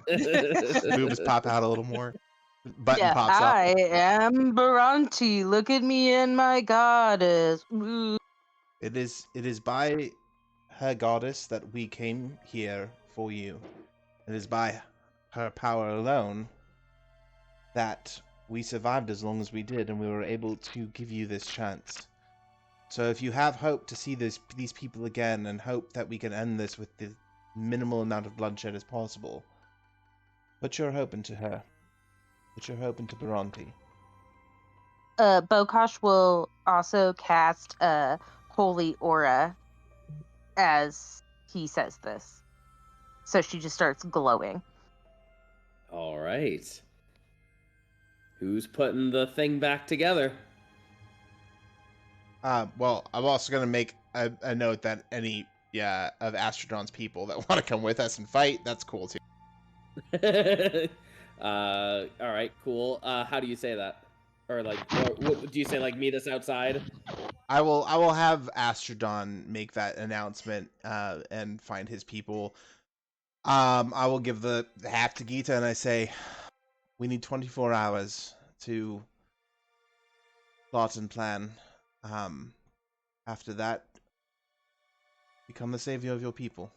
Boobs pop out a little more. Button Yeah, pops up. I am Bhranti. Look at me and my goddess. Ooh. It is by her goddess that we came here for you. It is by her power alone that we survived as long as we did, and we were able to give you this chance. So if you have hope to see these people again, and hope that we can end this with the minimal amount of bloodshed as possible, put your hope into her. Put your hope into Bhranti. Bokosh will also cast Holy Aura as he says this. So she just starts glowing. All right. Who's putting the thing back together? Well, I'm also going to make a note that any of Astrodon's people that want to come with us and fight, that's cool too. All right, cool. How do you say that? Or like, what do you say? Like, meet us outside? I will have Astrodon make that announcement and find his people. I will give the hat to Gita and I say, we need 24 hours to plot and plan. After that, become the savior of your people.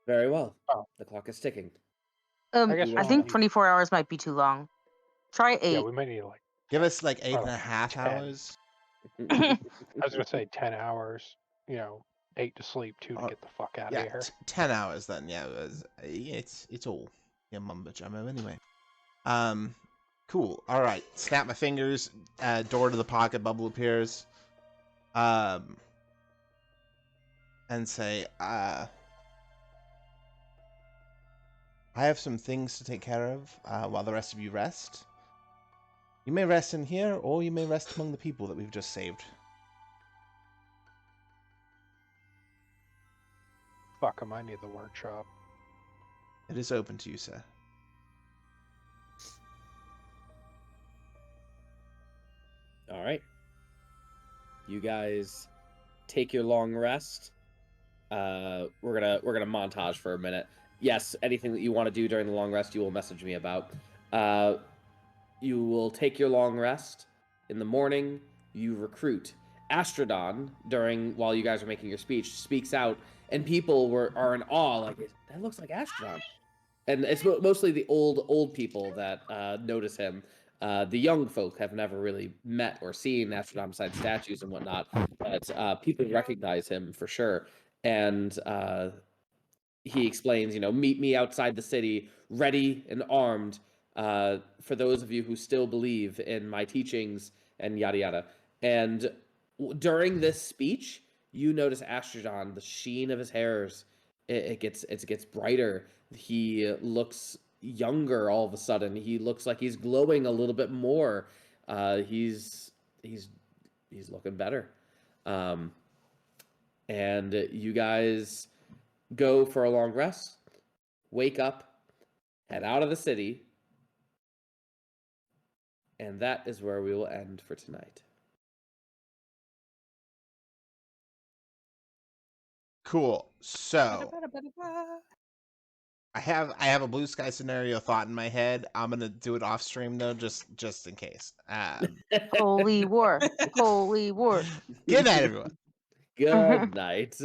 Very well. Oh. The clock is ticking. I think 24 hours might be too long. Try 8. Yeah, we might need like... Give us like 8.5 10. hours. I was gonna say 10 hours. 8 to sleep, 2 to get the fuck out of here. 10 hours then. Yeah, it's all mumbo jumbo anyway. Cool. All right. Snap my fingers. Door to the pocket. Bubble appears. And say, I have some things to take care of while the rest of you rest. You may rest in here, or you may rest among the people that we've just saved. Fuck him, I need the workshop. It is open to you, sir. All right. You guys take your long rest. We're gonna montage for a minute. Yes, anything that you want to do during the long rest, you will message me about. You will take your long rest. In the morning, you recruit. Astrodon, while you guys are making your speech, speaks out, and people are in awe, like, that looks like Astrodon. And it's mostly the old people that notice him. The young folk have never really met or seen Astrodon besides statues and whatnot, but people recognize him for sure. And he explains, meet me outside the city, ready and armed, for those of you who still believe in my teachings and yada yada. And during this speech, you notice Astrodon, the sheen of his hairs, it gets brighter. He looks younger all of a sudden. He looks like he's glowing a little bit more. He's looking better. And you guys go for a long rest, wake up, head out of the city, and that is where we will end for tonight. Cool. So I have a blue sky scenario thought in my head. I'm gonna do it off stream though, just in case. Holy war. Holy war. Good night, everyone. Good night.